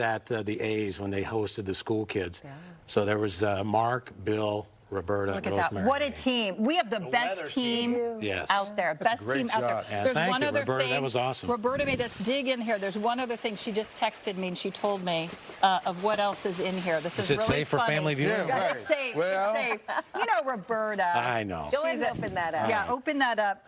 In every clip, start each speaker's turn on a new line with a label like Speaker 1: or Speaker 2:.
Speaker 1: at the A's when they hosted the school kids. Yeah. So there was Mark, Bill, Roberta,
Speaker 2: Look at
Speaker 1: Rosemary.
Speaker 2: that. What a team. We have the best team
Speaker 1: yes.
Speaker 2: out there.
Speaker 3: That's
Speaker 2: best team out there.
Speaker 1: Yeah,
Speaker 2: There's
Speaker 1: thank
Speaker 2: one
Speaker 1: you,
Speaker 2: other
Speaker 1: Roberta.
Speaker 2: thing.
Speaker 1: That was awesome.
Speaker 2: Roberta made us dig in here. There's one other thing she just texted me and she told me of what else is in here. This is
Speaker 1: it
Speaker 2: really
Speaker 1: safe
Speaker 2: funny.
Speaker 1: for family viewing?
Speaker 3: Yeah, right.
Speaker 2: It's safe.
Speaker 3: Well,
Speaker 2: It's safe. You know Roberta.
Speaker 1: I know.
Speaker 4: Go ahead and open that up.
Speaker 2: Yeah, open that up.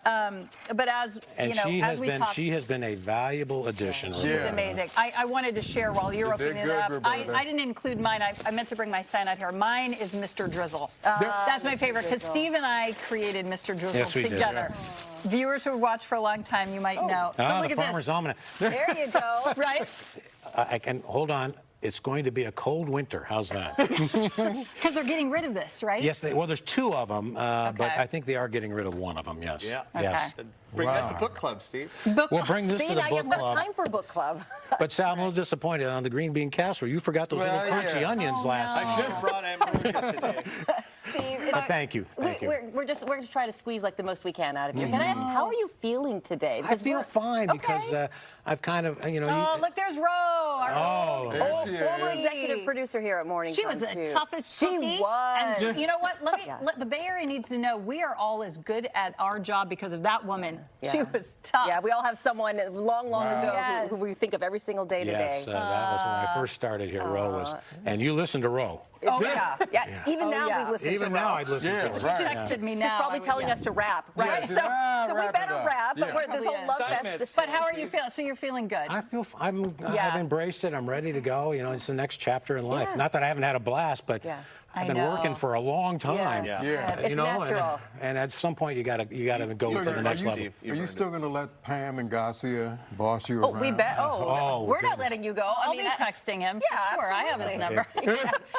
Speaker 2: But as
Speaker 1: And
Speaker 2: you know,
Speaker 1: she
Speaker 2: as
Speaker 1: has
Speaker 2: we
Speaker 1: been
Speaker 2: talk,
Speaker 1: she has been a valuable addition.
Speaker 2: she's
Speaker 3: Yeah.
Speaker 2: amazing. I wanted to share while you're
Speaker 3: You did
Speaker 2: opening it
Speaker 3: good,
Speaker 2: up.
Speaker 3: Roberta.
Speaker 2: I didn't include mine. I meant to bring my sign out here. Mine is Mr. Drizzle. That's my
Speaker 4: Mr.
Speaker 2: favorite because
Speaker 4: Drizzle.
Speaker 2: Steve and I created Mr. Drizzle
Speaker 1: Yes, we did.
Speaker 2: together. Viewers who have watched for a long time, you might know. So
Speaker 1: Ah,
Speaker 2: look
Speaker 1: the
Speaker 2: at
Speaker 1: Farmer's
Speaker 2: this.
Speaker 1: Almanac.
Speaker 4: There you go.
Speaker 2: Right?
Speaker 1: I can hold on. It's going to be a cold winter. How's that?
Speaker 2: Because they're getting rid of this, right?
Speaker 1: Yes. Well, there's two of them, but
Speaker 2: Okay.
Speaker 1: I think they are getting rid of one of them. Yes.
Speaker 5: Yeah.
Speaker 1: Yes.
Speaker 2: Okay.
Speaker 5: Bring that to book club, Steve.
Speaker 2: Book
Speaker 1: We'll bring this
Speaker 4: See,
Speaker 1: to the
Speaker 4: now you
Speaker 1: book
Speaker 4: have no
Speaker 1: club.
Speaker 4: time for book club.
Speaker 1: But Sal, I'm a little disappointed on the green bean casserole. You forgot those little crunchy
Speaker 3: yeah.
Speaker 1: onions last
Speaker 5: I
Speaker 1: time.
Speaker 5: should have brought ambrosia today.
Speaker 4: Steve,
Speaker 1: Thank you. Thank you.
Speaker 4: we're just trying to squeeze like the most we can out of you. Can I ask, how are you feeling today?
Speaker 1: I
Speaker 4: Because
Speaker 1: feel
Speaker 4: we're-
Speaker 1: fine
Speaker 4: Okay.
Speaker 1: because I've kind of, you know.
Speaker 2: Oh, look, there's Ro. Our old
Speaker 3: There she
Speaker 4: Former
Speaker 3: is.
Speaker 4: executive producer here at Morning
Speaker 2: She was
Speaker 4: Sun,
Speaker 2: the
Speaker 4: too.
Speaker 2: toughest
Speaker 4: She
Speaker 2: cookie.
Speaker 4: was.
Speaker 2: And you know what?
Speaker 4: Yeah.
Speaker 2: Let the Bay Area needs to know we are all as good at our job because of that woman.
Speaker 4: Yeah.
Speaker 2: She was tough.
Speaker 4: Yeah, we all have someone long ago
Speaker 2: Yes.
Speaker 4: who we think of every single day
Speaker 1: Yes,
Speaker 4: today.
Speaker 1: that was when I first started here. Ro was, and you listened to Ro.
Speaker 2: Oh, yeah.
Speaker 4: Yeah, even
Speaker 2: Oh,
Speaker 4: now
Speaker 2: yeah.
Speaker 4: we listen
Speaker 1: Even
Speaker 4: to
Speaker 1: now
Speaker 4: Ro.
Speaker 1: I'd listen
Speaker 3: Yeah,
Speaker 1: to
Speaker 2: She
Speaker 1: Ro.
Speaker 3: right.
Speaker 2: texted me
Speaker 4: She's
Speaker 2: now.
Speaker 4: probably telling us to rap, right?
Speaker 3: Yeah,
Speaker 4: So we
Speaker 3: wrap it
Speaker 4: better
Speaker 3: up.
Speaker 4: rap, but
Speaker 3: Yeah.
Speaker 4: we're this whole
Speaker 2: Probably
Speaker 4: love
Speaker 5: is.
Speaker 4: fest.
Speaker 2: But how are you feeling? So you're feeling good.
Speaker 1: I've embraced it. I'm ready to go. You know, it's the next chapter in life.
Speaker 4: Yeah.
Speaker 1: Not that I haven't had a blast, but
Speaker 4: Yeah.
Speaker 1: I've
Speaker 2: I
Speaker 1: been
Speaker 2: know.
Speaker 1: working for a long time.
Speaker 5: Yeah.
Speaker 3: Yeah.
Speaker 4: It's
Speaker 1: You know,
Speaker 4: natural.
Speaker 1: and at some point you gotta go to the next level.
Speaker 3: Are you still going to let Pam and Garcia boss you
Speaker 4: Oh,
Speaker 3: around?
Speaker 4: we bet.
Speaker 1: Oh,
Speaker 4: We're not
Speaker 1: goodness.
Speaker 4: letting you go.
Speaker 2: I'll be texting him.
Speaker 4: Yeah,
Speaker 2: Sure, I have his
Speaker 4: absolutely.
Speaker 2: number.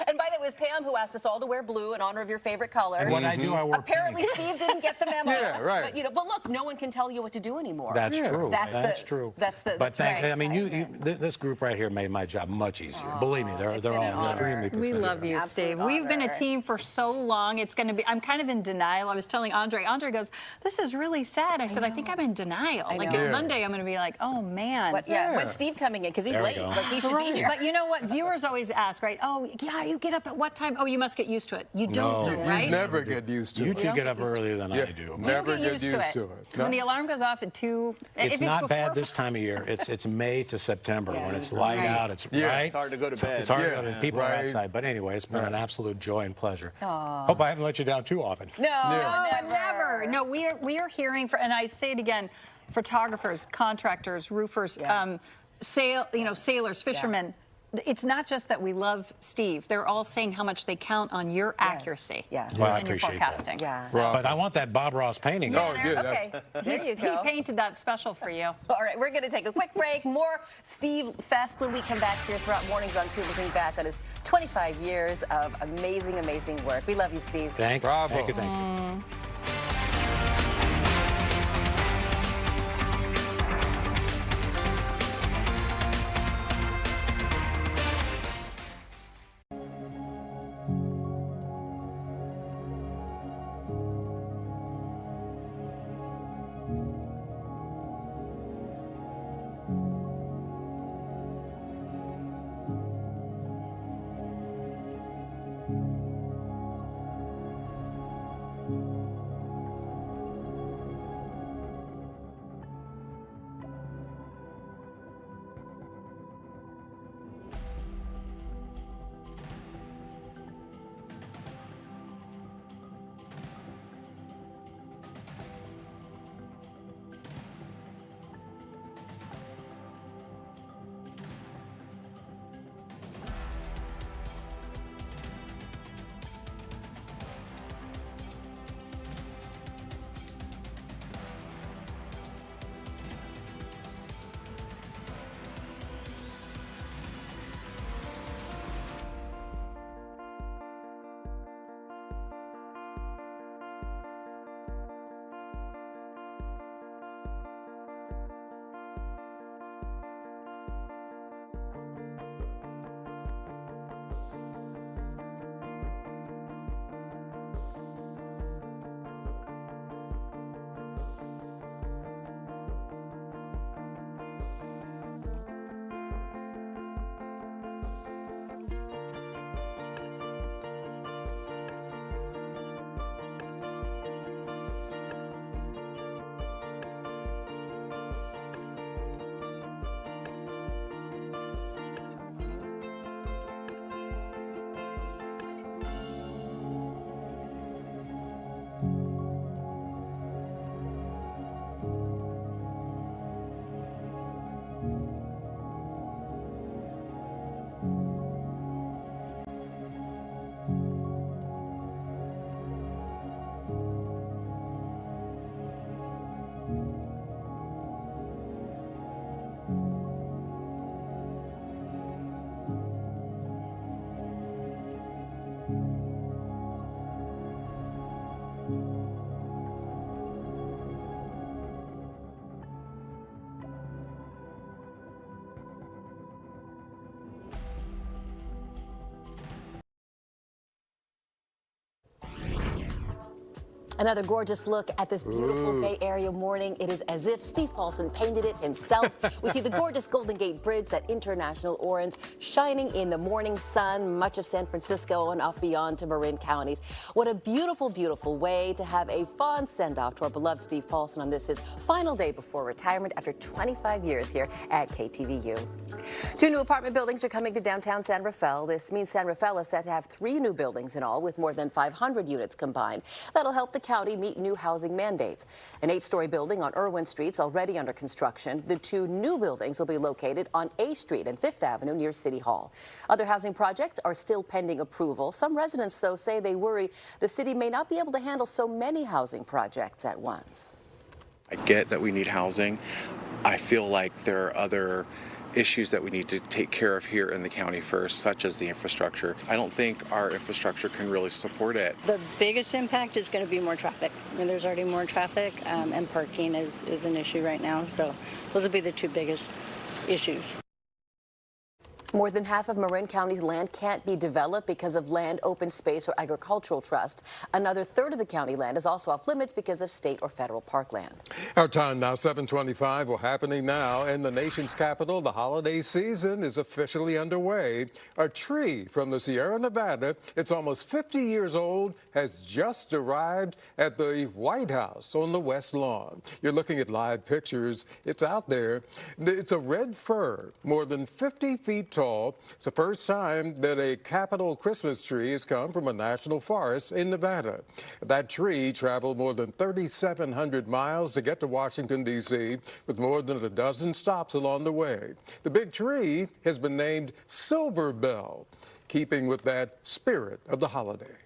Speaker 4: And by the way, it was Pam who asked us all to wear blue in honor of your favorite color.
Speaker 1: And what I do, I work.
Speaker 4: Apparently, Steve didn't get the memo.
Speaker 3: Yeah, right.
Speaker 4: But look, no one can tell you what to do anymore.
Speaker 1: That's true.
Speaker 4: That's
Speaker 1: true.
Speaker 4: But
Speaker 1: But
Speaker 4: right.
Speaker 1: I mean, this group right here made my job much easier. Believe me, they're
Speaker 4: been an
Speaker 1: all
Speaker 4: honor.
Speaker 1: extremely
Speaker 2: We
Speaker 1: professional.
Speaker 2: love you,
Speaker 4: Absolute
Speaker 2: Steve. We've been a
Speaker 4: honor.
Speaker 2: team for so long. It's going to be, I'm kind of in denial. I was telling Andre goes, this is really sad. I said, I think I'm in denial. Like
Speaker 4: know.
Speaker 3: Yeah.
Speaker 2: Monday, I'm going to be like, oh, man.
Speaker 4: When's Steve coming in? Because he's
Speaker 1: There we
Speaker 4: late.
Speaker 1: go.
Speaker 4: Like, he should be here.
Speaker 2: But you know what? Viewers always ask, right? Oh, yeah, you get up at what time? Oh, you must get used to it. You don't,
Speaker 1: No.
Speaker 2: do,
Speaker 1: You
Speaker 2: right?
Speaker 3: You never get used to
Speaker 1: You
Speaker 3: it.
Speaker 1: two get up earlier than
Speaker 3: Yeah,
Speaker 1: I do.
Speaker 3: never
Speaker 2: You
Speaker 3: get used to it.
Speaker 2: When the alarm goes off at 2,
Speaker 1: It's
Speaker 2: if
Speaker 1: not
Speaker 2: before
Speaker 1: bad this time of year. It's May to September when it's light
Speaker 2: Right.
Speaker 1: out. It's
Speaker 3: Yeah.
Speaker 1: right.
Speaker 5: It's hard to go to bed.
Speaker 1: It's hard to
Speaker 3: Yeah.
Speaker 1: go to people are
Speaker 3: Right.
Speaker 1: outside. But anyway, it's been an absolute joy and pleasure. Hope I haven't let you down too often.
Speaker 4: No,
Speaker 2: never. No, we are hearing and I say it again, photographers, contractors, roofers, sailors, fishermen. It's not just that we love Steve. They're all saying how much they count on your accuracy
Speaker 4: Yeah.
Speaker 1: Well, I
Speaker 2: in your
Speaker 1: appreciate that.
Speaker 2: forecasting.
Speaker 4: Yeah.
Speaker 2: So,
Speaker 1: But I want that Bob Ross painting.
Speaker 3: Oh, good.
Speaker 4: Okay, there you
Speaker 2: he
Speaker 4: go.
Speaker 2: painted that special for you.
Speaker 4: All right, we're going to take a quick break. More Steve Fest when we come back here throughout Mornings on 2, looking back on his 25 years of amazing, amazing work. We love you, Steve.
Speaker 1: Thank
Speaker 3: Bravo.
Speaker 1: you. Thank you.
Speaker 4: Another gorgeous look at this beautiful Bay Area morning. It is as if Steve Paulson painted it himself. We see the gorgeous Golden Gate Bridge, that international orange, shining in the morning sun, much of San Francisco and off beyond to Marin counties. What a beautiful, beautiful way to have a fond send-off to our beloved Steve Paulson on this, his final day before retirement after 25 years here at KTVU. 2 new apartment buildings are coming to downtown San Rafael. This means San Rafael is set to have 3 new buildings in all, with more than 500 units combined. That'll help the county meet new housing mandates. An 8-story building on Irwin Street's already under construction. The 2 new buildings will be located on A Street and 5th Avenue near City Hall. Other housing projects are still pending approval. Some residents, though, say they worry the city may not be able to handle so many housing projects at once.
Speaker 6: I get that we need housing. I feel like there are other issues that we need to take care of here in the county first, such as the infrastructure. I don't think our infrastructure can really support it.
Speaker 7: The biggest impact is going to be more traffic. I mean, there's already more traffic, and parking is an issue right now. So those will be the 2 biggest issues.
Speaker 4: More than half of Marin County's land can't be developed because of land, open space, or agricultural trust. Another third of the county land is also off limits because of state or federal parkland.
Speaker 3: Our time now, 7:25. Well, happening now in the nation's capital, the holiday season is officially underway. A tree from the Sierra Nevada, it's almost 50 years old, has just arrived at the White House on the West Lawn. You're looking at live pictures. It's out there. It's a red fir, more than 50 feet tall. It's the first time that a Capitol Christmas tree has come from a national forest in Nevada. That tree traveled more than 3,700 miles to get to Washington, D.C., with more than a dozen stops along the way. The big tree has been named Silver Bell, keeping with that spirit of the holiday.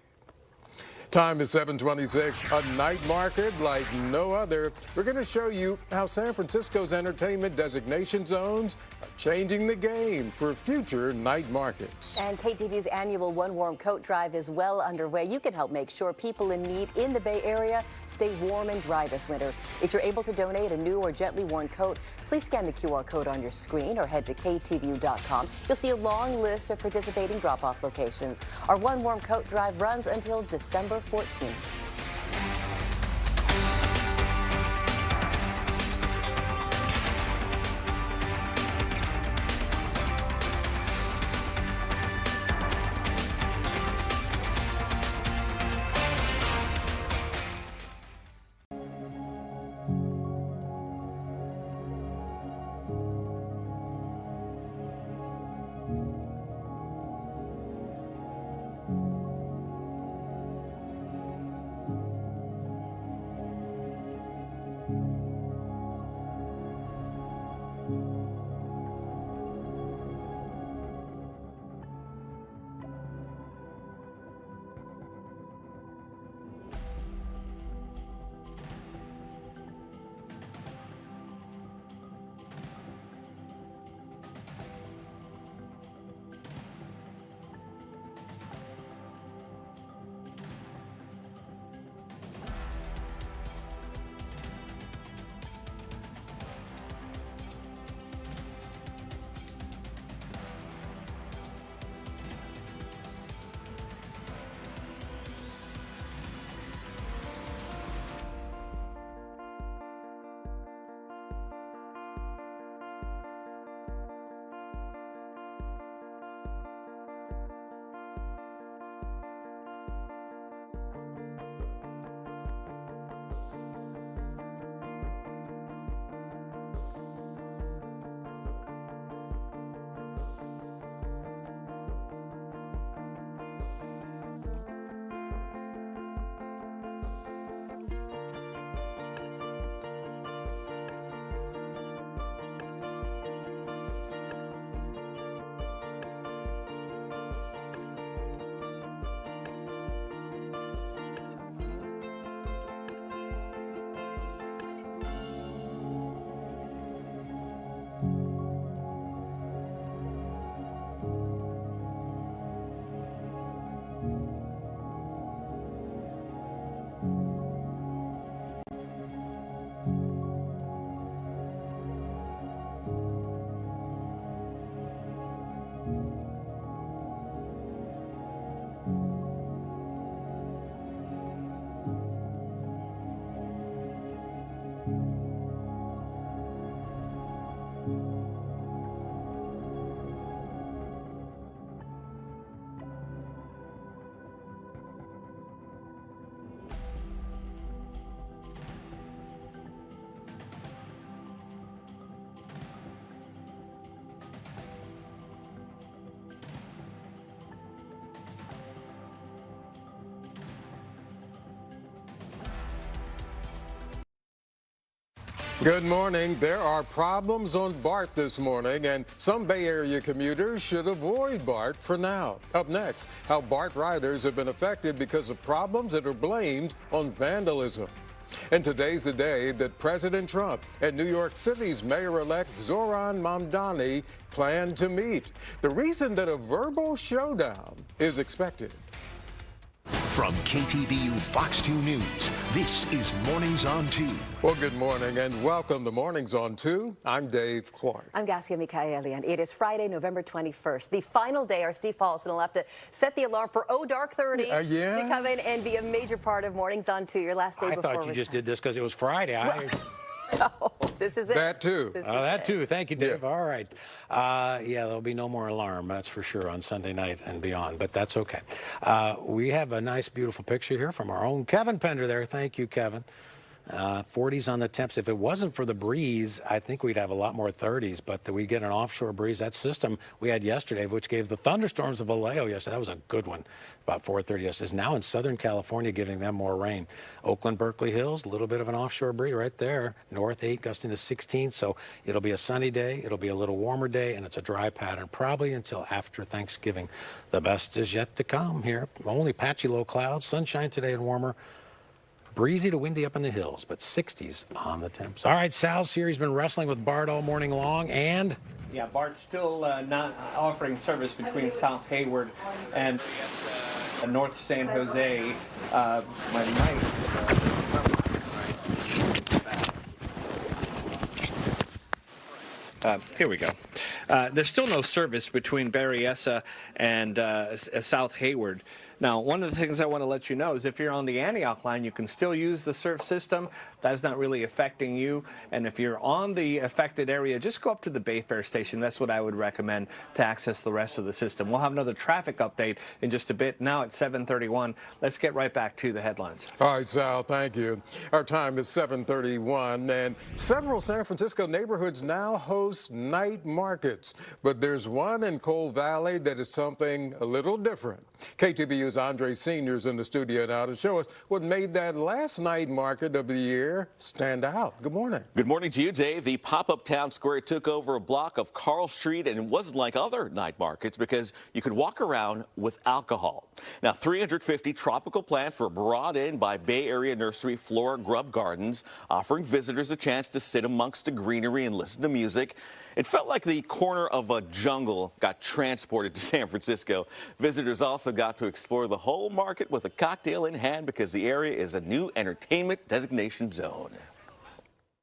Speaker 3: Time is 7:26, a night market like no other. We're going to show you how San Francisco's entertainment designation zones are changing the game for future night markets.
Speaker 4: And KTVU's annual One Warm Coat Drive is well underway. You can help make sure people in need in the Bay Area stay warm and dry this winter. If you're able to donate a new or gently worn coat, please scan the QR code on your screen or head to KTVU.com. You'll see a long list of participating drop-off locations. Our One Warm Coat Drive runs until December 14th.
Speaker 3: Good morning. There are problems on BART this morning, and some Bay Area commuters should avoid BART for now. Up next, how BART riders have been affected because of problems that are blamed on vandalism. And today's the day that President Trump and New York City's Mayor-elect Zoran Mamdani plan to meet. The reason that a verbal showdown is expected.
Speaker 8: From KTVU Fox 2 News, this is Mornings on 2.
Speaker 3: Well, good morning and welcome to Mornings on 2. I'm Dave Clark.
Speaker 4: I'm Gassia Michaeli, and it is Friday, November 21st, the final day our Steve Paulson will have to set the alarm for dark 30 to come in and be a major part of Mornings on 2, your last day
Speaker 1: I
Speaker 4: before
Speaker 1: thought you just did this because it was Friday.
Speaker 4: No, this is it.
Speaker 3: That too.
Speaker 1: That too. Thank you, Dave. Yeah. All right. Yeah, there'll be no more alarm, that's for sure, on Sunday night and beyond, but that's okay. We have a nice, beautiful picture here from our own Kevin Pender there. Thank you, Kevin. 40s on the temps. If it wasn't for the breeze, I think we'd have a lot more 30s, but we get an offshore breeze. That system we had yesterday, which gave the thunderstorms of Vallejo yesterday, that was a good one, about 4:30 yesterday, is now in Southern California, giving them more rain. Oakland, Berkeley Hills, a little bit of an offshore breeze right there. North 8 gusting to 16, so it'll be a sunny day, it'll be a little warmer day, and it's a dry pattern probably until after Thanksgiving. The best is yet to come here. Only patchy low clouds, sunshine today and warmer. Breezy to windy up in the hills, but 60s on the temps. All right, Sal's here. He's been wrestling with BART all morning long, and...
Speaker 5: Yeah, BART's still not offering service between South Hayward and North San Jose. Here we go. There's still no service between Berryessa and South Hayward. Now, one of the things I want to let you know is if you're on the Antioch line, you can still use the surf system. That's not really affecting you. And if you're on the affected area, just go up to the Bayfair station. That's what I would recommend to access the rest of the system. We'll have another traffic update in just a bit. Now at 7:31, let's get right back to the headlines.
Speaker 3: All right, Sal, thank you. Our time is 7:31, and several San Francisco neighborhoods now host night markets. But there's one in Coal Valley that is something a little different. KTVU's Andre Senior's in the studio now to show us what made that last night market of the year stand out. Good morning.
Speaker 9: Good morning to you, Dave. The pop-up town square took over a block of Carl Street, and it wasn't like other night markets because you could walk around with alcohol. Now, 350 tropical plants were brought in by Bay Area Nursery Flora Grub Gardens, offering visitors a chance to sit amongst the greenery and listen to music. It felt like the corner of a jungle got transported to San Francisco. Visitors also got to explore the whole market with a cocktail in hand because the area is a new entertainment designation zone.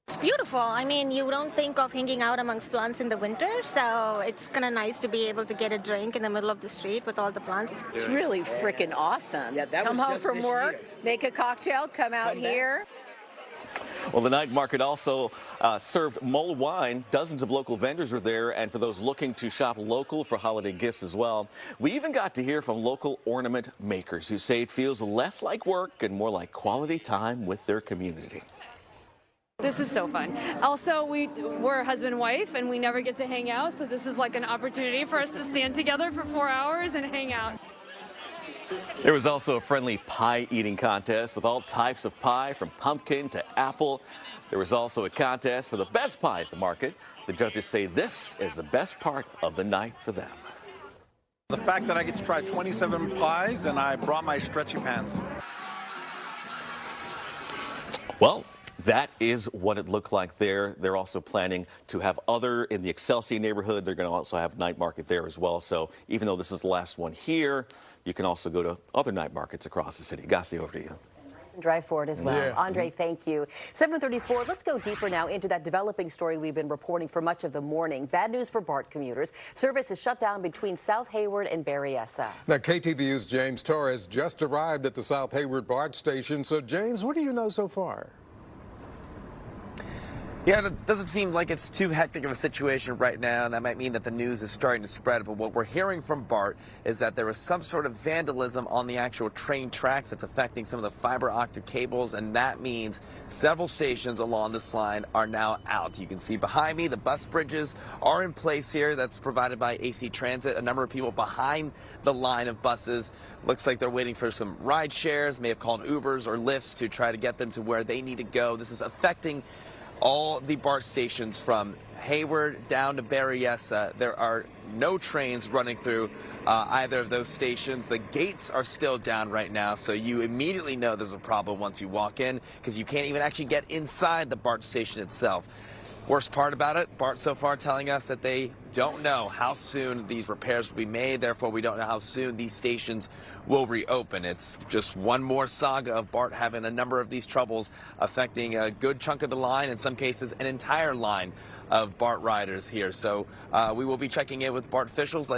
Speaker 10: It's beautiful. I mean, you don't think of hanging out amongst plants in the winter, so it's kind of nice to be able to get a drink in the middle of the street with all the plants.
Speaker 11: It's really freaking awesome. Yeah, come home from work, make a cocktail, come out here.
Speaker 9: Well, the night market also served mulled wine. Dozens of local vendors were there, and for those looking to shop local for holiday gifts as well. We even got to hear from local ornament makers who say it feels less like work and more like quality time with their community.
Speaker 12: This is so fun. Also, we're husband and wife, and we never get to hang out, so this is like an opportunity for us to stand together for 4 hours and hang out.
Speaker 9: There was also a friendly pie eating contest with all types of pie from pumpkin to apple. There was also a contest for the best pie at the market. The judges say this is the best part of the night for them.
Speaker 13: The fact that I get to try 27 pies and I brought my stretchy pants.
Speaker 9: Well, that is what it looked like there. They're also planning to have other in the Excelsior neighborhood. They're going to also have night market there as well. So even though this is the last one here, you can also go to other night markets across the city. Gassi, over to you.
Speaker 4: Drive forward as well.
Speaker 3: Yeah.
Speaker 4: Andre, thank you. 7:34, let's go deeper now into that developing story we've been reporting for much of the morning. Bad news for BART commuters. Service is shut down between South Hayward and Berryessa.
Speaker 3: Now, KTVU's James Torres just arrived at the South Hayward BART station. So, James, what do you know so far?
Speaker 14: Yeah, it doesn't seem like it's too hectic of a situation right now, and that might mean that the news is starting to spread. But what we're hearing from BART is that there was some sort of vandalism on the actual train tracks that's affecting some of the fiber optic cables, and that means several stations along this line are now out. You can see behind me the bus bridges are in place here. That's provided by AC Transit. A number of people behind the line of buses. Looks like they're waiting for some ride shares, may have called Ubers or Lyfts to try to get them to where they need to go. This is affecting all the BART stations from Hayward down to Berryessa, there are no trains running through either of those stations. The gates are still down right now, so you immediately know there's a problem once you walk in, because you can't even actually get inside the BART station itself. Worst part about it, BART so far telling us that they don't know how soon these repairs will be made. Therefore, we don't know how soon these stations will reopen. It's just one more saga of BART having a number of these troubles affecting a good chunk of the line, in some cases an entire line of BART riders here. So we will be checking in with BART officials,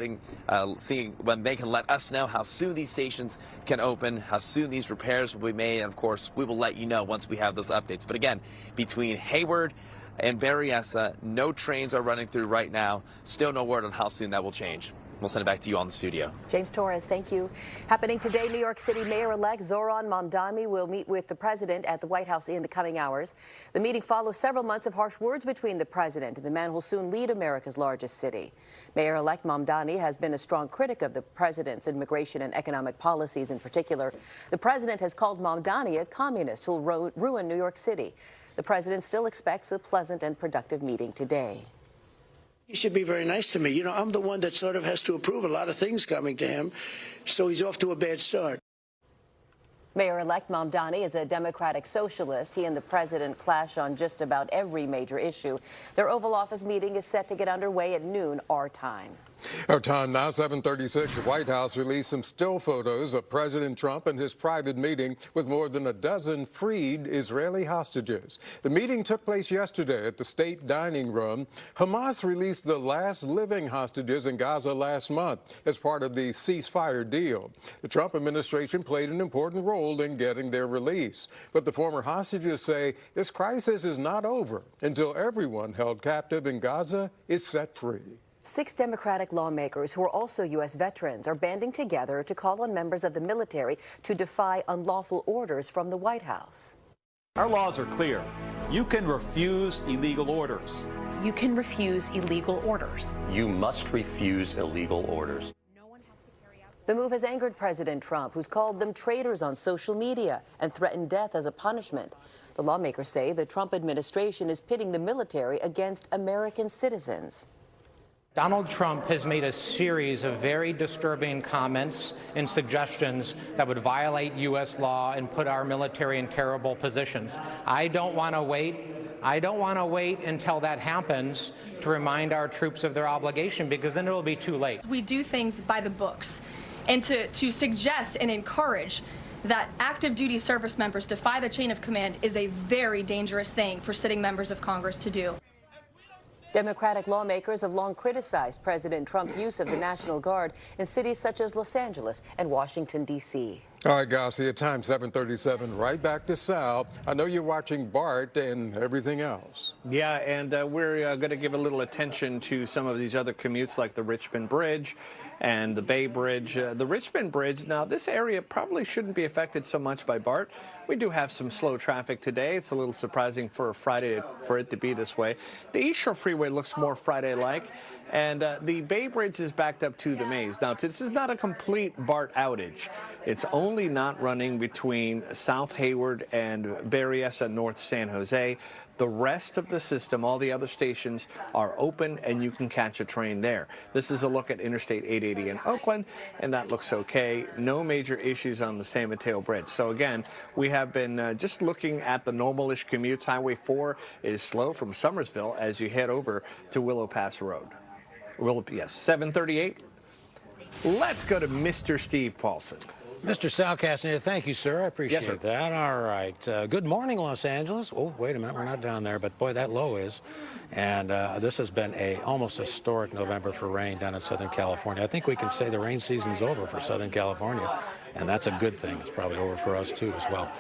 Speaker 14: seeing when they can let us know how soon these stations can open, how soon these repairs will be made. And of course, we will let you know once we have those updates. But again, between Hayward and Berryessa, no trains are running through right now. Still no word on how soon that will change. We'll send it back to you on the studio.
Speaker 4: James Torres, thank you. Happening today, New York City Mayor-elect Zoran Mamdani will meet with the president at the White House in the coming hours. The meeting follows several months of harsh words between the president and the man who will soon lead America's largest city. Mayor-elect Mamdani has been a strong critic of the president's immigration and economic policies in particular. The president has called Mamdani a communist who will ruin New York City. The president still expects a pleasant and productive meeting today.
Speaker 15: He should be very nice to me. You know, I'm the one that sort of has to approve a lot of things coming to him, so he's off to a bad start.
Speaker 4: Mayor-elect Mamdani is a Democratic socialist. He and the president clash on just about every major issue. Their Oval Office meeting is set to get underway at noon our time.
Speaker 3: Our time now, 7:36. The White House released some still photos of President Trump and his private meeting with more than a dozen freed Israeli hostages. The meeting took place yesterday at the state dining room. Hamas released the last living hostages in Gaza last month as part of the ceasefire deal. The Trump administration played an important role in getting their release. But the former hostages say this crisis is not over until everyone held captive in Gaza is set free.
Speaker 4: 6 Democratic lawmakers who are also U.S. veterans are banding together to call on members of the military to defy unlawful orders from the White House.
Speaker 16: Our laws are clear. You can refuse illegal orders.
Speaker 17: You can refuse illegal orders.
Speaker 18: You must refuse illegal orders.
Speaker 4: The move has angered President Trump, who's called them traitors on social media and threatened death as a punishment. The lawmakers say the Trump administration is pitting the military against American citizens.
Speaker 19: Donald Trump has made a series of very disturbing comments and suggestions that would violate U.S. law and put our military in terrible positions. I don't want to wait. I don't want to wait until that happens to remind our troops of their obligation, because then it will be too late.
Speaker 20: We do things by the books, and to suggest and encourage that active duty service members defy the chain of command is a very dangerous thing for sitting members of Congress to do.
Speaker 4: Democratic lawmakers have long criticized President Trump's use of the National Guard in cities such as Los Angeles and Washington, D.C.
Speaker 3: All right, guys, see you at time 7:37. Right back to Sal. I know you're watching BART and everything else.
Speaker 5: Yeah, and we're going to give a little attention to some of these other commutes like the Richmond Bridge and the Bay Bridge. The Richmond Bridge, now this area probably shouldn't be affected so much by BART. We do have some slow traffic today. It's a little surprising for a Friday for it to be this way. The East Shore Freeway looks more Friday-like, and the Bay Bridge is backed up to the Maze. Now, this is not a complete BART outage. It's only not running between South Hayward and Berryessa North San Jose. The rest of the system, all the other stations, are open, and you can catch a train there. This is a look at Interstate 880 in Oakland, and that looks okay. No major issues on the San Mateo Bridge. So again, we have been just looking at the normal-ish commutes. Highway 4 is slow from Summersville as you head over to Willow Pass Road. Yes, 7:38. Let's go to Mr. Steve Paulson.
Speaker 1: Mr. Sal Castaneda, thank you, sir. I appreciate
Speaker 5: sir.
Speaker 1: that. All right. Good morning, Los Angeles. Oh, wait a minute. We're not down there, but boy, that low is. And this has been a almost historic November for rain down in Southern California. I think we can say the rain season's over for Southern California, and that's a good thing. It's probably over for us, too, as well.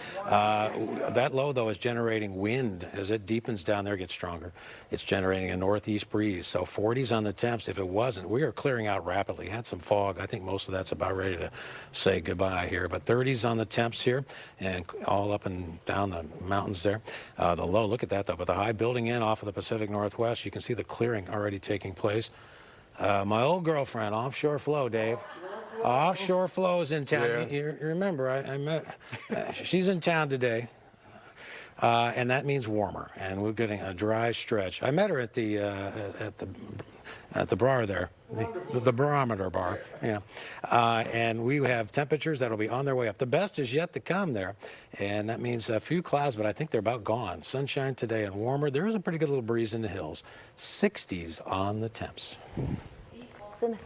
Speaker 1: That low, though, is generating wind. As it deepens down there, gets stronger. It's generating a northeast breeze. So 40s on the temps. If it wasn't, we are clearing out rapidly. Had some fog. I think most of that's about ready to say goodbye here. But 30s on the temps here, and all up and down the mountains there. The low, look at that, though. But the high building in off of the Pacific Northwest, you can see the clearing already taking place. My old girlfriend, Offshore Flow, Dave. Offshore Flow is in town.
Speaker 3: Yeah.
Speaker 1: You remember, I met, she's in town today. and that means warmer. And we're getting a dry stretch. I met her at the bar there, the barometer bar. Yeah, and we have temperatures that'll be on their way up. The best is yet to come there, and that means a few clouds, but I think they're about gone. Sunshine today and warmer. There is a pretty good little breeze in the hills. 60s on the temps.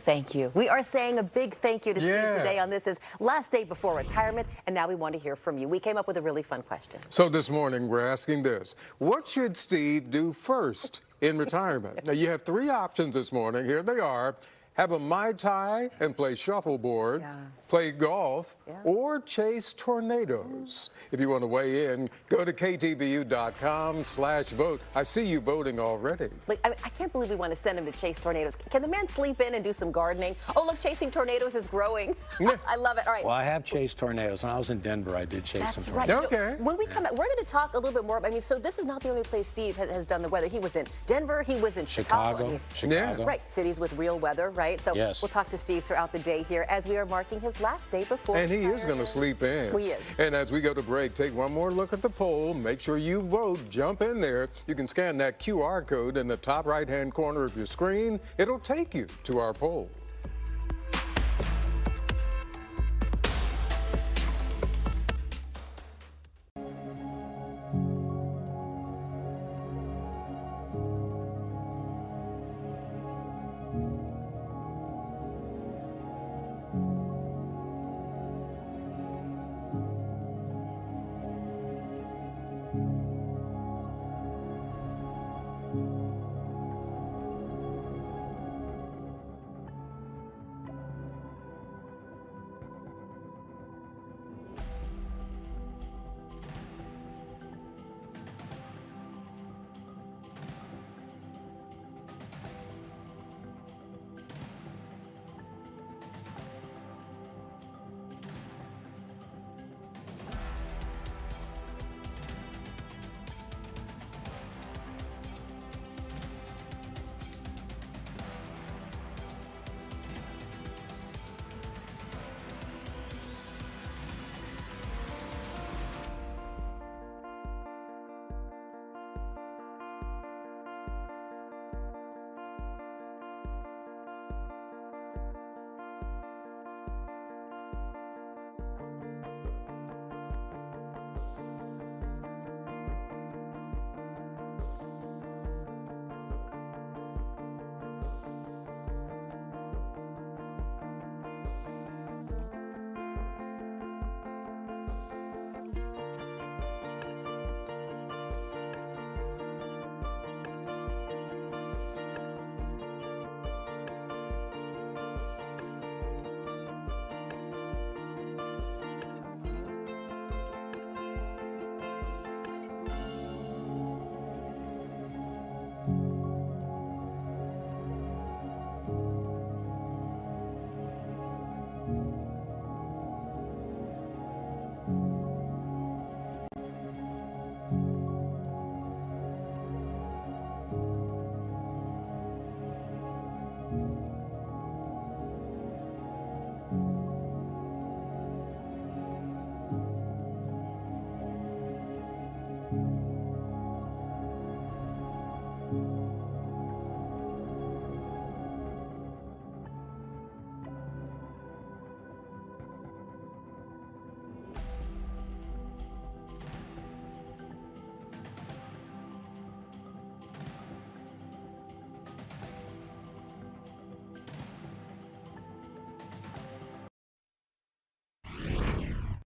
Speaker 4: Thank you. We are saying a big thank you to Steve today on this his last day before retirement, and now we want to hear from you. We came up with a really fun question.
Speaker 3: So this morning we're asking this: what should Steve do first in retirement? Now you have three options this morning. Here they are: have a Mai Tai and play shuffleboard, play golf, or chase tornadoes. If you want to weigh in, go to KTVU.com/vote. I see you voting already.
Speaker 4: Like, I can't believe we want to send him to chase tornadoes. Can the man sleep in and do some gardening? Oh, look, chasing tornadoes is growing. I love it. All right.
Speaker 1: Well, I have chased tornadoes. When I was in Denver, I did chase some tornadoes.
Speaker 4: Right. Okay. When we come back, we're going to talk a little bit more. I mean, so this is not the only place Steve has done the weather. He was in Denver. He was in Chicago.
Speaker 1: Chicago.
Speaker 4: Right. Cities with real weather, right? So we'll talk to Steve throughout the day here as we are marking his last day before
Speaker 3: And he is going to sleep in.
Speaker 4: He is.
Speaker 3: And as we go to break, take one more look at the poll. Make sure you vote. Jump in there. You can scan that QR code in the top right-hand corner of your screen. It'll take you to our poll.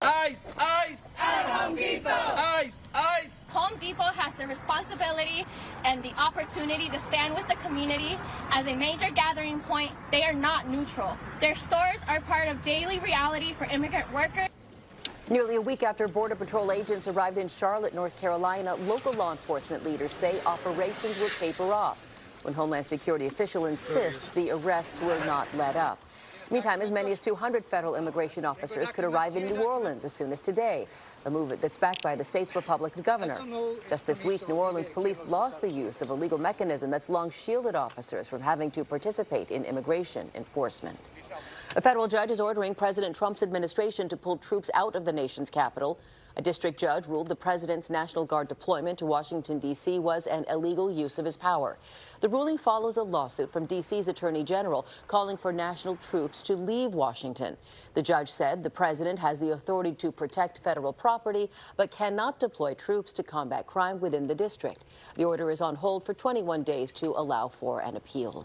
Speaker 21: Ice! Ice! At Home Depot! Ice! Ice!
Speaker 22: Home Depot has the responsibility and the opportunity to stand with the community as a major gathering point. They are not neutral. Their stores are part of daily reality for immigrant workers.
Speaker 4: Nearly a week after Border Patrol agents arrived in Charlotte, North Carolina, local law enforcement leaders say operations will taper off when Homeland Security official insists the arrests will not let up. Meantime, as many as 200 federal immigration officers could arrive in New Orleans as soon as today, a movement that's backed by the state's Republican governor. Just this week, New Orleans police lost the use of a legal mechanism that's long shielded officers from having to participate in immigration enforcement. A federal judge is ordering President Trump's administration to pull troops out of the nation's capital. A district judge ruled the president's National Guard deployment to Washington, D.C. was an illegal use of his power. The ruling follows a lawsuit from D.C.'s Attorney General calling for national troops to leave Washington. The judge said the president has the authority to protect federal property, but cannot deploy troops to combat crime within the district. The order is on hold for 21 days to allow for an appeal.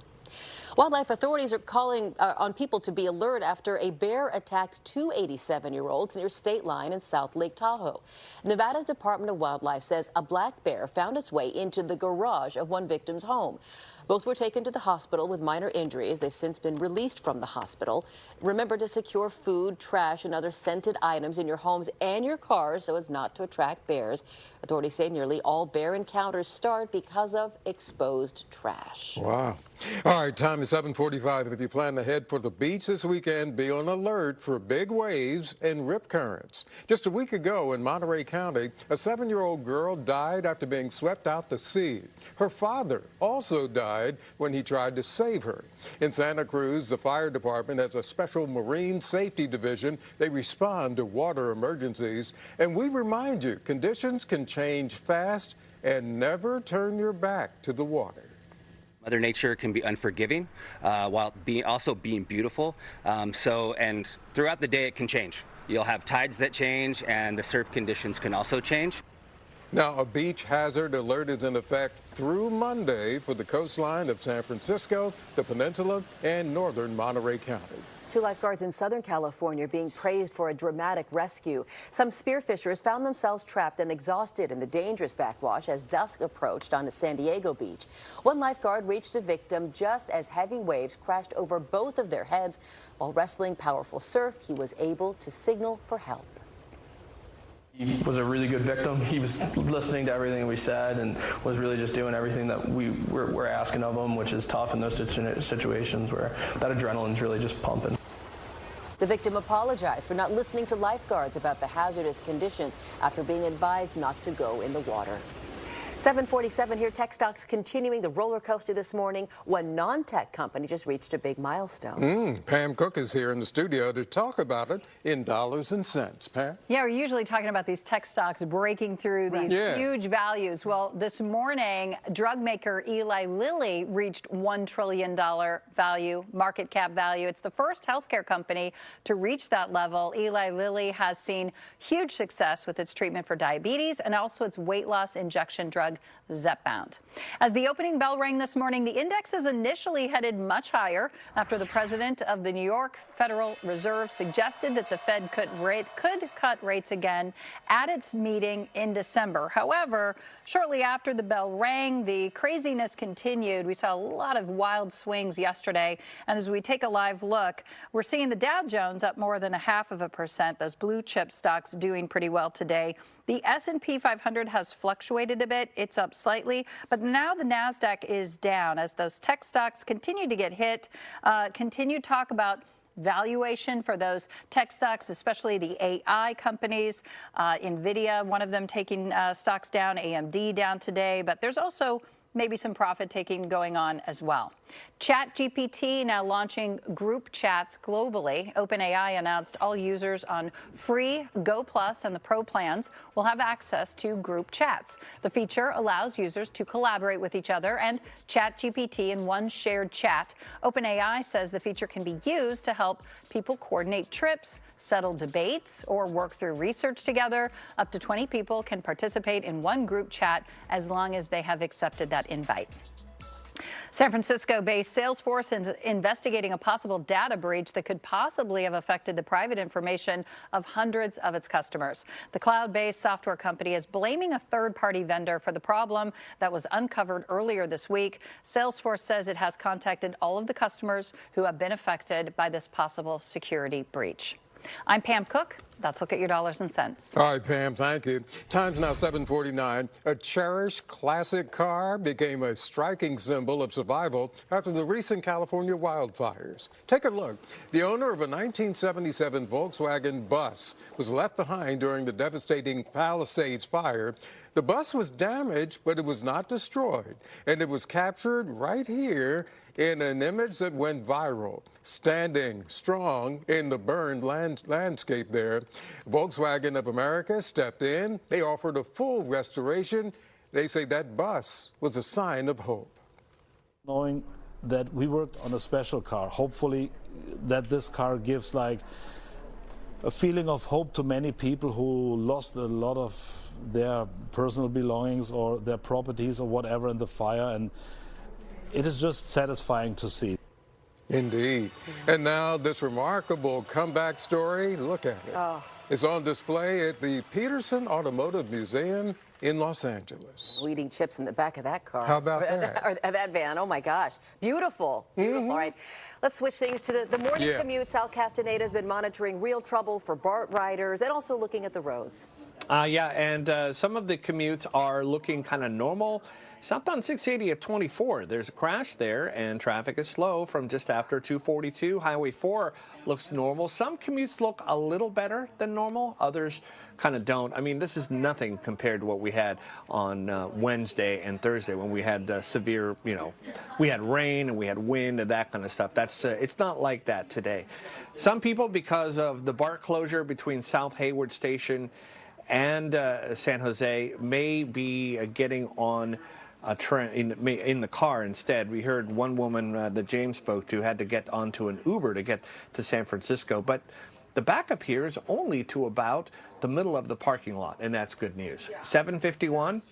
Speaker 4: Wildlife authorities are calling on people to be alert after a bear attacked two 87-year-olds near State Line in South Lake Tahoe. Nevada's Department of Wildlife says a black bear found its way into the garage of one victim's home. Both were taken to the hospital with minor injuries. They've since been released from the hospital. Remember to secure food, trash, and other scented items in your homes and your cars so as not to attract bears. Authorities say nearly all bear encounters start because of exposed trash.
Speaker 3: Wow. All right, time is 7:45. If you plan to head for the beach this weekend, be on alert for big waves and rip currents. Just a week ago in Monterey County, a 7-year-old girl died after being swept out to sea. Her father also died when he tried to save her. In Santa Cruz, the fire department has a special marine safety division. They respond to water emergencies. And we remind you, conditions can change fast, and never turn your back to the water.
Speaker 2: Mother Nature can be unforgiving while also being beautiful. And throughout the day it can change. You'll have tides that change and the surf conditions can also change.
Speaker 3: Now, a beach hazard alert is in effect through Monday for the coastline of San Francisco, the peninsula, and northern Monterey County.
Speaker 4: Two lifeguards in Southern California being praised for a dramatic rescue. Some spearfishers found themselves trapped and exhausted in the dangerous backwash as dusk approached on a San Diego beach. One lifeguard reached a victim just as heavy waves crashed over both of their heads. While wrestling powerful surf, he was able to signal for help.
Speaker 6: He was a really good victim. He was listening to everything we said and was really just doing everything that we're asking of him, which is tough in those situations where that adrenaline's really just pumping.
Speaker 4: The victim apologized for not listening to lifeguards about the hazardous conditions after being advised not to go in the water. 7:47 here. Tech stocks continuing the roller coaster this morning. One non-tech company just reached a big milestone.
Speaker 3: Pam Cook is here in the studio to talk about it in dollars and cents. Pam?
Speaker 23: Yeah, we're usually talking about these tech stocks breaking through these huge values. Well, this morning, drug maker Eli Lilly reached $1 trillion market cap value. It's the first healthcare company to reach that level. Eli Lilly has seen huge success with its treatment for diabetes and also its weight loss injection drug Zepbound. As the opening bell rang this morning, the indexes initially headed much higher after the president of the New York Federal Reserve suggested that the Fed could cut rates again at its meeting in December. However, shortly after the bell rang, the craziness continued. We saw a lot of wild swings yesterday. And as we take a live look, we're seeing the Dow Jones up more than 0.5%. Those blue chip stocks doing pretty well today. The S&P 500 has fluctuated a bit. It's up slightly, but now the NASDAQ is down as those tech stocks continue to get hit. Continue to talk about valuation for those tech stocks, especially the AI companies. NVIDIA, one of them taking stocks down, AMD down today, but there's also maybe some profit taking going on as well. ChatGPT now launching group chats globally. OpenAI announced all users on free Go Plus and the Pro plans will have access to group chats. The feature allows users to collaborate with each other and ChatGPT in one shared chat. OpenAI says the feature can be used to help people coordinate trips, settle debates, or work through research together. Up to 20 people can participate in one group chat as long as they have accepted that invite. San Francisco-based Salesforce is investigating a possible data breach that could possibly have affected the private information of hundreds of its customers. The cloud-based software company is blaming a third-party vendor for the problem that was uncovered earlier this week. Salesforce says it has contacted all of the customers who have been affected by this possible security breach. I'm Pam Cook. That's Look at Your Dollars and Cents.
Speaker 3: All right, Pam, thank you. Time's now 7:49. A cherished classic car became a striking symbol of survival after the recent California wildfires. Take a look. The owner of a 1977 Volkswagen bus was left behind during the devastating Palisades fire. The bus was damaged, but it was not destroyed. And it was captured right here in an image that went viral, standing strong in the burned landscape there. Volkswagen of America stepped in. They offered a full restoration. They say that bus was a sign of hope.
Speaker 7: Knowing that we worked on a special car, hopefully that this car gives like a feeling of hope to many people who lost a lot of their personal belongings or their properties or whatever in the fire, and it is just satisfying to see.
Speaker 3: Indeed. And now this remarkable comeback story, look at it.
Speaker 4: Oh.
Speaker 3: It's on display at the Peterson Automotive Museum in Los Angeles.
Speaker 4: Bleeding chips in the back of that car.
Speaker 3: How about that?
Speaker 4: Or that van. Oh my gosh. Beautiful. Beautiful. All right. Let's switch things to the morning commute. Sal Castaneda has been monitoring real trouble for BART riders and also looking at the roads.
Speaker 5: Yeah, and some of the commutes are looking kind of normal. Southbound 680 at 24, there's a crash there, and traffic is slow from just after 242. Highway 4 looks normal. Some commutes look a little better than normal. Others kind of don't. I mean, this is nothing compared to what we had on Wednesday and Thursday when we had severe, we had rain and we had wind and that kind of stuff. It's not like that today. Some people, because of the BART closure between South Hayward Station and San Jose, may be getting on a train in the car instead. We heard one woman that James spoke to had to get onto an Uber to get to San Francisco. But the backup here is only to about the middle of the parking lot, and that's good news. 7:51.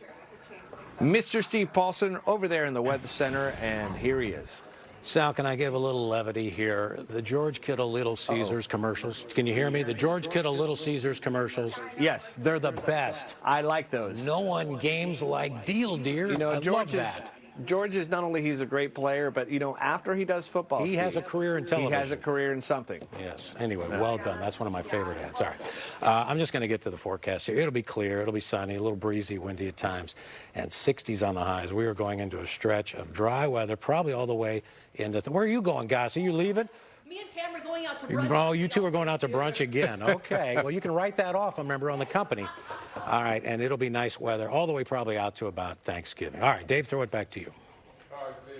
Speaker 5: Mr. Steve Paulson over there in the Weather Center, and here he is.
Speaker 1: Sal, can I give a little levity here? The George Kittle Little Caesars commercials. Can you hear me? The George Kittle Little Caesars commercials.
Speaker 5: Yes.
Speaker 1: They're the best.
Speaker 5: I like those.
Speaker 1: No one games like Deal Deer. I love that.
Speaker 5: George is not only he's a great player, but after he does football,
Speaker 1: he has a career in television.
Speaker 5: He has a career in something.
Speaker 1: Yes. Anyway, well done. That's one of my favorite ads. All right. I'm just going to get to the forecast here. It'll be clear. It'll be sunny, a little breezy, windy at times, and 60s on the highs. We are going into a stretch of dry weather, probably all the way into. Where are you going, guys? Are you leaving?
Speaker 8: Me and Pam are going out to brunch.
Speaker 1: Oh, you two are going out to brunch again. Okay. Well, you can write that off, remember, on the company. All right. And it'll be nice weather all the way probably out to about Thanksgiving. All right, Dave, throw it back to you.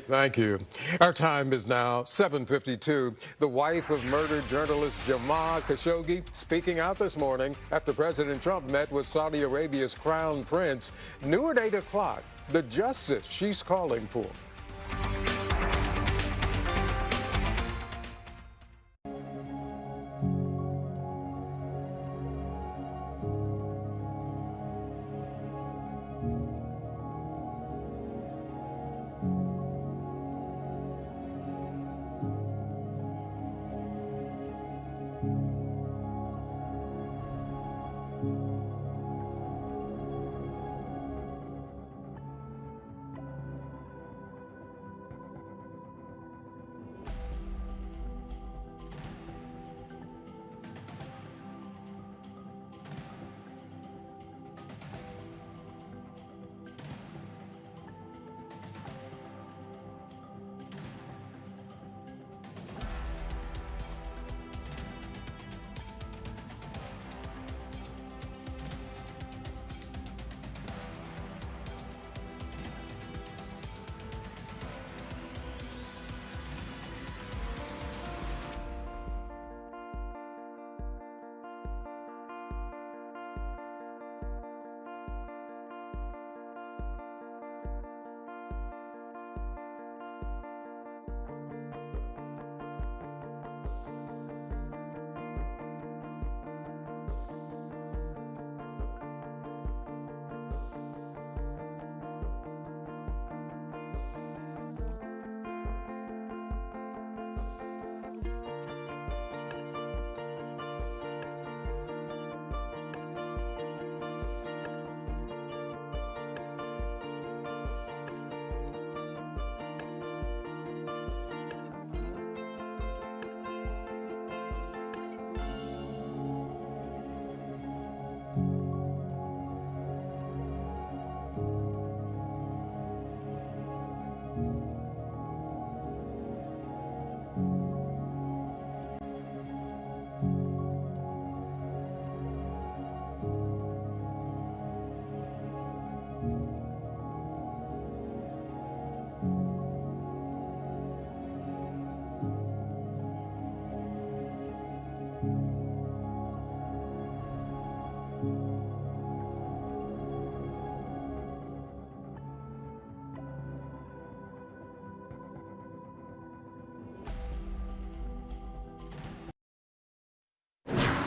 Speaker 3: Thank you. Our time is now 7:52. The wife of murdered journalist Jamal Khashoggi speaking out this morning after President Trump met with Saudi Arabia's crown prince. New at 8 o'clock, the justice she's calling for.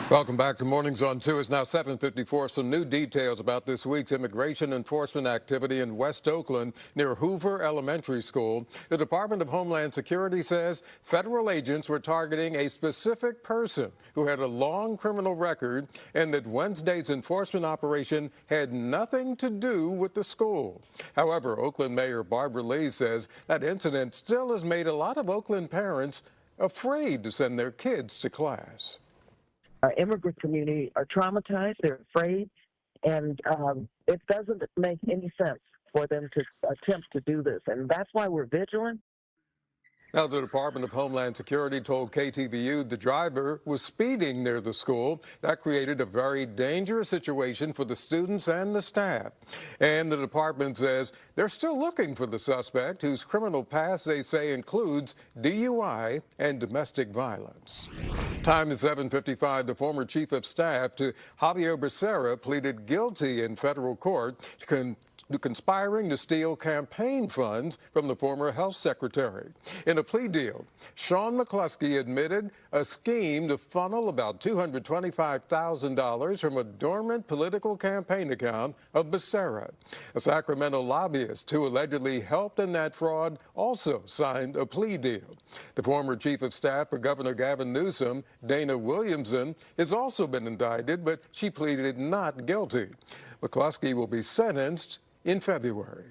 Speaker 3: Welcome back to Mornings on 2. It's now 7:54. Some new details about this week's immigration enforcement activity in West Oakland near Hoover Elementary School. The Department of Homeland Security says federal agents were targeting a specific person who had a long criminal record and that Wednesday's enforcement operation had nothing to do with the school. However, Oakland Mayor Barbara Lee says that incident still has made a lot of Oakland parents afraid to send their kids to class.
Speaker 10: Our immigrant community are traumatized, they're afraid, and it doesn't make any sense for them to attempt to do this. And that's why we're vigilant.
Speaker 3: Now, the Department of Homeland Security told KTVU the driver was speeding near the school. That created a very dangerous situation for the students and the staff. And the department says they're still looking for the suspect, whose criminal past they say includes DUI and domestic violence. Time is 7:55. The former chief of staff to Javier Becerra pleaded guilty in federal court to conspiring to steal campaign funds from the former health secretary. In a plea deal, Sean McCluskey admitted a scheme to funnel about $225,000 from a dormant political campaign account of Becerra. A Sacramento lobbyist who allegedly helped in that fraud also signed a plea deal. The former chief of staff for Governor Gavin Newsom, Dana Williamson, has also been indicted, but she pleaded not guilty. McCluskey will be sentenced in February.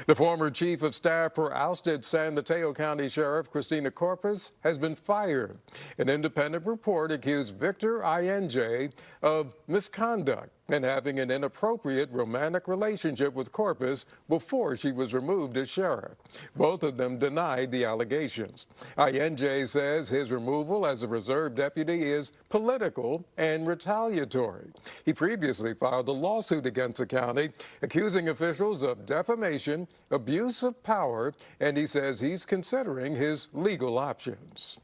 Speaker 3: The former chief of staff for ousted San Mateo County Sheriff Christina Corpus has been fired. An independent report accused Victor INJ of misconduct and having an inappropriate romantic relationship with Corpus before she was removed as sheriff. Both of them denied the allegations. INJ says his removal as a reserve deputy is political and retaliatory. He previously filed a lawsuit against the county accusing officials of defamation, abuse of power, and he says he's considering his legal options.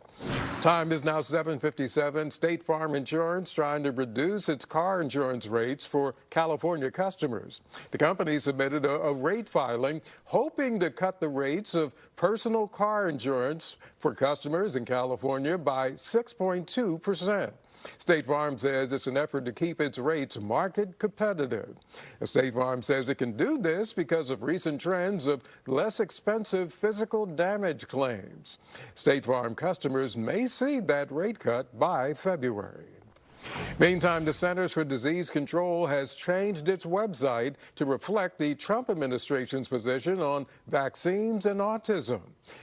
Speaker 3: Time is now 7:57. State Farm Insurance trying to reduce its car insurance rates for California customers. The company submitted a rate filing hoping to cut the rates of personal car insurance for customers in California by 6.2%. State Farm says it's an effort to keep its rates market competitive. State Farm says it can do this because of recent trends of less expensive physical damage claims. State Farm customers may see that rate cut by February. Meantime, the Centers for Disease Control has changed its website to reflect the Trump administration's position on vaccines and autism.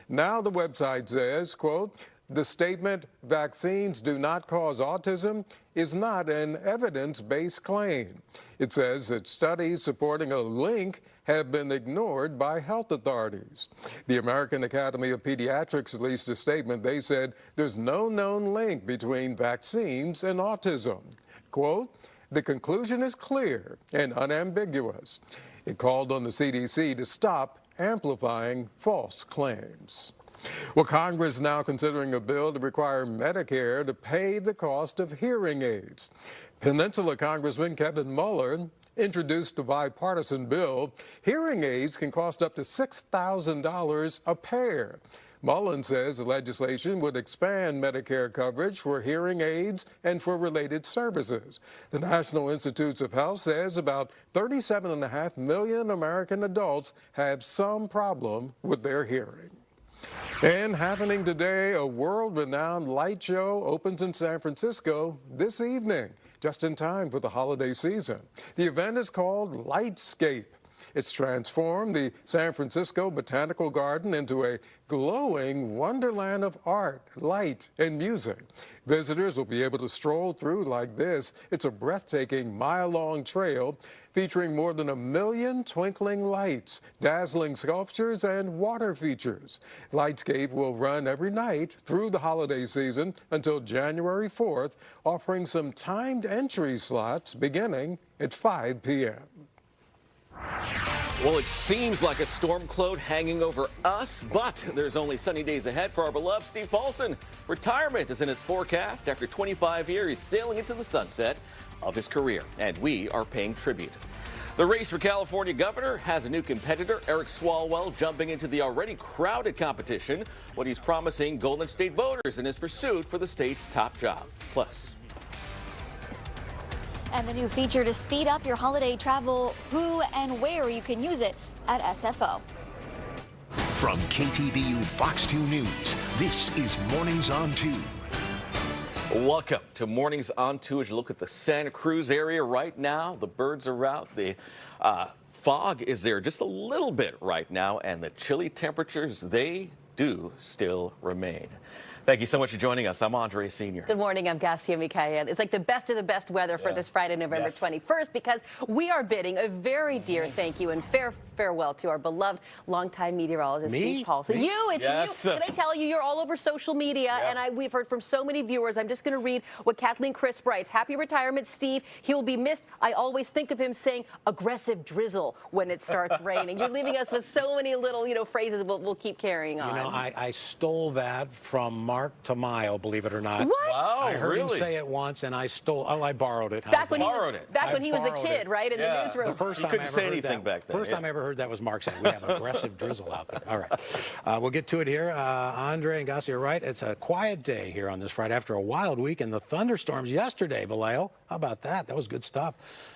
Speaker 3: Now the website says, quote, "The statement, vaccines do not cause autism, is not an evidence-based claim." It says that studies supporting a link have been ignored by health authorities. The American Academy of Pediatrics released a statement. They said there's no known link between vaccines and autism. Quote, "The conclusion is clear and unambiguous." It called on the CDC to stop amplifying false claims. Well, Congress is now considering a bill to require Medicare to pay the cost of hearing aids. Peninsula Congressman Kevin Muller introduced a bipartisan bill. Hearing aids can cost up to $6,000 a pair. Mullen says the legislation would expand Medicare coverage for hearing aids and for related services. The National Institutes of Health says about 37.5 million American adults have some problem with their hearing. And happening today, a world-renowned light show opens in San Francisco this evening, just in time for the holiday season. The event is called Lightscape. It's transformed the San Francisco Botanical Garden into a glowing wonderland of art, light, and music. Visitors will be able to stroll through like this. It's a breathtaking mile-long trail featuring more than 1 million twinkling lights, dazzling sculptures, and water features. Lightscape will run every night through the holiday season until January 4th, offering some timed entry slots beginning at 5 p.m.
Speaker 9: Well, it seems like a storm cloud hanging over us, but there's only sunny days ahead for our beloved Steve Paulson. Retirement is in his forecast after 25 years sailing into the sunset of his career, and we are paying tribute. The race for California governor has a new competitor, Eric Swalwell, jumping into the already crowded competition, what he's promising Golden State voters in his pursuit for the state's top job. Plus,
Speaker 11: And the new feature to speed up your holiday travel, who and where you can use it at SFO.
Speaker 12: From KTVU Fox 2 News, this is Mornings on 2.
Speaker 9: Welcome to Mornings on 2. As you look at the Santa Cruz area right now, the birds are out. The fog is there just a little bit right now, and the chilly temperatures, they do still remain. Thank you so much for joining us. I'm Andre Sr.
Speaker 4: Good morning. I'm Gassia Mikael. It's like the best of the best weather for this Friday, November 21st, because we are bidding a very dear thank you and farewell to our beloved longtime meteorologist, Steve Paulson. It's you. Can I tell you, you're all over social media, and we've heard from so many viewers. I'm just going to read what Kathleen Crisp writes. Happy retirement, Steve. He will be missed. I always think of him saying aggressive drizzle when it starts raining. You're leaving us with so many little, phrases we'll keep carrying on.
Speaker 1: I stole that from Mark Tamayo, believe it or not.
Speaker 4: What?
Speaker 1: Wow, I heard him say it once, and I borrowed it.
Speaker 4: Back when he was a kid, right, in the newsroom.
Speaker 1: The first time
Speaker 9: couldn't say anything back then.
Speaker 1: First time I ever heard that was Mark saying we have aggressive drizzle out there. All right, we'll get to it here. Andre and Gassi are right. It's a quiet day here on this Friday after a wild week and the thunderstorms yesterday, Vallejo. How about that? That was good stuff.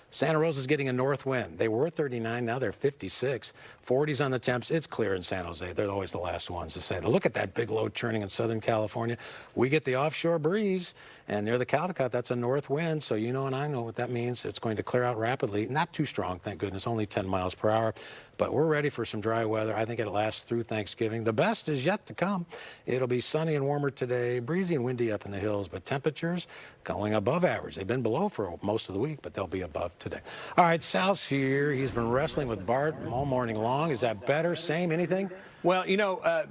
Speaker 1: Santa Rosa's getting a north wind. They were 39, now they're 56. 40s on the temps. It's clear in San Jose. They're always the last ones to say, look at that big low churning in Southern California. We get the offshore breeze, and near the Caldecott, that's a north wind. So you know and I know what that means. It's going to clear out rapidly. Not too strong, thank goodness, only 10 miles per hour. But we're ready for some dry weather. I think it'll last through Thanksgiving. The best is yet to come. It'll be sunny and warmer today, breezy and windy up in the hills, but temperatures going above average. They've been below for most of the week, but they'll be above today. All right, Sal's here. He's been wrestling with Bart all morning long. Is that better? Same? Anything?
Speaker 5: Well,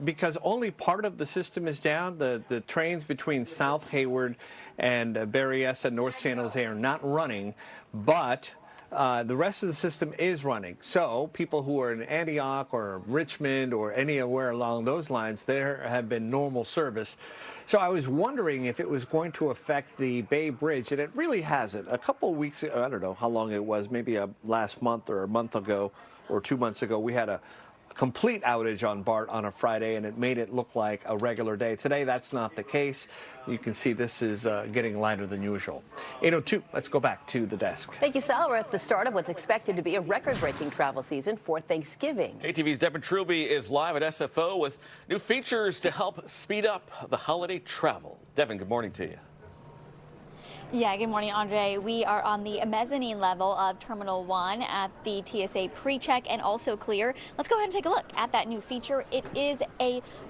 Speaker 5: because only part of the system is down, the trains between South Hayward and Berryessa, North San Jose are not running, but the rest of the system is running. So people who are in Antioch or Richmond or anywhere along those lines, there have been normal service. So I was wondering if it was going to affect the Bay Bridge, and it really hasn't. A couple of weeks ago, I don't know how long it was, maybe last month or a month ago or 2 months ago, we had a complete outage on BART on a Friday, and it made it look like a regular day. Today, that's not the case. You can see this is getting lighter than usual. 8:02, let's go back to the desk.
Speaker 4: Thank you, Sal. We're at the start of what's expected to be a record-breaking travel season for Thanksgiving.
Speaker 9: KTV's Devin Trilby is live at SFO with new features to help speed up the holiday travel. Devin, good morning to you.
Speaker 11: Yeah, good morning, Andre. We are on the mezzanine level of Terminal 1 at the TSA pre-check and also clear. Let's go ahead and take a look at that new feature. It is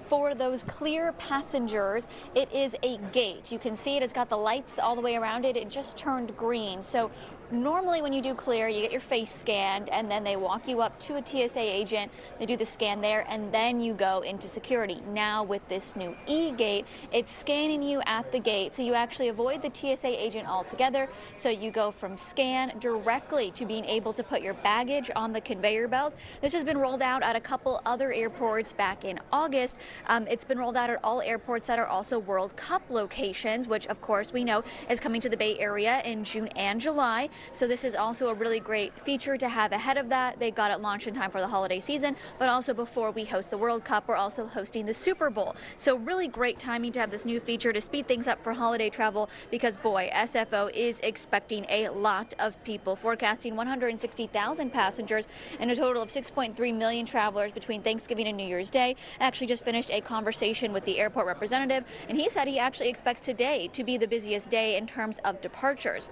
Speaker 11: for those clear passengers, it is a gate. You can see it. It's got the lights all the way around it. It just turned green. So normally when you do clear, you get your face scanned, and then they walk you up to a TSA agent. They do the scan there, and then you go into security. Now with this new e-gate, it's scanning you at the gate, so you actually avoid the TSA agent altogether. So you go from scan directly to being able to put your baggage on the conveyor belt. This has been rolled out at a couple other airports back in August. It's been rolled out at all airports that are also World Cup locations, which of course we know is coming to the Bay Area in June and July. So this is also a really great feature to have ahead of that. They got it launched in time for the holiday season, but also before we host the World Cup, we're also hosting the Super Bowl. So really great timing to have this new feature to speed things up for holiday travel, because boy, SFO is expecting a lot of people, forecasting 160,000 passengers and a total of 6.3 million travelers between Thanksgiving and New Year's Day. I actually just finished a conversation with the airport representative, and he said he actually expects today to be the busiest day in terms of departures.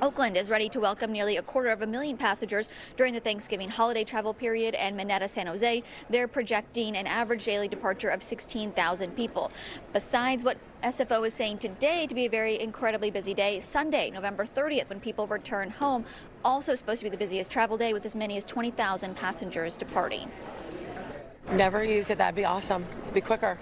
Speaker 11: Oakland is ready to welcome nearly 250,000 passengers during the Thanksgiving holiday travel period, and Mineta, San Jose, they're projecting an average daily departure of 16,000 people. Besides what SFO is saying today to be a very incredibly busy day, Sunday, November 30th, when people return home, also supposed to be the busiest travel day with as many as 20,000 passengers departing.
Speaker 13: Never used it. That'd be awesome. It'd be quicker.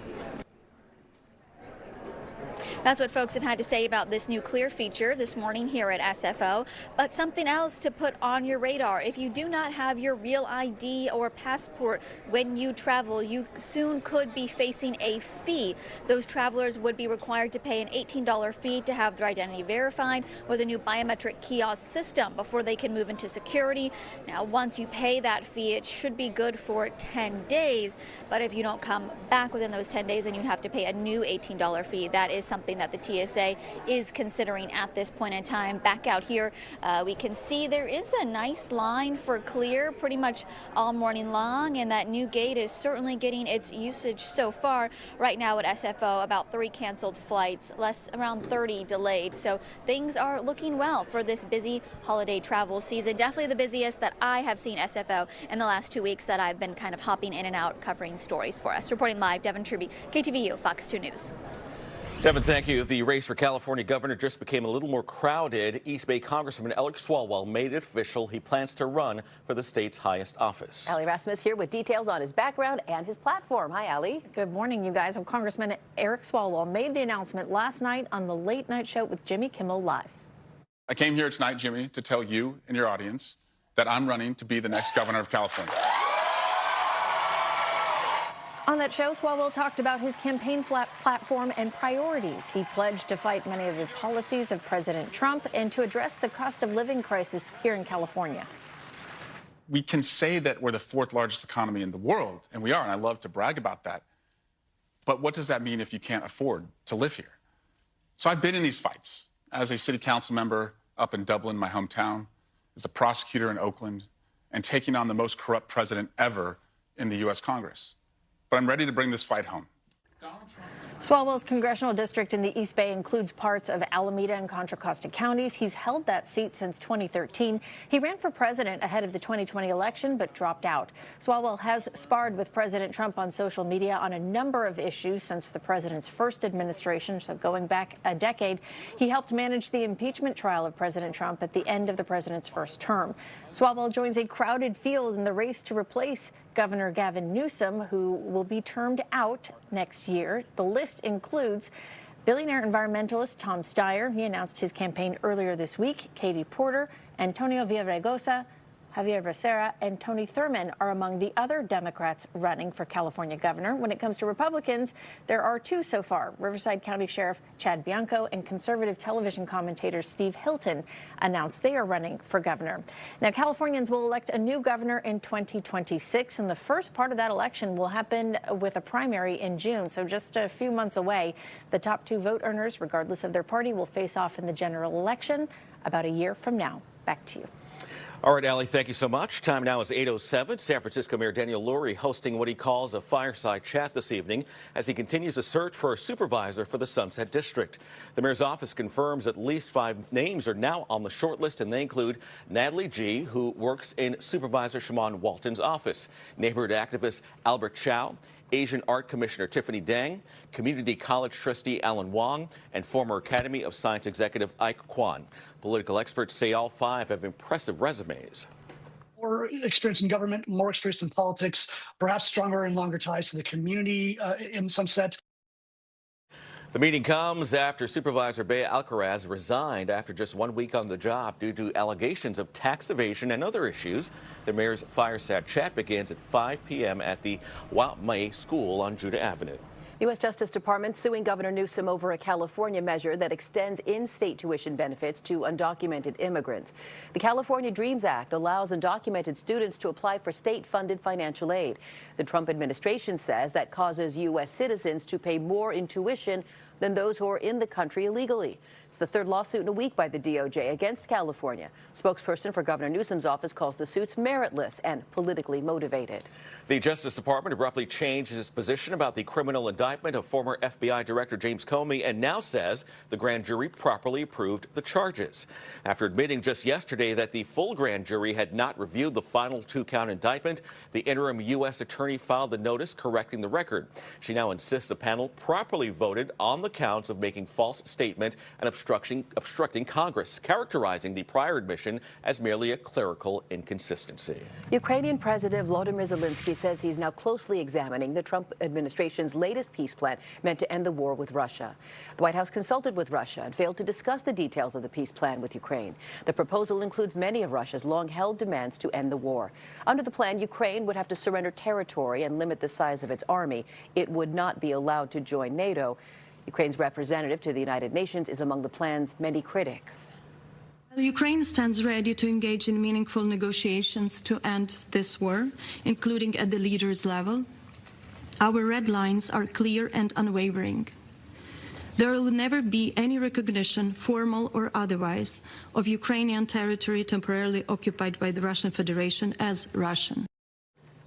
Speaker 11: That's what folks have had to say about this new clear feature this morning here at SFO. But something else to put on your radar: if you do not have your real ID or passport when you travel, you soon could be facing a fee. Those travelers would be required to pay an $18 fee to have their identity verified with a new biometric kiosk system before they can move into security. Now, once you pay that fee, it should be good for 10 days. But if you don't come back within those 10 days, then you'd have to pay a new $18 fee. That is something something that the TSA is considering at this point in time. Back out here, we can see there is a nice line for clear pretty much all morning long, and that new gate is certainly getting its usage so far. Right now at SFO, about 3 canceled flights, around 30 delayed. So things are looking well for this busy holiday travel season. Definitely the busiest that I have seen SFO in the last 2 weeks that I've been kind of hopping in and out covering stories for us. Reporting live, Devin Truby, KTVU, Fox 2 News.
Speaker 9: Devin, thank you. The race for California governor just became a little more crowded. East Bay Congressman Eric Swalwell made it official. He plans to run for the state's highest office.
Speaker 4: Ali Rasmus here with details on his background and his platform. Hi, Ali.
Speaker 14: Good morning, you guys. Congressman Eric Swalwell made the announcement last night on the Late Night Show with Jimmy Kimmel Live.
Speaker 15: I came here tonight, Jimmy, to tell you and your audience that I'm running to be the next governor of California.
Speaker 14: On that show, Swalwell talked about his campaign platform and priorities. He pledged to fight many of the policies of President Trump and to address the cost of living crisis here in California.
Speaker 15: We can say that we're the 4th largest economy in the world, and we are, and I love to brag about that. But what does that mean if you can't afford to live here? So I've been in these fights as a city council member up in Dublin, my hometown, as a prosecutor in Oakland, and taking on the most corrupt president ever in the U.S. Congress. But I'm ready to bring this fight home.
Speaker 14: Swalwell's congressional district in the East Bay includes parts of Alameda and Contra Costa counties. He's held that seat since 2013. He ran for president ahead of the 2020 election, but dropped out. Swalwell has sparred with President Trump on social media on a number of issues since the president's first administration, so going back a decade. He helped manage the impeachment trial of President Trump at the end of the president's first term. Swalwell joins a crowded field in the race to replace Governor Gavin Newsom, who will be termed out next year. The list includes billionaire environmentalist Tom Steyer. He announced his campaign earlier this week. Katie Porter, Antonio Villaraigosa, Javier Becerra, and Tony Thurmond are among the other Democrats running for California governor. When it comes to Republicans, there are 2 so far. Riverside County Sheriff Chad Bianco and conservative television commentator Steve Hilton announced they are running for governor. Now, Californians will elect a new governor in 2026, and the first part of that election will happen with a primary in June, so just a few months away. The top 2 vote earners, regardless of their party, will face off in the general election about a year from now. Back to you.
Speaker 9: All right, Allie, thank you so much. Time now is 8:07. San Francisco Mayor Daniel Lurie hosting what he calls a fireside chat this evening as he continues a search for a supervisor for the Sunset District. The mayor's office confirms at least 5 names are now on the short list, and they include Natalie G., who works in Supervisor Shimon Walton's office, neighborhood activist Albert Chow, Asian Art Commissioner Tiffany Dang, Community College Trustee Alan Wong, and former Academy of Science Executive Ike Kwan. Political experts say all 5 have impressive resumes.
Speaker 16: More experience in government, more experience in politics, perhaps stronger and longer ties to the community in Sunset.
Speaker 9: The meeting comes after Supervisor Bea Alcaraz resigned after just 1 week on the job due to allegations of tax evasion and other issues. The mayor's fireside chat begins at 5 p.m. at the Waumea School on Judah Avenue.
Speaker 4: U.S. Justice Department suing Governor Newsom over a California measure that extends in-state tuition benefits to undocumented immigrants. The California Dreams Act allows undocumented students to apply for state-funded financial aid. The Trump administration says that causes U.S. citizens to pay more in tuition than those who are in the country illegally. It's the 3rd lawsuit in a week by the DOJ against California. Spokesperson for Governor Newsom's office calls the suits meritless and politically motivated.
Speaker 9: The Justice Department abruptly changed its position about the criminal indictment of former FBI Director James Comey and now says the grand jury properly approved the charges. After admitting just yesterday that the full grand jury had not reviewed the final 2-count indictment, the interim U.S. attorney filed the notice correcting the record. She now insists the panel properly voted on the counts of making false statement and obstructing Congress, characterizing the prior admission as merely a clerical inconsistency.
Speaker 4: Ukrainian President Volodymyr Zelensky says he's now closely examining the Trump administration's latest peace plan meant to end the war with Russia. The White House consulted with Russia and failed to discuss the details of the peace plan with Ukraine. The proposal includes many of Russia's long-held demands to end the war. Under the plan, Ukraine would have to surrender territory and limit the size of its army. It would not be allowed to join NATO. Ukraine's representative to the United Nations is among the plan's many critics.
Speaker 24: Ukraine stands ready to engage in meaningful negotiations to end this war, including at the leaders' level. Our red lines are clear and unwavering. There will never be any recognition, formal or otherwise, of Ukrainian territory temporarily occupied by the Russian Federation as Russian.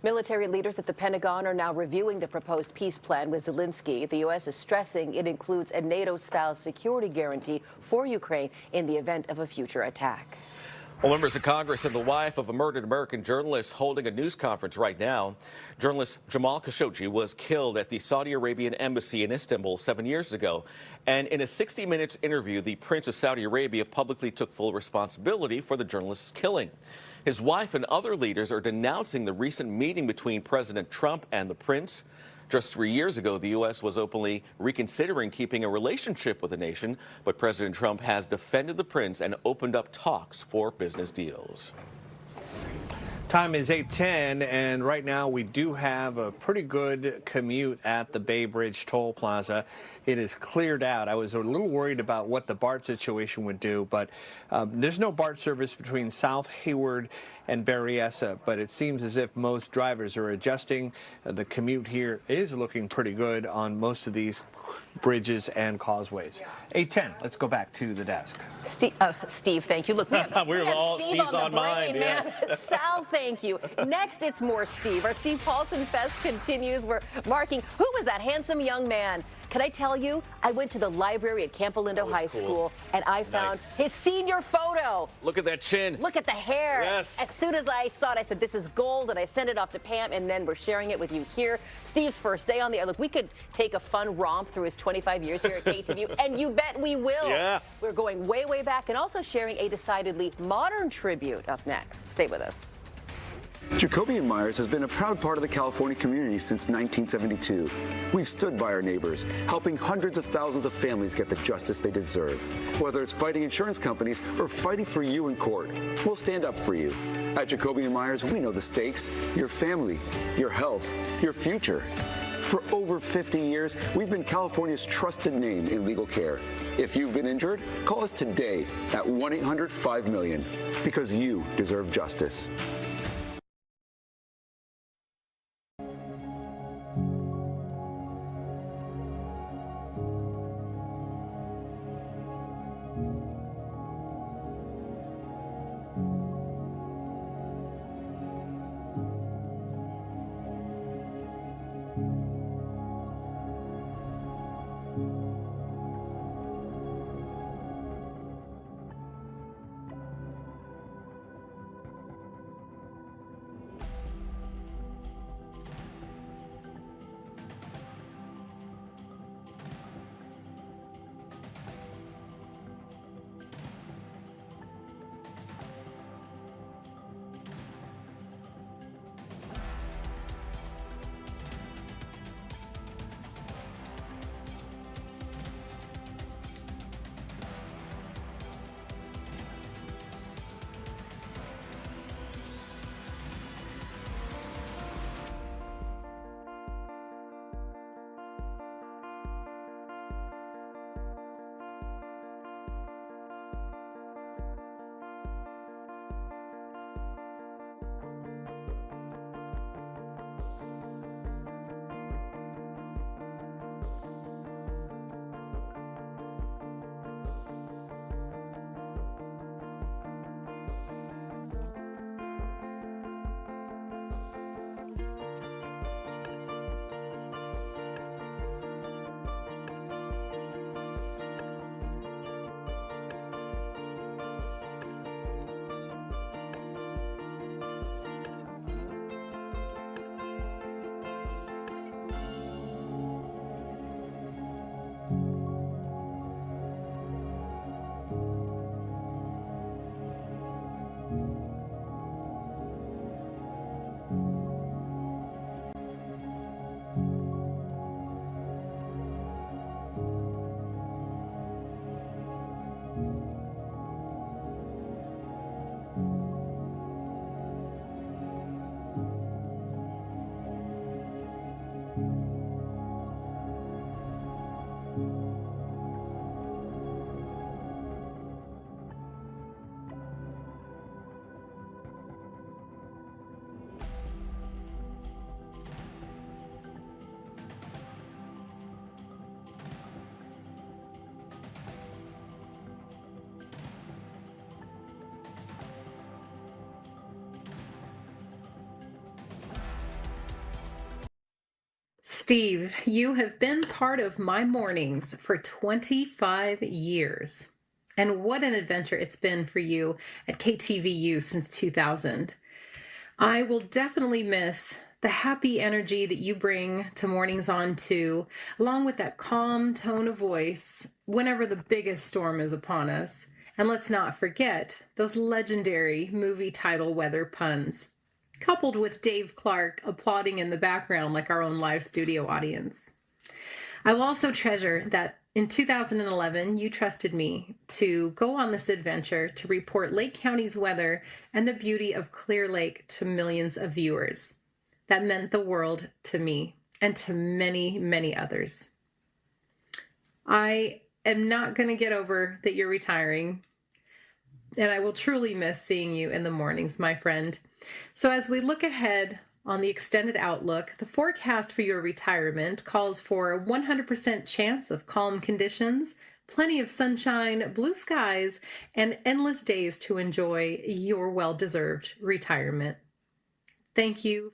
Speaker 4: Military leaders at the Pentagon are now reviewing the proposed peace plan with Zelensky. The U.S. is stressing it includes a NATO-style security guarantee for Ukraine in the event of a future attack.
Speaker 9: Well, members of Congress and the wife of a murdered American journalist holding a news conference right now. Journalist Jamal Khashoggi was killed at the Saudi Arabian embassy in Istanbul 7 years ago. And in a 60 Minutes interview, the Prince of Saudi Arabia publicly took full responsibility for the journalist's killing. His wife and other leaders are denouncing the recent meeting between President Trump and the prince. Just 3 years ago, the U.S. was openly reconsidering keeping a relationship with the nation, but President Trump has defended the prince and opened up talks for business deals.
Speaker 5: Time is 8:10, and right now we do have a pretty good commute at the Bay Bridge Toll Plaza. It is cleared out. I was a little worried about what the BART situation would do, but there's no BART service between South Hayward and Berryessa, but it seems as if most drivers are adjusting. The commute here is looking pretty good on most of these bridges and causeways. 8:10. Let's go back to the desk.
Speaker 4: Steve, thank you. Look, we have
Speaker 9: all
Speaker 4: Steve
Speaker 9: Steve's
Speaker 4: on
Speaker 9: on mine,
Speaker 4: brain, man.
Speaker 9: yes.
Speaker 4: Sal, thank you. Next, it's more Steve. Our Steve Paulson Fest continues. We're marking who was that handsome young man. Can I tell you, I went to the library at Camp Lindo High School, and I found his senior photo.
Speaker 9: Look at that chin.
Speaker 4: Look at the hair.
Speaker 9: Yes.
Speaker 4: As soon as I saw it, I said, this is gold, and I sent it off to Pam, and then we're sharing it with you here. Steve's first day on the air. Look, we could take a fun romp through his 25 years here at KTVU, and you bet we will.
Speaker 9: Yeah.
Speaker 4: We're going way, way back, and also sharing a decidedly modern tribute up next. Stay with us.
Speaker 17: Jacoby & Myers has been a proud part of the California community since 1972. We've stood by our neighbors, helping hundreds of thousands of families get the justice they deserve. Whether it's fighting insurance companies or fighting for you in court, we'll stand up for you. At Jacoby & Myers, we know the stakes: your family, your health, your future. For over 50 years, we've been California's trusted name in legal care. If you've been injured, call us today at 1-800-5-MILLION, because you deserve justice.
Speaker 18: Steve, you have been part of my mornings for 25 years. And what an adventure it's been for you at KTVU since 2000. I will definitely miss the happy energy that you bring to Mornings On 2, along with that calm tone of voice whenever the biggest storm is upon us. And let's not forget those legendary movie title weather puns, coupled with Dave Clark applauding in the background like our own live studio audience. I will also treasure that in 2011, you trusted me to go on this adventure to report Lake County's weather and the beauty of Clear Lake to millions of viewers. That meant the world to me and to many, many others. I am not going to get over that you're retiring, and I will truly miss seeing you in the mornings, my friend. So as we look ahead on the extended outlook, the forecast for your retirement calls for a 100% chance of calm conditions, plenty of sunshine, blue skies, and endless days to enjoy your well-deserved retirement. Thank you.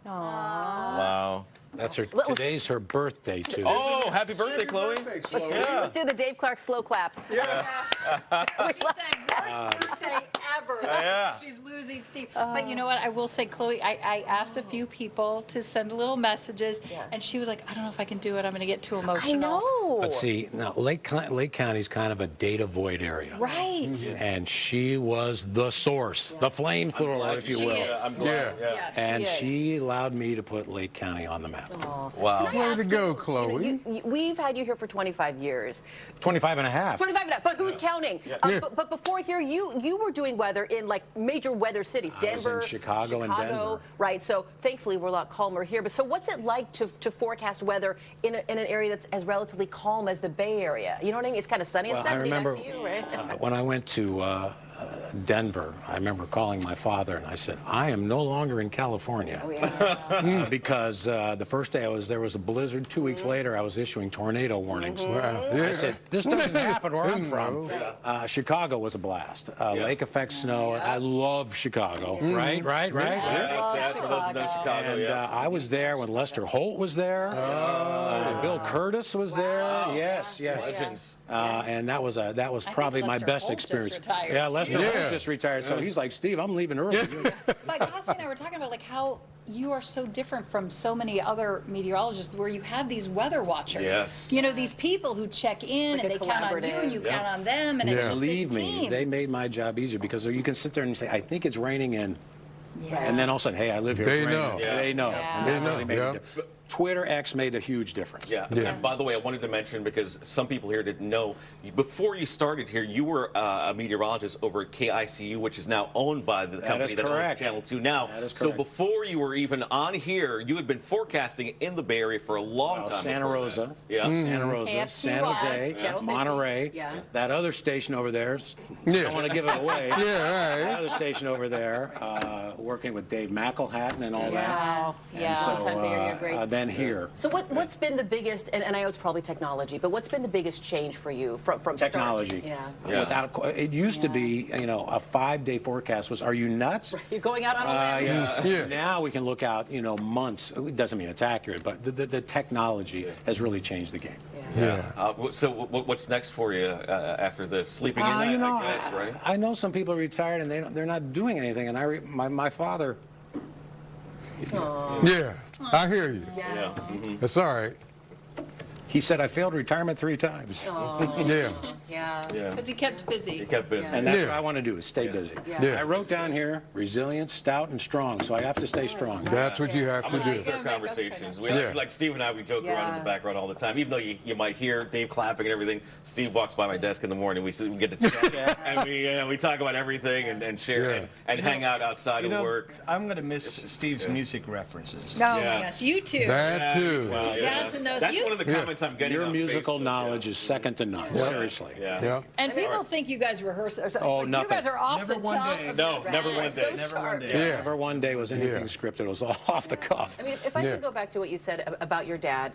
Speaker 9: Wow.
Speaker 1: That's her. Today's her birthday, too.
Speaker 9: Oh, happy birthday, Chloe.
Speaker 4: Let's do the Dave Clark slow clap.
Speaker 23: Yeah. Worst birthday ever.
Speaker 9: Yeah.
Speaker 23: She's losing Steve. But you know what? I will say, Chloe, I asked a few people to send little messages, and she was like, I don't know if I can do it. I'm going to get too emotional.
Speaker 4: I know.
Speaker 1: But see, now Lake County is kind of a data void area.
Speaker 23: Right.
Speaker 1: And she was the source, the flamethrower, if you will.
Speaker 9: I'm glad.
Speaker 23: Yeah.
Speaker 1: And she allowed me to put Lake County on the map.
Speaker 9: Wow.
Speaker 3: Way to go, Chloe.
Speaker 4: We've had you here for 25 years.
Speaker 1: 25 and a half.
Speaker 4: 25 and a half, but who's counting? But before here, you were doing weather in like major weather cities, Denver,
Speaker 1: in Chicago and Denver.
Speaker 4: Right, so thankfully we're a lot calmer here. But so what's it like to forecast weather in an area that's as relatively calm as the Bay Area? You know what I mean? It's kind of sunny and 70
Speaker 1: I remember
Speaker 4: back to you, right?
Speaker 1: when I went to Denver, I remember calling my father and I said, I am no longer in California.
Speaker 4: Oh, yeah.
Speaker 1: Because the first day I was there was a blizzard. 2 weeks later, I was issuing tornado warnings. I said, this doesn't happen where I'm from. Chicago was a blast. Lake effect snow. I love Chicago. Right?
Speaker 9: Yes, for those who know Chicago,
Speaker 1: And I was there when Lester Holt was there. Bill Curtis was there. Yes.
Speaker 9: Legends.
Speaker 1: And that was probably my best experience. Yeah, Lester Holt just retired, so he's like, Steve, I'm leaving early.
Speaker 23: But Cassie and I were talking about like how you are so different from so many other meteorologists where you have these weather watchers.
Speaker 9: Yes.
Speaker 23: You know, these people who check in and they count on you and you count on them, and it's just
Speaker 1: Believe
Speaker 23: this
Speaker 1: me,
Speaker 23: team.
Speaker 1: they made my job easier because you can sit there and say, I think it's raining in. And then all of a sudden, hey, I live here.
Speaker 3: They know.
Speaker 1: They know. And that really made a difference. Twitter X made a huge difference.
Speaker 9: And by the way, I wanted to mention, because some people here didn't know, before you started here, you were a meteorologist over at KICU, which is now owned by the company that owns Channel 2 now. So before you were even on here, you had been forecasting in the Bay Area for a long time.
Speaker 1: Santa Rosa,
Speaker 9: Santa
Speaker 1: Rosa, San Jose, Monterey, that other station over there. I don't want to give it away. That other station over there, working with Dave McElhatton and all that.
Speaker 4: You're great.
Speaker 1: Then here.
Speaker 4: So what's been the biggest, and I know it's probably technology, but what's been the biggest change for you from
Speaker 1: technology?
Speaker 4: Start?
Speaker 1: Without it used to be, a 5-day forecast was, are you nuts?
Speaker 4: You're going out on a limb.
Speaker 1: Now we can look out, months. It doesn't mean it's accurate, but the technology has really changed the game.
Speaker 9: So what's next for you after this? Sleeping in that, I guess, right?
Speaker 1: I know some people are retired and they're not doing anything, and my father.
Speaker 3: I hear you. That's all right.
Speaker 1: He said, I failed retirement 3 times.
Speaker 23: Because he kept busy.
Speaker 9: He kept busy.
Speaker 1: And that's what I want to do, is stay busy. I wrote down here, resilient, stout, and strong. So I have to stay strong.
Speaker 3: That's what you have to do.
Speaker 9: These are conversations. Like Steve and I, we joke around in the background all the time. Even though you might hear Dave clapping and everything, Steve walks by my desk in the morning. We get to chat, and we talk about everything and share and hang out outside of work.
Speaker 19: I'm going to miss Steve's music references.
Speaker 23: Oh my gosh, you too.
Speaker 3: That too.
Speaker 9: That's one of the comments I'm getting.
Speaker 1: Your
Speaker 9: on
Speaker 1: musical
Speaker 9: Facebook.
Speaker 1: knowledge is second to none. Seriously.
Speaker 23: And people think you guys rehearse.
Speaker 1: Oh, nothing.
Speaker 23: You guys are off
Speaker 19: Never
Speaker 23: the
Speaker 19: one
Speaker 23: top.
Speaker 19: day.
Speaker 23: Of
Speaker 9: No,
Speaker 23: the
Speaker 9: never
Speaker 23: rack.
Speaker 9: one day.
Speaker 23: So
Speaker 19: Never
Speaker 23: sharp.
Speaker 19: one day.
Speaker 1: Never one day was anything scripted. It was all off the cuff.
Speaker 4: I mean, if I can go back to what you said about your dad,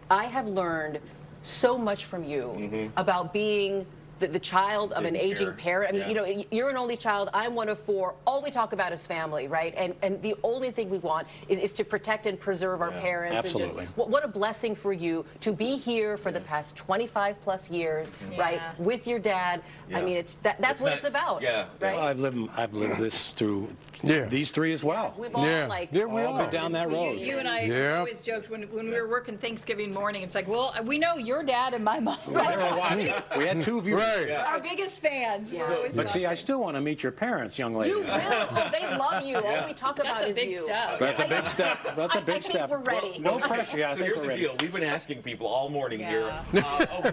Speaker 4: I have learned so much from you about being
Speaker 8: the child of an aging parent. I mean, you know, you're an only child. I'm one of 4. All we talk about is family, right? And the only thing we want is to protect and preserve our parents.
Speaker 1: Absolutely.
Speaker 8: And just what a blessing for you to be here for the past 25 plus years, right, with your dad. I mean, that's what it's about.
Speaker 9: Yeah.
Speaker 8: Right?
Speaker 1: Well, I've lived this through these 3 as well.
Speaker 8: We've all
Speaker 1: we all been down that road.
Speaker 23: You and I always joked when we were working Thanksgiving morning. It's like, well, we know your dad and my mom.
Speaker 1: They were watching. We had 2 viewers.
Speaker 23: Our biggest fans.
Speaker 1: But see, I still want to meet your parents, young lady.
Speaker 8: You will. Oh, they love you. All we talk about is you.
Speaker 1: That's a big step. That's a big step.
Speaker 8: We're ready.
Speaker 1: No pressure. Yeah, I
Speaker 9: So
Speaker 1: think
Speaker 9: here's
Speaker 1: we're
Speaker 9: the
Speaker 1: ready.
Speaker 9: deal. We've been asking people all morning here,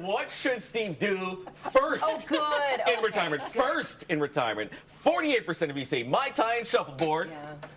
Speaker 9: what should Steve do first in retirement? First in retirement. 48% of you say Mai Tai and shuffleboard.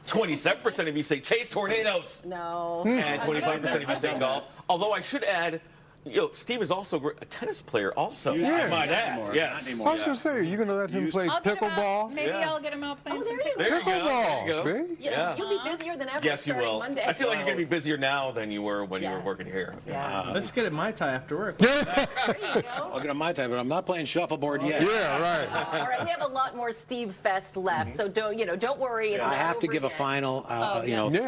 Speaker 9: 27% of you say chase tornadoes.
Speaker 8: No.
Speaker 9: And 25% of you say golf. Although I should add, you know, Steve is also a tennis player also. I might add. Yes.
Speaker 3: I was going to say, you're going to let him play pickleball?
Speaker 23: Maybe I'll get him out playing some pickleball.
Speaker 9: There you go.
Speaker 3: There you go.
Speaker 9: See?
Speaker 8: Yeah. You'll be busier than ever.
Speaker 9: Yes, you will.
Speaker 8: Monday.
Speaker 9: I feel like you're going to be busier now than you were when you were working here.
Speaker 19: Let's get a Mai Tai after work.
Speaker 8: There you go.
Speaker 1: I'll get on my time, but I'm not playing shuffleboard yet.
Speaker 3: Yeah, right.
Speaker 8: All right, we have a lot more Steve Fest left, so don't worry. It's
Speaker 1: I
Speaker 8: not
Speaker 1: have to
Speaker 8: over
Speaker 1: give a
Speaker 8: yet.
Speaker 1: final,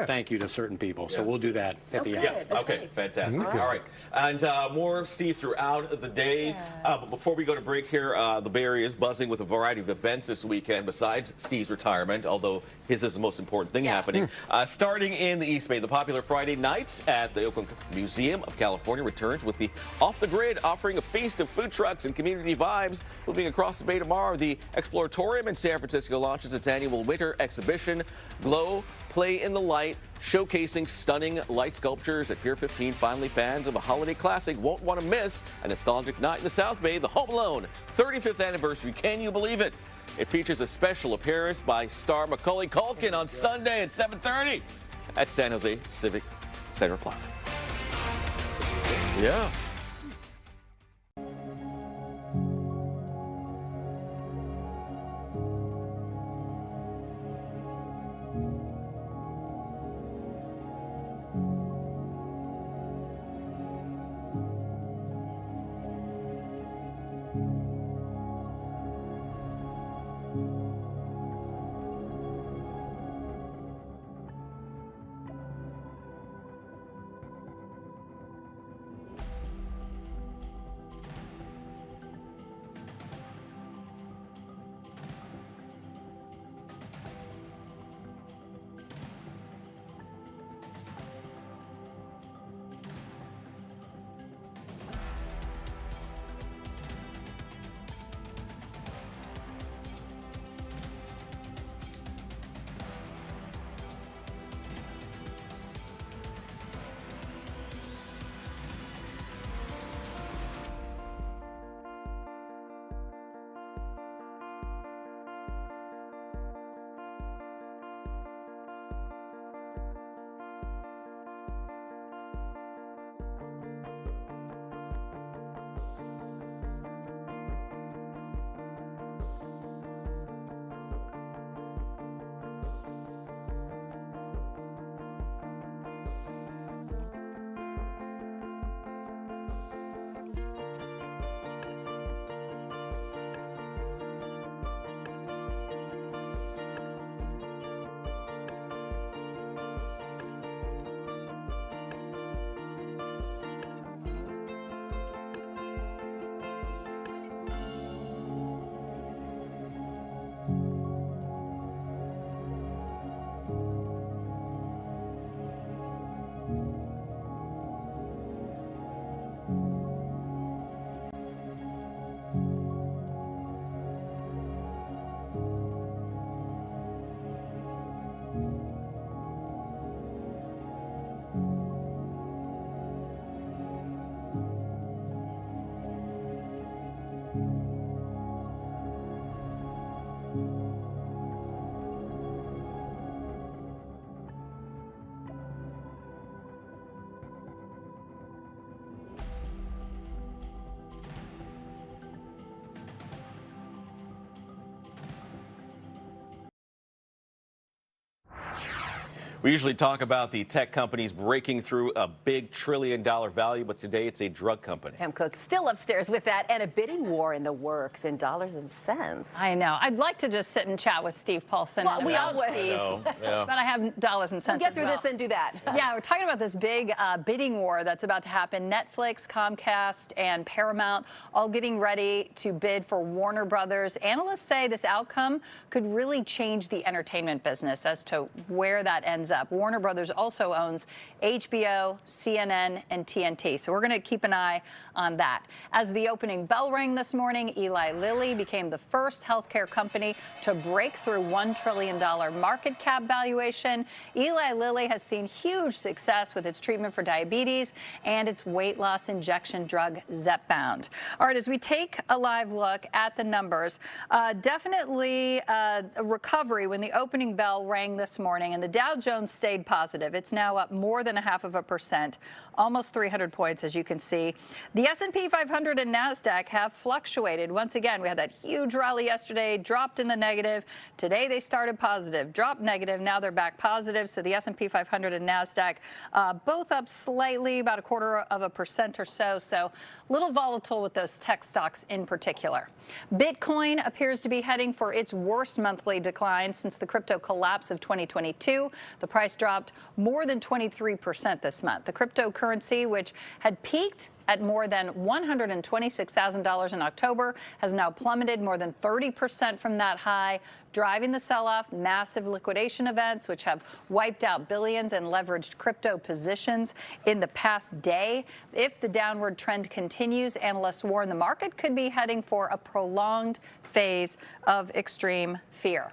Speaker 1: thank you to certain people. So we'll do that at the end.
Speaker 9: Yeah, okay, fantastic. All right. And more Steve throughout the day. But before we go to break here, the Bay Area is buzzing with a variety of events this weekend besides Steve's retirement, although his is the most important thing happening. Starting in the East Bay, the popular Friday nights at the Oakland Museum of California returns with the Off the Grid, offering a feast of food trucks and community vibes. Moving across the bay tomorrow, the Exploratorium in San Francisco launches its annual winter exhibition, Glow, Play in the Light, showcasing stunning light sculptures at Pier 15. Finally, fans of a holiday classic won't want to miss a nostalgic night in the South Bay, the Home Alone 35th anniversary. Can you believe it? It features a special appearance by star Macaulay Culkin on Sunday at 7:30 at San Jose Civic Center Plaza. Yeah. We usually talk about the tech companies breaking through a big $1 trillion value, but today it's a drug company.
Speaker 4: Pam Cook still upstairs with that, and a bidding war in the works in dollars and cents.
Speaker 23: I know. I'd like to just sit and chat with Steve Paulson.
Speaker 4: Well,
Speaker 23: and
Speaker 4: we all
Speaker 23: about
Speaker 4: would.
Speaker 23: Steve,
Speaker 9: Yeah.
Speaker 23: but I have dollars and cents.
Speaker 4: We'll get
Speaker 23: as
Speaker 4: through
Speaker 23: well.
Speaker 4: this and do that.
Speaker 23: Yeah, we're talking about this big bidding war that's about to happen. Netflix, Comcast, and Paramount all getting ready to bid for Warner Brothers. Analysts say this outcome could really change the entertainment business as to where that ends up. Warner Brothers also owns HBO, CNN, and TNT. So we're going to keep an eye on that. As the opening bell rang this morning, Eli Lilly became the first healthcare company to break through $1 trillion market cap valuation. Eli Lilly has seen huge success with its treatment for diabetes and its weight loss injection drug Zepbound. All right, as we take a live look at the numbers, definitely a recovery when the opening bell rang this morning, and the Dow Jones stayed positive. It's now up more than 0.5%, almost 300 points, as you can see. The S&P 500 and NASDAQ have fluctuated. Once again, we had that huge rally yesterday, dropped in the negative. Today they started positive, dropped negative. Now they're back positive. So the S&P 500 and NASDAQ both up slightly, about 0.25% or so. So a little volatile with those tech stocks in particular. Bitcoin appears to be heading for its worst monthly decline since the crypto collapse of 2022. The price dropped more than 23% this month. The cryptocurrency, which had peaked at more than $126,000 in October, has now plummeted more than 30% from that high, driving the sell-off. Massive liquidation events, which have wiped out billions and leveraged crypto positions in the past day. If the downward trend continues, analysts warn the market could be heading for a prolonged phase of extreme fear.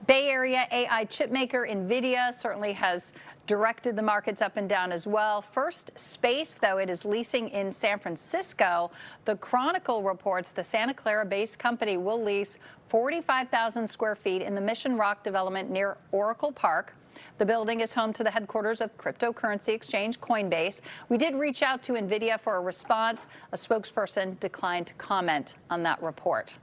Speaker 23: Bay Area AI chipmaker NVIDIA certainly has directed the markets up and down as well. First space, though, it is leasing in San Francisco. The Chronicle reports the Santa Clara-based company will lease 45,000 square feet in the Mission Rock development near Oracle Park. The building is home to the headquarters of cryptocurrency exchange Coinbase. We did reach out to NVIDIA for a response. A spokesperson declined to comment on that report.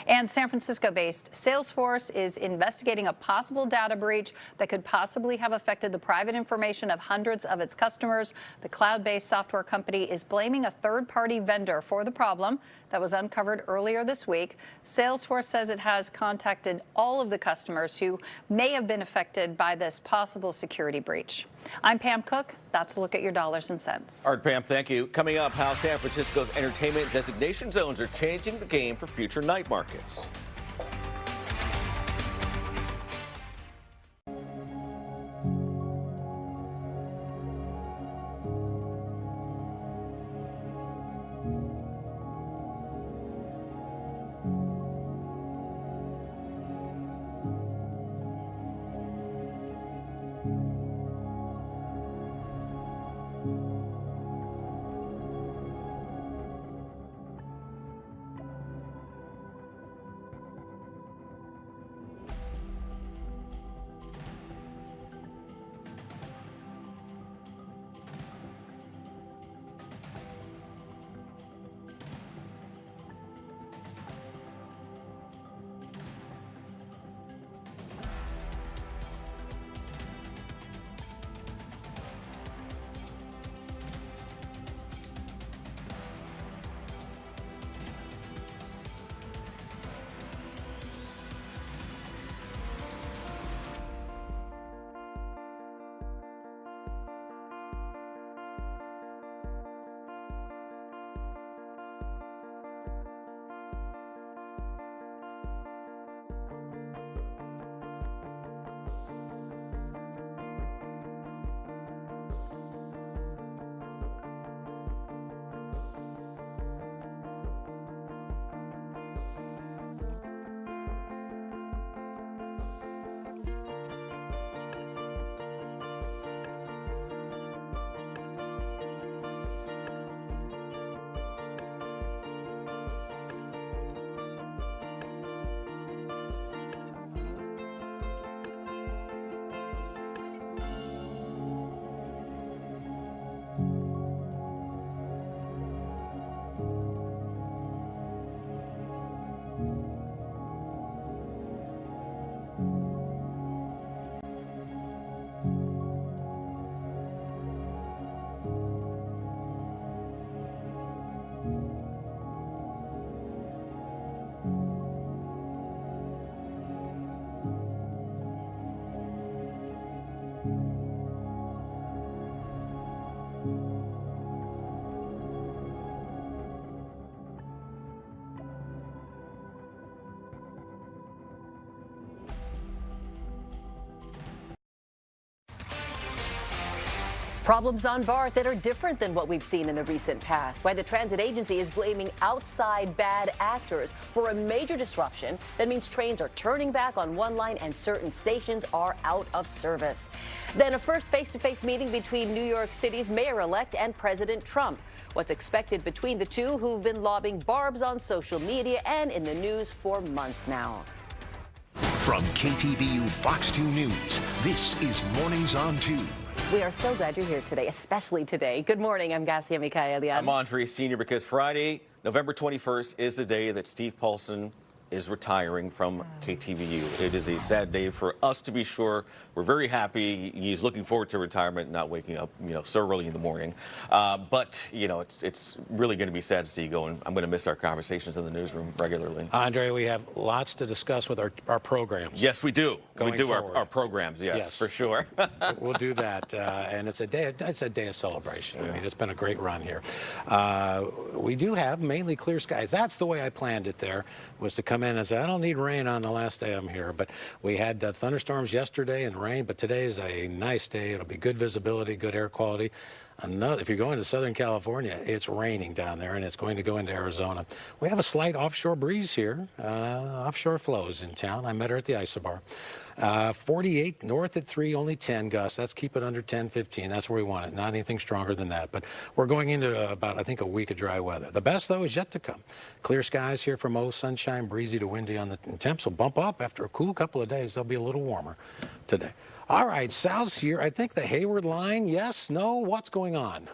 Speaker 23: And San Francisco-based Salesforce is investigating a possible data breach that could possibly have affected the private information of hundreds of its customers. The cloud-based software company is blaming a third-party vendor for the problem that was uncovered earlier this week. Salesforce says it has contacted all of the customers who may have been affected by this possible security breach. I'm Pam Cook. That's a look at your dollars and cents.
Speaker 9: All right, Pam, thank you. Coming up, how San Francisco's entertainment designation zones are changing the game for future night markets.
Speaker 4: Problems on BART that are different than what we've seen in the recent past. Why the transit agency is blaming outside bad actors for a major disruption that means trains are turning back on one line and certain stations are out of service. Then a first face-to-face meeting between New York City's mayor-elect and President Trump. What's expected between the two who've been lobbing barbs on social media and in the news for months now.
Speaker 12: From KTVU Fox 2 News, this is Mornings on 2.
Speaker 4: We are so glad you're here today, especially today. Good morning. I'm Gassia Mikaelian.
Speaker 9: I'm Andre Sr. because Friday, November 21st, is the day that Steve Paulson is retiring from KTVU. It is a sad day for us, to be sure. We're very happy. He's looking forward to retirement, not waking up, so early in the morning. But it's really going to be sad to see you go, and I'm going to miss our conversations in the newsroom regularly.
Speaker 1: Andre, we have lots to discuss with our programs.
Speaker 9: Yes, we do. We do
Speaker 1: forward.
Speaker 9: our programs. Yes, for sure.
Speaker 1: We'll do that, and it's a day of celebration. I mean, it's been a great run here. We do have mainly clear skies. That's the way I planned it. There was to come in and say, I don't need rain on the last day I'm here. But we had thunderstorms yesterday and rain, but today is a nice day. It'll be good visibility, good air quality. If you're going to Southern California, it's raining down there, and it's going to go into Arizona. We have a slight offshore breeze here, offshore flows in town. I met her at the Isobar. 48 north at 3, only 10 gusts. That's keep it under 10, 15. That's where we want it. Not anything stronger than that. But we're going into about, I think, a week of dry weather. The best, though, is yet to come. Clear skies here for most, sunshine, breezy to windy on the temps will bump up after a cool couple of days. They'll be a little warmer today. All right, Sal's here. I think the Hayward line, yes, no, what's going on?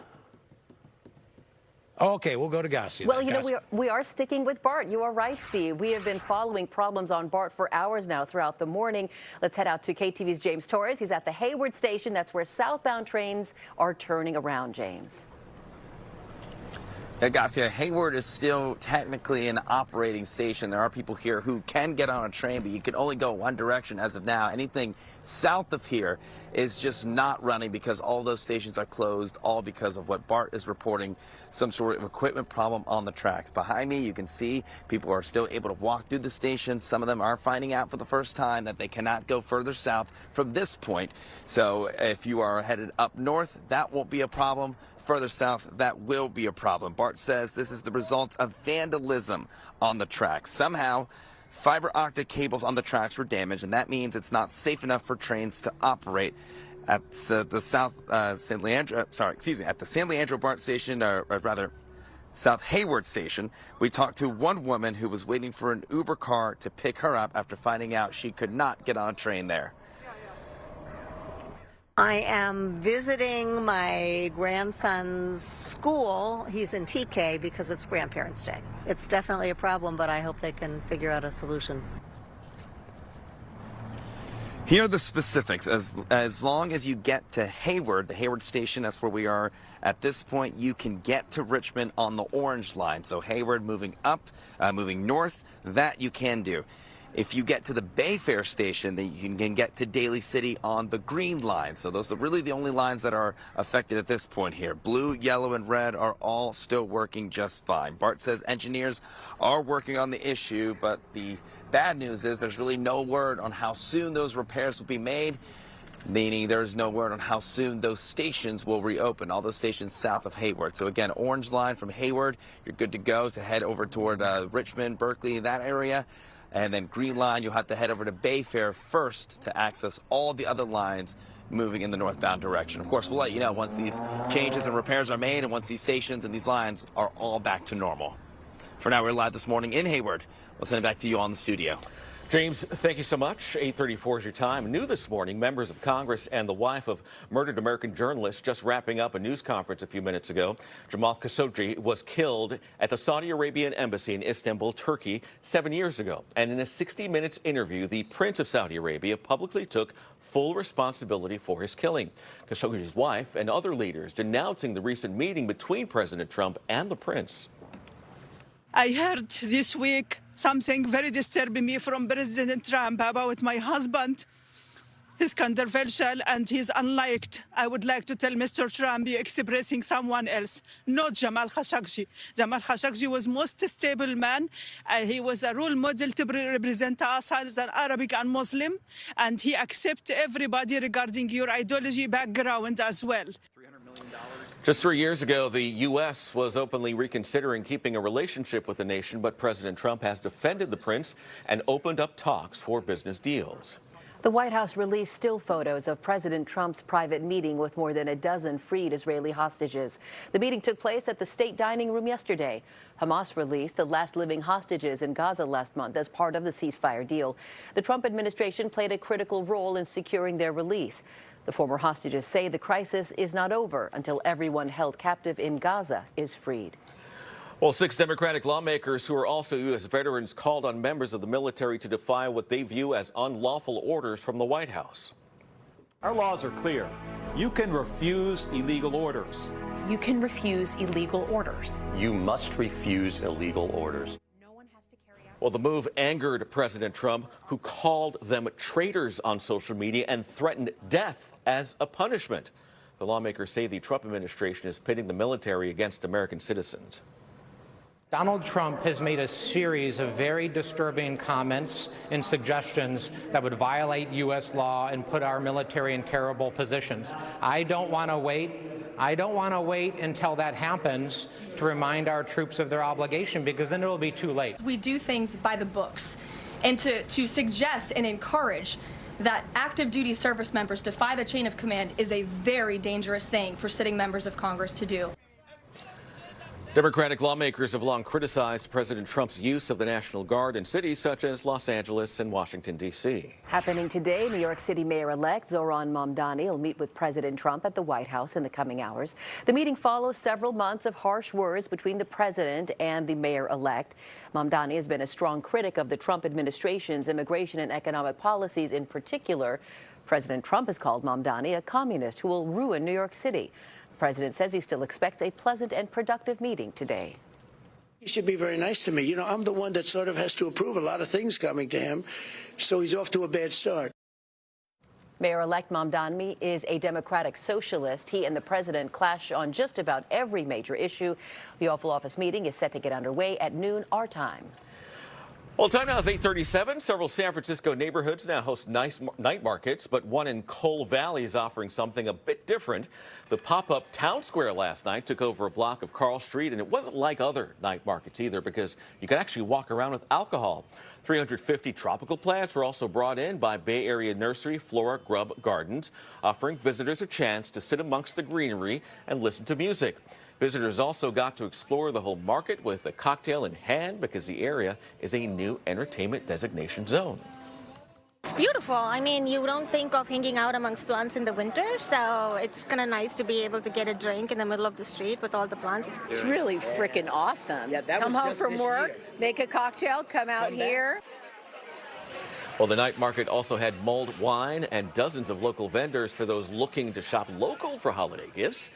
Speaker 1: Okay, we'll go to Gassia.
Speaker 4: Well, we are sticking with BART. You are right, Steve. We have been following problems on BART for hours now throughout the morning. Let's head out to KTV's James Torres. He's at the Hayward station. That's where southbound trains are turning around, James.
Speaker 2: Gassia, Hayward is still technically an operating station. There are people here who can get on a train, but you can only go one direction as of now. Anything south of here is just not running because all those stations are closed, all because of what BART is reporting, some sort of equipment problem on the tracks. Behind me, you can see people are still able to walk through the station. Some of them are finding out for the first time that they cannot go further south from this point. So if you are headed up north, that won't be a problem. Further south, that will be a problem. BART says this is the result of vandalism on the tracks. Somehow, fiber optic cables on the tracks were damaged, and that means it's not safe enough for trains to operate at the San Leandro BART station, or rather, South Hayward station. We talked to one woman who was waiting for an Uber car to pick her up after finding out she could not get on a train there.
Speaker 20: I am visiting my grandson's school. He's in TK because it's Grandparents' Day. It's definitely a problem, but I hope they can figure out a solution.
Speaker 2: Here are the specifics. As long as you get to Hayward, the Hayward station, that's where we are at this point, you can get to Richmond on the orange line. So Hayward moving up, moving north, that you can do. If you get to the Bayfair station, then you can get to Daly City on the green line. So those are really the only lines that are affected at this point here. Blue, yellow, and red are all still working just fine. BART says engineers are working on the issue, but the bad news is there's really no word on how soon those repairs will be made, meaning there's no word on how soon those stations will reopen, all those stations south of Hayward. So again, orange line from Hayward, you're good to go to head over toward Richmond, Berkeley, that area. And then green line, you'll have to head over to Bayfair first to access all the other lines moving in the northbound direction. Of course, we'll let you know once these changes and repairs are made and once these stations and these lines are all back to normal. For now, we're live this morning in Hayward. We'll send it back to you on the studio.
Speaker 9: James, thank you so much. 8:34 is your time. New this morning, members of Congress and the wife of murdered American journalist just wrapping up a news conference a few minutes ago. Jamal Khashoggi was killed at the Saudi Arabian embassy in Istanbul, Turkey, 7 years ago. And in a 60 Minutes interview, the Prince of Saudi Arabia publicly took full responsibility for his killing. Khashoggi's wife and other leaders denouncing the recent meeting between President Trump and the Prince.
Speaker 21: I heard this week something very disturbing me from President Trump about my husband. He's controversial and he's unliked. I would like to tell Mr. Trump you're expressing someone else, not Jamal Khashoggi. Jamal Khashoggi was most stable man. He was a role model to represent us as an Arabic and Muslim, and he accepts everybody regarding your ideology background as well.
Speaker 9: Just 3 years ago, the U.S. was openly reconsidering keeping a relationship with the nation, but President Trump has defended the prince and opened up talks for business deals.
Speaker 4: The White House released still photos of President Trump's private meeting with more than a dozen freed Israeli hostages. The meeting took place at the state dining room yesterday. Hamas released the last living hostages in Gaza last month as part of the ceasefire deal. The Trump administration played a critical role in securing their release. The former hostages say the crisis is not over until everyone held captive in Gaza is freed.
Speaker 9: Well, 6 Democratic lawmakers who are also U.S. veterans called on members of the military to defy what they view as unlawful orders from the White House.
Speaker 6: Our laws are clear. You can refuse illegal orders.
Speaker 7: You can refuse illegal orders.
Speaker 10: You must refuse illegal orders.
Speaker 9: Well, the move angered President Trump, who called them traitors on social media and threatened death as a punishment. The lawmakers say the Trump administration is pitting the military against American citizens.
Speaker 22: Donald Trump has made a series of very disturbing comments and suggestions that would violate U.S. law and put our military in terrible positions. I don't want to wait. I don't want to wait until that happens to remind our troops of their obligation, because then it will be too late.
Speaker 25: We do things by the books, and to suggest and encourage that active duty service members defy the chain of command is a very dangerous thing for sitting members of Congress to do.
Speaker 9: Democratic lawmakers have long criticized President Trump's use of the National Guard in cities such as Los Angeles and Washington, D.C.
Speaker 4: Happening today, New York City Mayor-elect Zohran Mamdani will meet with President Trump at the White House in the coming hours. The meeting follows several months of harsh words between the president and the mayor-elect. Mamdani has been a strong critic of the Trump administration's immigration and economic policies in particular. President Trump has called Mamdani a communist who will ruin New York City. The president says he still expects a pleasant and productive meeting today.
Speaker 26: He should be very nice to me. You know, I'm the one that sort of has to approve a lot of things coming to him, so he's off to a bad start.
Speaker 4: Mayor-elect Mamdani is a Democratic socialist. He and the president clash on just about every major issue. The Oval Office meeting is set to get underway at noon our time.
Speaker 9: Well, time now is 8:37. Several San Francisco neighborhoods now host nice night markets, but one in Cole Valley is offering something a bit different. The pop-up town square last night took over a block of Carl Street, and it wasn't like other night markets either, because you could actually walk around with alcohol. 350 tropical plants were also brought in by Bay Area nursery Flora Grub Gardens, offering visitors a chance to sit amongst the greenery and listen to music. Visitors also got to explore the whole market with a cocktail in hand, because the area is a new entertainment designation zone.
Speaker 27: It's beautiful. I mean, you don't think of hanging out amongst plants in the winter, so it's kind of nice to be able to get a drink in the middle of the street with all the plants.
Speaker 28: It's really freaking awesome. Yeah, come home from work, make a cocktail, come out here.
Speaker 9: Well, the night market also had mulled wine and dozens of local vendors for those looking to shop local for holiday gifts.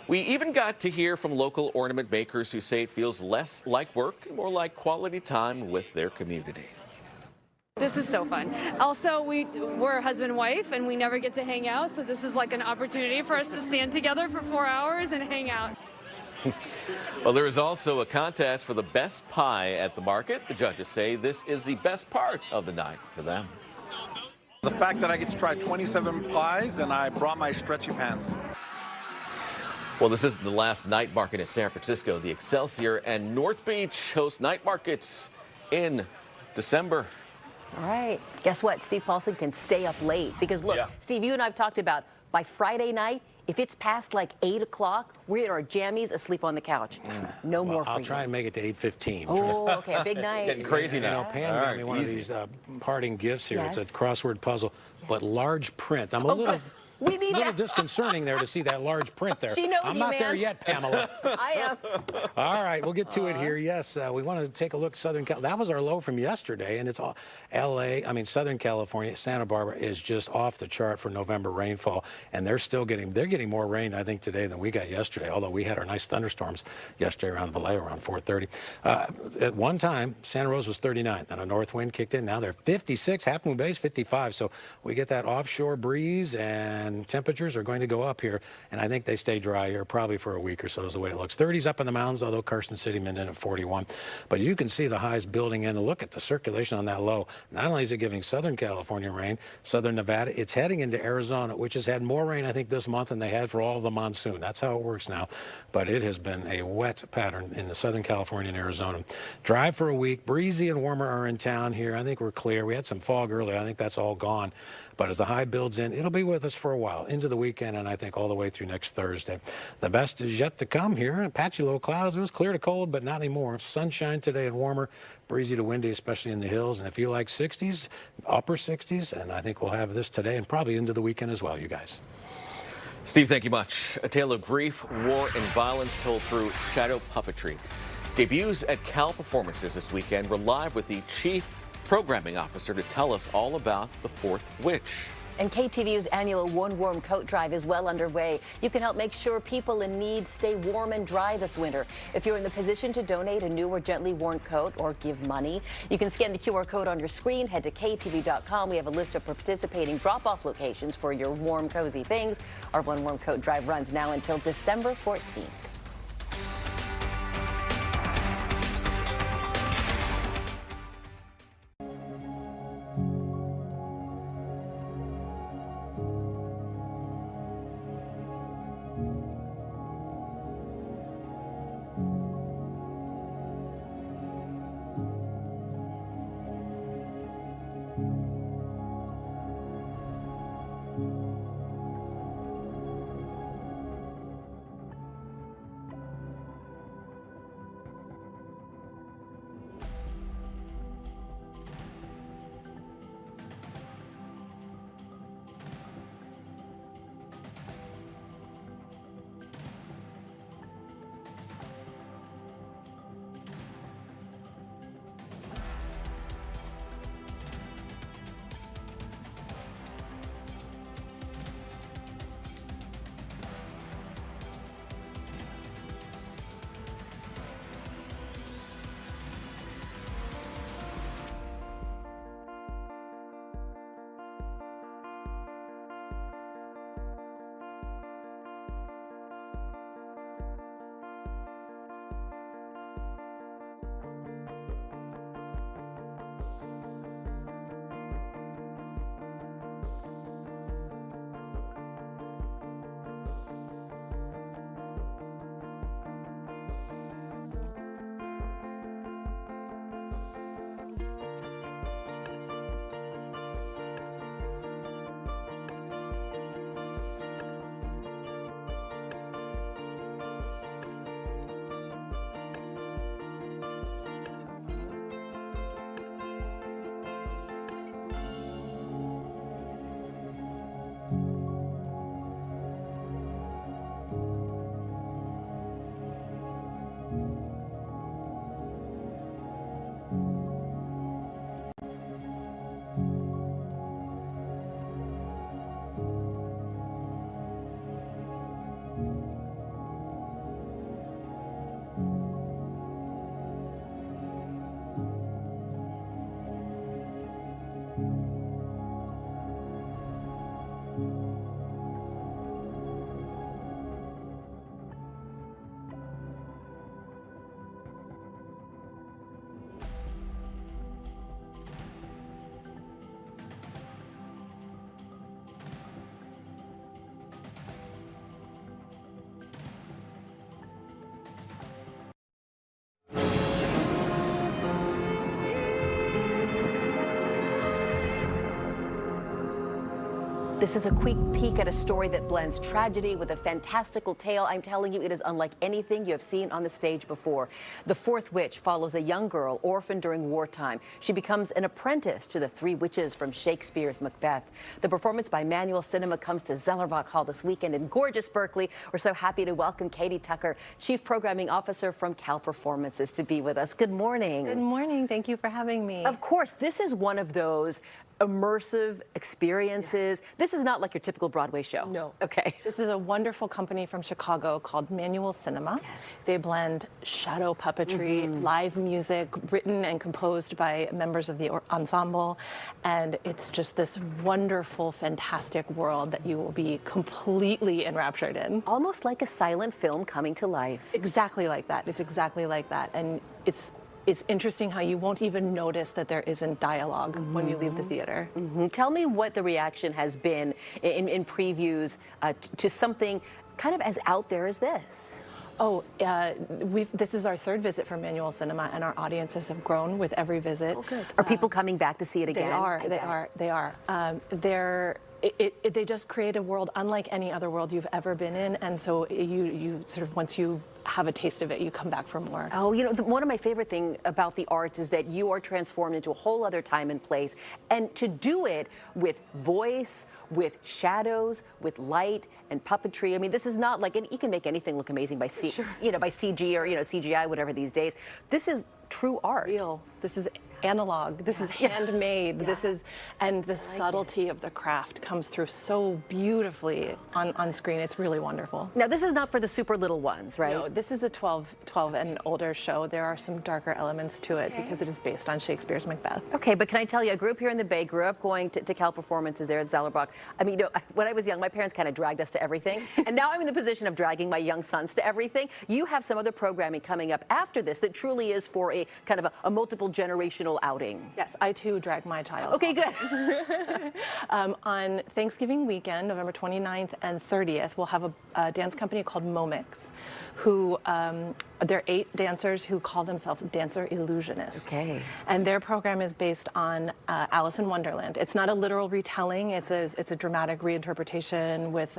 Speaker 9: We even got to hear from local ornament makers who say it feels less like work and more like quality time with their community.
Speaker 29: This is so fun. Also, we're husband and wife, and we never get to hang out, so this is like an opportunity for us to stand together for 4 hours and hang out.
Speaker 9: Well, there is also a contest for the best pie at the market. The judges say this is the best part of the night for them.
Speaker 30: The fact that I get to try 27 pies, and I brought my stretchy pants.
Speaker 9: Well, this isn't the last night market in San Francisco. The Excelsior and North Beach host night markets in December.
Speaker 4: All right. Guess what? Steve Paulson can stay up late because, look, Steve, you and I have talked about by Friday night, if it's past like 8 o'clock, we're in our jammies asleep on the couch. No more for
Speaker 1: I'll
Speaker 4: you.
Speaker 1: try and make it to 8:15.
Speaker 4: Oh, okay. A big night.
Speaker 9: Getting crazy now.
Speaker 1: You know, Pam got me one of these parting gifts here.
Speaker 4: Yes.
Speaker 1: It's a crossword puzzle, but large print. I'm a little disconcerting there to see that large print there.
Speaker 4: She knows
Speaker 1: I'm
Speaker 4: you,
Speaker 1: not
Speaker 4: man.
Speaker 1: there yet, Pamela.
Speaker 4: I am.
Speaker 1: All right, we'll get to it here. Yes, we want to take a look at Southern California. That was our low from yesterday, and it's all Southern California, Santa Barbara is just off the chart for November rainfall, and they're getting more rain, I think, today than we got yesterday, although we had our nice thunderstorms yesterday around Vallejo around 4:30. At one time, Santa Rosa was 39, then a north wind kicked in. Now they're 56, Half Moon Bay's 55, so we get that offshore breeze, and and temperatures are going to go up here, and I think they stay dry here probably for a week or so is the way it looks. 30s up in the mountains, although Carson City, Minden at 41. But you can see the highs building in. Look at the circulation on that low. Not only is it giving Southern California rain, Southern Nevada, it's heading into Arizona, which has had more rain, I think, this month than they had for all of the monsoon. That's how it works now. But it has been a wet pattern in the Southern California and Arizona. Dry for a week. Breezy and warmer are in town here. I think we're clear. We had some fog earlier. I think that's all gone. But as the high builds in, it'll be with us for a while, into the weekend, and I think all the way through next Thursday. The best is yet to come here. Patchy little clouds. It was clear to cold, but not anymore. Sunshine today and warmer, breezy to windy, especially in the hills. And if you like 60s, upper 60s, and I think we'll have this today and probably into the weekend as well, you guys.
Speaker 9: Steve, thank you much. A tale of grief, war, and violence told through shadow puppetry. Debuts at Cal Performances this weekend. We're live with the Chief Programming Officer to tell us all about The Fourth Witch.
Speaker 4: And KTVU's annual One Warm Coat Drive is well underway. You can help make sure people in need stay warm and dry this winter. If you're in the position to donate a new or gently worn coat or give money, you can scan the QR code on your screen, head to KTVU.com. We have a list of participating drop-off locations for your warm, cozy things. Our One Warm Coat Drive runs now until December 14th. This is a quick peek at a story that blends tragedy with a fantastical tale. I'm telling you, it is unlike anything you have seen on the stage before. The Fourth Witch follows a young girl orphaned during wartime. She becomes an apprentice to the three witches from Shakespeare's Macbeth. The performance by Manual Cinema comes to Zellerbach Hall this weekend in gorgeous Berkeley. We're so happy to welcome Katie Tucker, Chief Programming Officer from Cal Performances, to be with us. Good morning.
Speaker 5: Good morning. Thank you for having me.
Speaker 4: Of course, this is one of those immersive experiences. This this is not like your typical Broadway show.
Speaker 5: No.
Speaker 4: Okay.
Speaker 5: This is a wonderful company from Chicago called Manual Cinema. Yes. They blend shadow puppetry, live music, written and composed by members of the ensemble. And it's just this wonderful, fantastic world that you will be completely enraptured in.
Speaker 4: Almost like a silent film coming to life.
Speaker 5: Exactly like that. It's exactly like that. And it's interesting how you won't even notice that there isn't dialogue when you leave the theater.
Speaker 4: Tell me what the reaction has been in previews to something kind of as out there as this.
Speaker 5: Oh, this is our third visit for Manual Cinema, and our audiences have grown with every visit.
Speaker 4: Oh, good. Are people coming back to see it again?
Speaker 5: They are. They just create a world unlike any other world you've ever been in, and so you sort of, once you have a taste of it, you come back for more.
Speaker 4: Oh, you know, one of my favorite things about the arts is that you are transformed into a whole other time and place, and to do it with voice, with shadows, with light and puppetry. I mean, this is not like, and you can make anything look amazing by CG or CGI, whatever these days. This is true art.
Speaker 5: Real. This is analog. This is handmade. This is, and the subtlety of the craft comes through so beautifully on screen. It's really wonderful.
Speaker 4: Now, this is not for the super little ones, right?
Speaker 5: No, this is a 12 and older show. There are some darker elements to it because it is based on Shakespeare's Macbeth.
Speaker 4: Okay, but can I tell you, I grew up here in the Bay, grew up going to Cal performances there at Zellerbach. I mean, when I was young, my parents kind of dragged us to everything, and now I'm in the position of dragging my young sons to everything. You have some other programming coming up after this that truly is for a kind of a multiple generational outing.
Speaker 5: Yes, I too drag my child.
Speaker 4: Okay, good.
Speaker 5: On Thanksgiving weekend, November 29th and 30th, we'll have a dance company called Momix, who they're 8 dancers who call themselves dancer illusionists.
Speaker 4: Okay.
Speaker 5: And their program is based on Alice in Wonderland. It's not a literal retelling. It's a dramatic reinterpretation with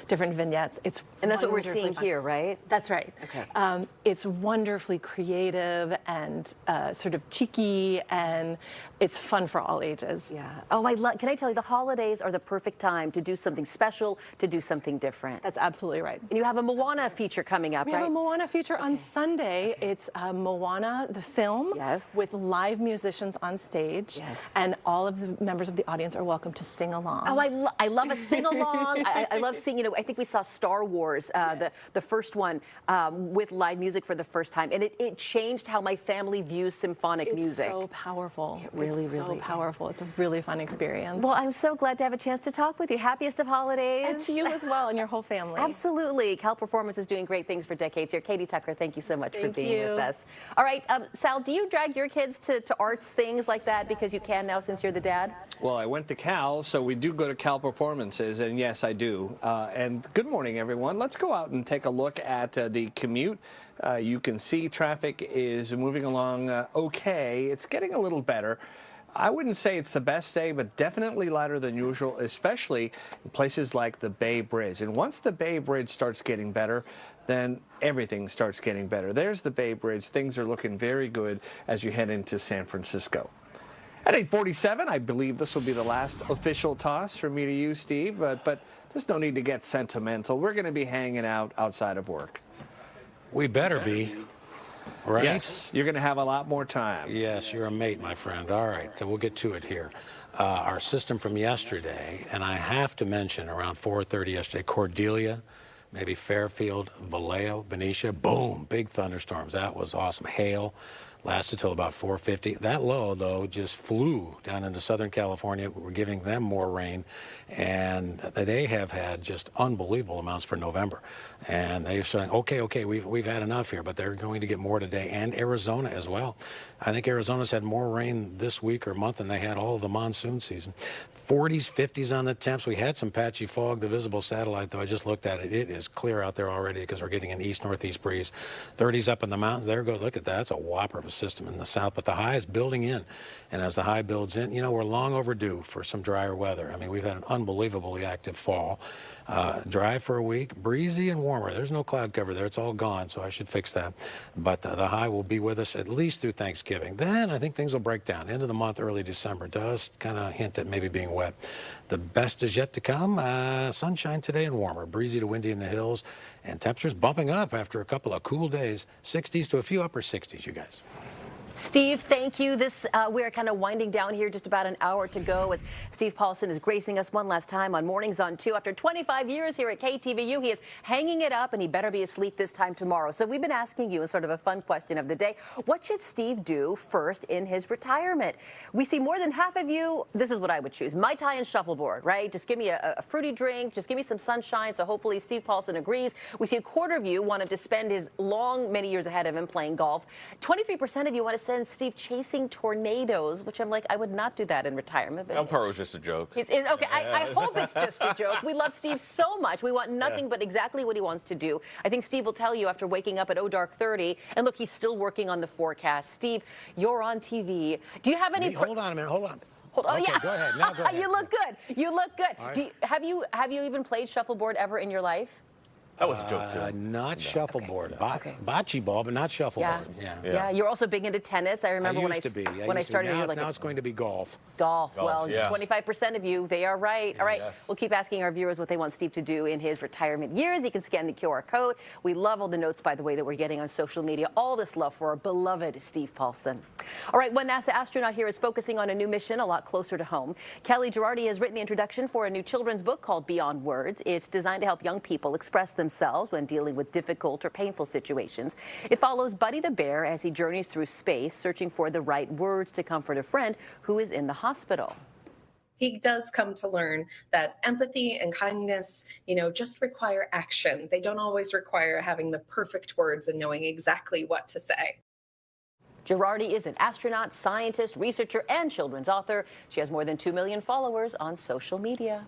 Speaker 5: different vignettes.
Speaker 4: And that's what we're seeing here, right?
Speaker 5: That's right.
Speaker 4: Okay.
Speaker 5: It's wonderfully creative and sort of cheeky, and it's fun for all ages.
Speaker 4: Yeah. Oh, can I tell you, the holidays are the perfect time to do something special, to do something different.
Speaker 5: That's absolutely right.
Speaker 4: And you have a Moana feature coming up,
Speaker 5: We
Speaker 4: right?
Speaker 5: have a Moana feature on Sunday. It's Moana, the film, with live musicians on stage.
Speaker 4: Yes.
Speaker 5: And all of the members of the audience are welcome to sing along.
Speaker 4: Oh, I love a sing-along. I love seeing, I think we saw Star Wars, the first one, with live music for the first time. And it changed how my family views symphonic music.
Speaker 5: It's so powerful.
Speaker 4: It really
Speaker 5: it's so powerful. It's a really fun experience.
Speaker 4: Well, I'm so glad to have a chance to talk with you. Happiest of holidays.
Speaker 5: And to you as well and your whole family.
Speaker 4: Absolutely. Cal Performance is doing great things for decades here. Katie Tucker, thank you so much for being
Speaker 5: you.
Speaker 4: with us. All right, Sal, do you drag your kids to arts things like that because you can now since you're the dad?
Speaker 11: Well, I went to Cal, so we do go to Cal Performances, and yes, I do. And good morning, everyone. Let's go out and take a look at the commute. You can see traffic is moving along okay. It's getting a little better. I wouldn't say it's the best day, but definitely lighter than usual, especially in places like the Bay Bridge. And once the Bay Bridge starts getting better, then everything starts getting better. There's the Bay Bridge. Things are looking very good as you head into San Francisco. At 8:47, I believe this will be the last official toss from me to you, Steve, but there's no need to get sentimental. We're going to be hanging out outside of work.
Speaker 1: We better be. Right?
Speaker 11: Yes, you're going to have a lot more time.
Speaker 1: Yes, you're a mate, my friend. All right, so we'll get to it here. Our system from yesterday, and I have to mention around 4:30 yesterday, Cordelia, maybe Fairfield, Vallejo, Benicia, boom, big thunderstorms. That was awesome. Hail lasted till about 4:50. That low, though, just flew down into Southern California. We're giving them more rain, and they have had just unbelievable amounts for November. And they're saying, okay, we've had enough here, but they're going to get more today, and Arizona as well. I think Arizona's had more rain this week or month than they had all of the monsoon season. 40s, 50s on the temps. We had some patchy fog. The visible satellite, though, I just looked at it. It is clear out there already because we're getting an east-northeast breeze. 30s up in the mountains. There goes. Look at that. That's a whopper of a system in the south. But the high is building in. And as the high builds in, we're long overdue for some drier weather. I mean, we've had an unbelievably active fall. Dry for a week, breezy and warmer. There's no cloud cover there. It's all gone, so I should fix that. But the high will be with us at least through Thanksgiving. Then I think things will break down. End of the month, early December does kind of hint at maybe being wet. The best is yet to come. Sunshine today and warmer. Breezy to windy in the hills. And temperatures bumping up after a couple of cool days. 60s to a few upper 60s, you guys.
Speaker 4: Steve, thank you. We're kind of winding down here, just about an hour to go as Steve Paulson is gracing us one last time on Mornings on 2. After 25 years here at KTVU, he is hanging it up, and he better be asleep this time tomorrow. So we've been asking you, sort of a fun question of the day, what should Steve do first in his retirement? We see more than half of you, this is what I would choose, Mai Tai and shuffleboard, right? Just give me a fruity drink, just give me some sunshine, so hopefully Steve Paulson agrees. We see a quarter of you wanted to spend his many years ahead of him playing golf. 23% of you want to send Steve chasing tornadoes, which I'm like, I would not do that in retirement.
Speaker 9: That part was just a joke.
Speaker 4: Okay, I hope it's just a joke. We love Steve so much. We want nothing but exactly what he wants to do. I think Steve will tell you after waking up at dark 30, and look, he's still working on the forecast. Steve, you're on TV. Do you have any...
Speaker 1: Hold on a minute, hold on.
Speaker 4: Oh,
Speaker 1: okay,
Speaker 4: yeah.
Speaker 1: Go ahead. Now go ahead.
Speaker 4: You look good. You look good.
Speaker 1: Right.
Speaker 4: Have you even played shuffleboard ever in your life?
Speaker 9: That was a joke, too.
Speaker 1: Not shuffleboard. Bocce ball, but not shuffleboard.
Speaker 4: Yeah. You're also big into tennis. I remember when I started.
Speaker 1: Now it's going to be golf.
Speaker 4: Golf. Well, 25% of you, they are right. All right. We'll keep asking our viewers what they want Steve to do in his retirement years. You can scan the QR code. We love all the notes, by the way, that we're getting on social media. All this love for our beloved Steve Paulson. All right. One NASA astronaut here is focusing on a new mission a lot closer to home. Kelly Girardi has written the introduction for a new children's book called Beyond Words. It's designed to help young people express themselves when dealing with difficult or painful situations. It follows Buddy the bear as he journeys through space, searching for the right words to comfort a friend who is in the hospital.
Speaker 3: He does come to learn that empathy and kindness, just require action. They don't always require having the perfect words and knowing exactly what to say.
Speaker 4: Girardi is an astronaut, scientist, researcher, and children's author. She has more than 2 million followers on social media.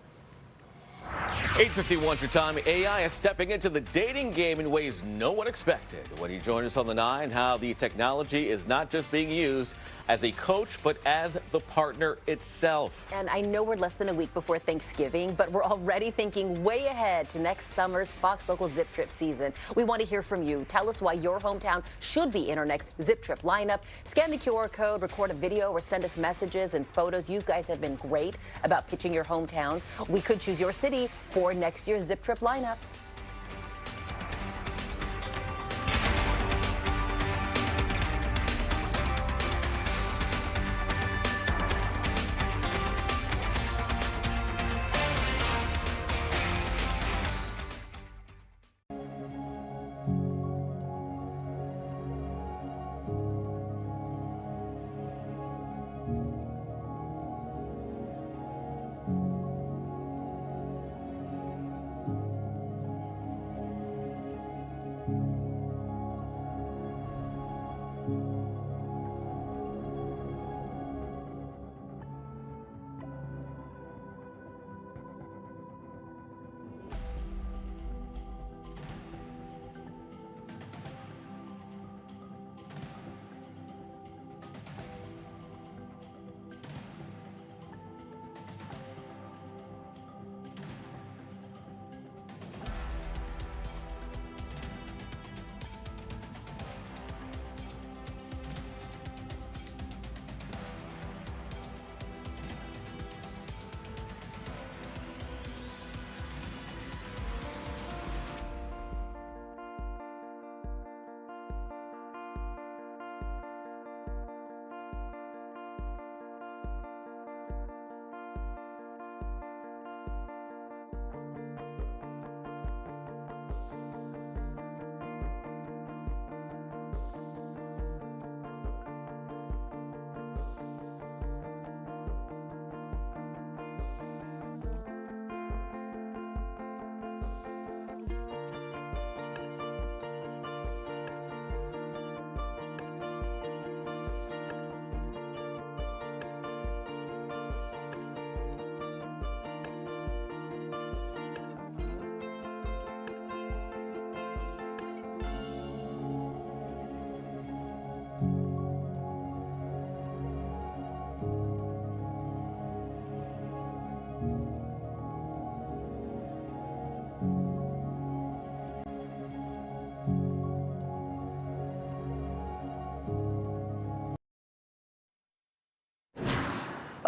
Speaker 9: 8:51 your time. AI is stepping into the dating game in ways no one expected. When he joined us on the 9, how the technology is not just being used as a coach, but as the partner itself.
Speaker 4: And I know we're less than a week before Thanksgiving, but we're already thinking way ahead to next summer's Fox Local Zip Trip season. We want to hear from you. Tell us why your hometown should be in our next Zip Trip lineup. Scan the QR code, record a video, or send us messages and photos. You guys have been great about pitching your hometowns. We could choose your city for next year's Zip Trip lineup.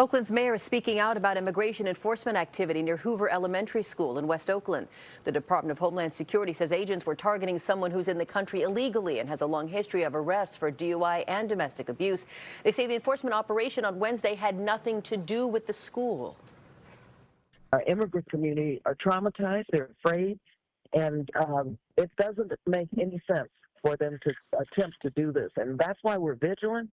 Speaker 4: Oakland's mayor is speaking out about immigration enforcement activity near Hoover Elementary School in West Oakland. The Department of Homeland Security says agents were targeting someone who's in the country illegally and has a long history of arrests for DUI and domestic abuse. They say the enforcement operation on Wednesday had nothing to do with the school.
Speaker 8: Our immigrant community are traumatized, they're afraid, and it doesn't make any sense for them to attempt to do this. And that's why we're vigilant.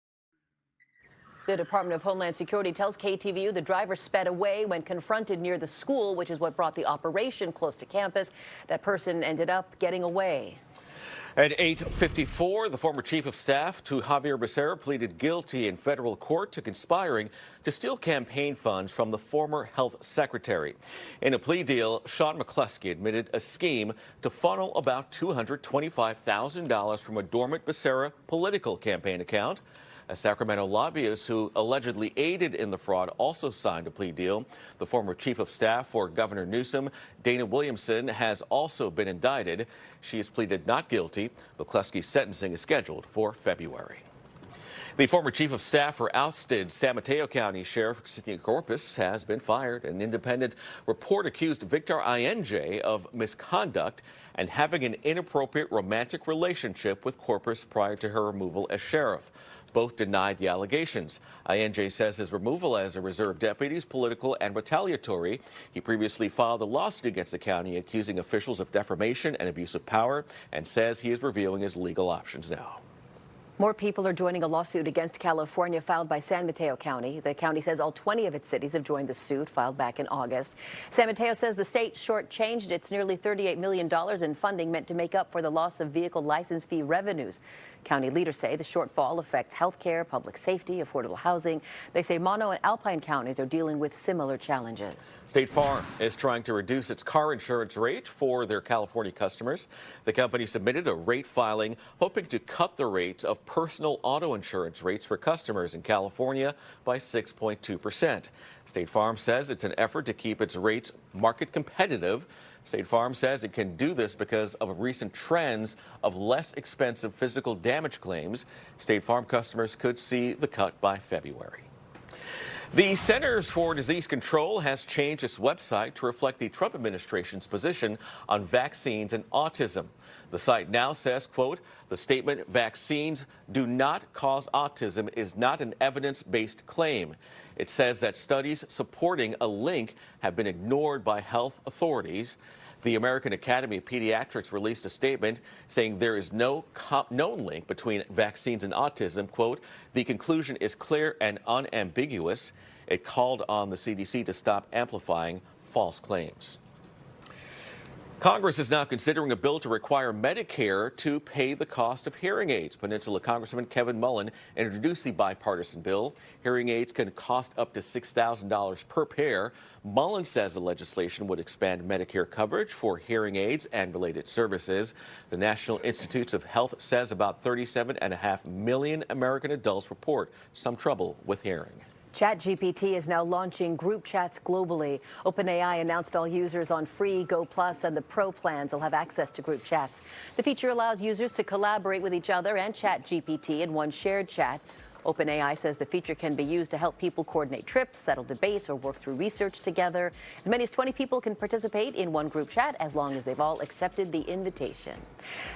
Speaker 4: The Department of Homeland Security tells KTVU the driver sped away when confronted near the school, which is what brought the operation close to campus. That person ended up getting away.
Speaker 9: At 8:54, the former chief of staff to Javier Becerra pleaded guilty in federal court to conspiring to steal campaign funds from the former health secretary. In a plea deal, Sean McCluskey admitted a scheme to funnel about $225,000 from a dormant Becerra political campaign account. A Sacramento lobbyist who allegedly aided in the fraud also signed a plea deal. The former chief of staff for Governor Newsom, Dana Williamson, has also been indicted. She has pleaded not guilty. McCluskey's sentencing is scheduled for February. The former chief of staff for ousted San Mateo County Sheriff Sidney Corpus has been fired. An independent report accused Victor INJ of misconduct and having an inappropriate romantic relationship with Corpus prior to her removal as sheriff. Both denied the allegations. INJ says his removal as a reserve deputy is political and retaliatory. He previously filed a lawsuit against the county accusing officials of defamation and abuse of power and says he is reviewing his legal options now.
Speaker 4: More people are joining a lawsuit against California filed by San Mateo County. The county says all 20 of its cities have joined the suit filed back in August. San Mateo says the state shortchanged its nearly $38 million in funding meant to make up for the loss of vehicle license fee revenues. County leaders say the shortfall affects health care, public safety, affordable housing. They say Mono and Alpine counties are dealing with similar challenges.
Speaker 9: State Farm is trying to reduce its car insurance rate for their California customers. The company submitted a rate filing hoping to cut the rate of personal auto insurance rates for customers in California by 6.2%. State Farm says it's an effort to keep its rates market competitive. State Farm says it can do this because of recent trends of less expensive physical damage claims. State Farm customers could see the cut by February. The Centers for Disease Control has changed its website to reflect the Trump administration's position on vaccines and autism. The site now says, quote, the statement vaccines do not cause autism is not an evidence-based claim. It says that studies supporting a link have been ignored by health authorities. The American Academy of Pediatrics released a statement saying there is no known link between vaccines and autism. Quote, the conclusion is clear and unambiguous. It called on the CDC to stop amplifying false claims. Congress is now considering a bill to require Medicare to pay the cost of hearing aids. Peninsula Congressman Kevin Mullen introduced the bipartisan bill. Hearing aids can cost up to $6,000 per pair. Mullen says the legislation would expand Medicare coverage for hearing aids and related services. The National Institutes of Health says about 37.5 million American adults report some trouble with hearing.
Speaker 4: ChatGPT is now launching group chats globally. OpenAI announced all users on Free, Go Plus, and the Pro plans will have access to group chats. The feature allows users to collaborate with each other and ChatGPT in one shared chat. OpenAI says the feature can be used to help people coordinate trips, settle debates, or work through research together. As many as 20 people can participate in one group chat as long as they've all accepted the invitation.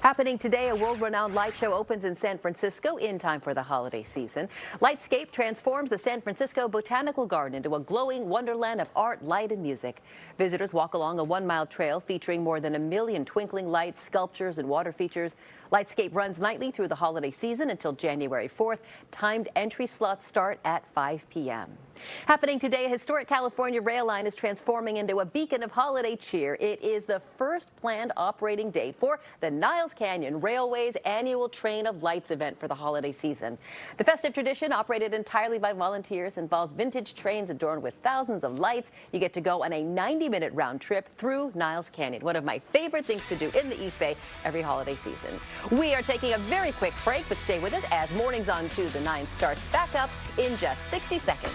Speaker 4: Happening today, a world-renowned light show opens in San Francisco in time for the holiday season. Lightscape transforms the San Francisco Botanical Garden into a glowing wonderland of art, light, and music. Visitors walk along a 1-mile trail featuring more than 1 million twinkling lights, sculptures, and water features. Lightscape runs nightly through the holiday season until January 4th. Timed entry slots start at 5 p.m. Happening today, a historic California rail line is transforming into a beacon of holiday cheer. It is the first planned operating date for the Niles Canyon Railway's annual Train of Lights event for the holiday season. The festive tradition, operated entirely by volunteers, involves vintage trains adorned with thousands of lights. You get to go on a 90-minute round trip through Niles Canyon, one of my favorite things to do in the East Bay every holiday season. We are taking a very quick break, but stay with us as Mornings on 2 to 9 starts back up in just 60 seconds.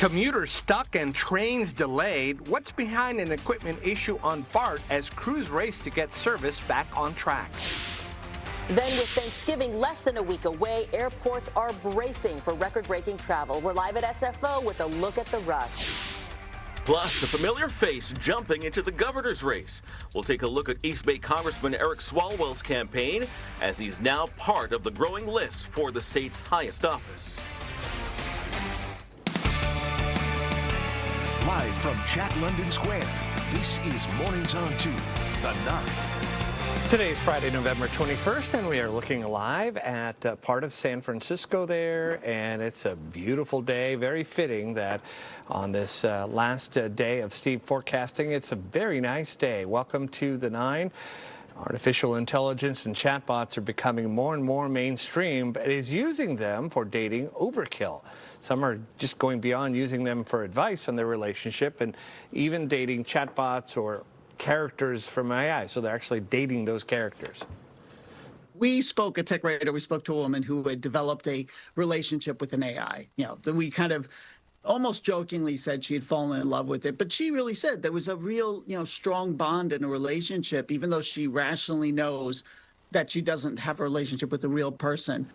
Speaker 11: Commuters stuck and trains delayed. What's behind an equipment issue on BART as crews race to get service back on track?
Speaker 4: Then, with Thanksgiving less than a week away, airports are bracing for record-breaking travel. We're live at SFO with a look at the rush.
Speaker 9: Plus, a familiar face jumping into the governor's race. We'll take a look at East Bay Congressman Eric Swalwell's campaign as he's now part of the growing list for the state's highest office.
Speaker 12: Live from Chat London Square, this is Mornings on 2, the 9.
Speaker 11: Today's Friday, November 21st, and we are looking live at part of San Francisco there, and it's a beautiful day. Very fitting that on this last day of Steve forecasting, it's a very nice day. Welcome to the 9. Artificial intelligence and chatbots are becoming more and more mainstream, but it is using them for dating overkill. Some are just going beyond using them for advice on their relationship and even dating chatbots or characters from AI, so they're actually dating those characters.
Speaker 13: We spoke, a tech writer, we spoke to a woman who had developed a relationship with an AI. You know, that we kind of almost jokingly said she had fallen in love with it, but she really said there was a real, strong bond in a relationship, even though she rationally knows that she doesn't have a relationship with a real person.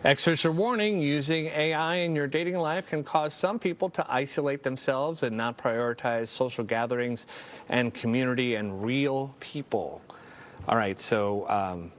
Speaker 11: Experts are warning using AI in your dating life can cause some people to isolate themselves and not prioritize social gatherings and community and real people. All right, so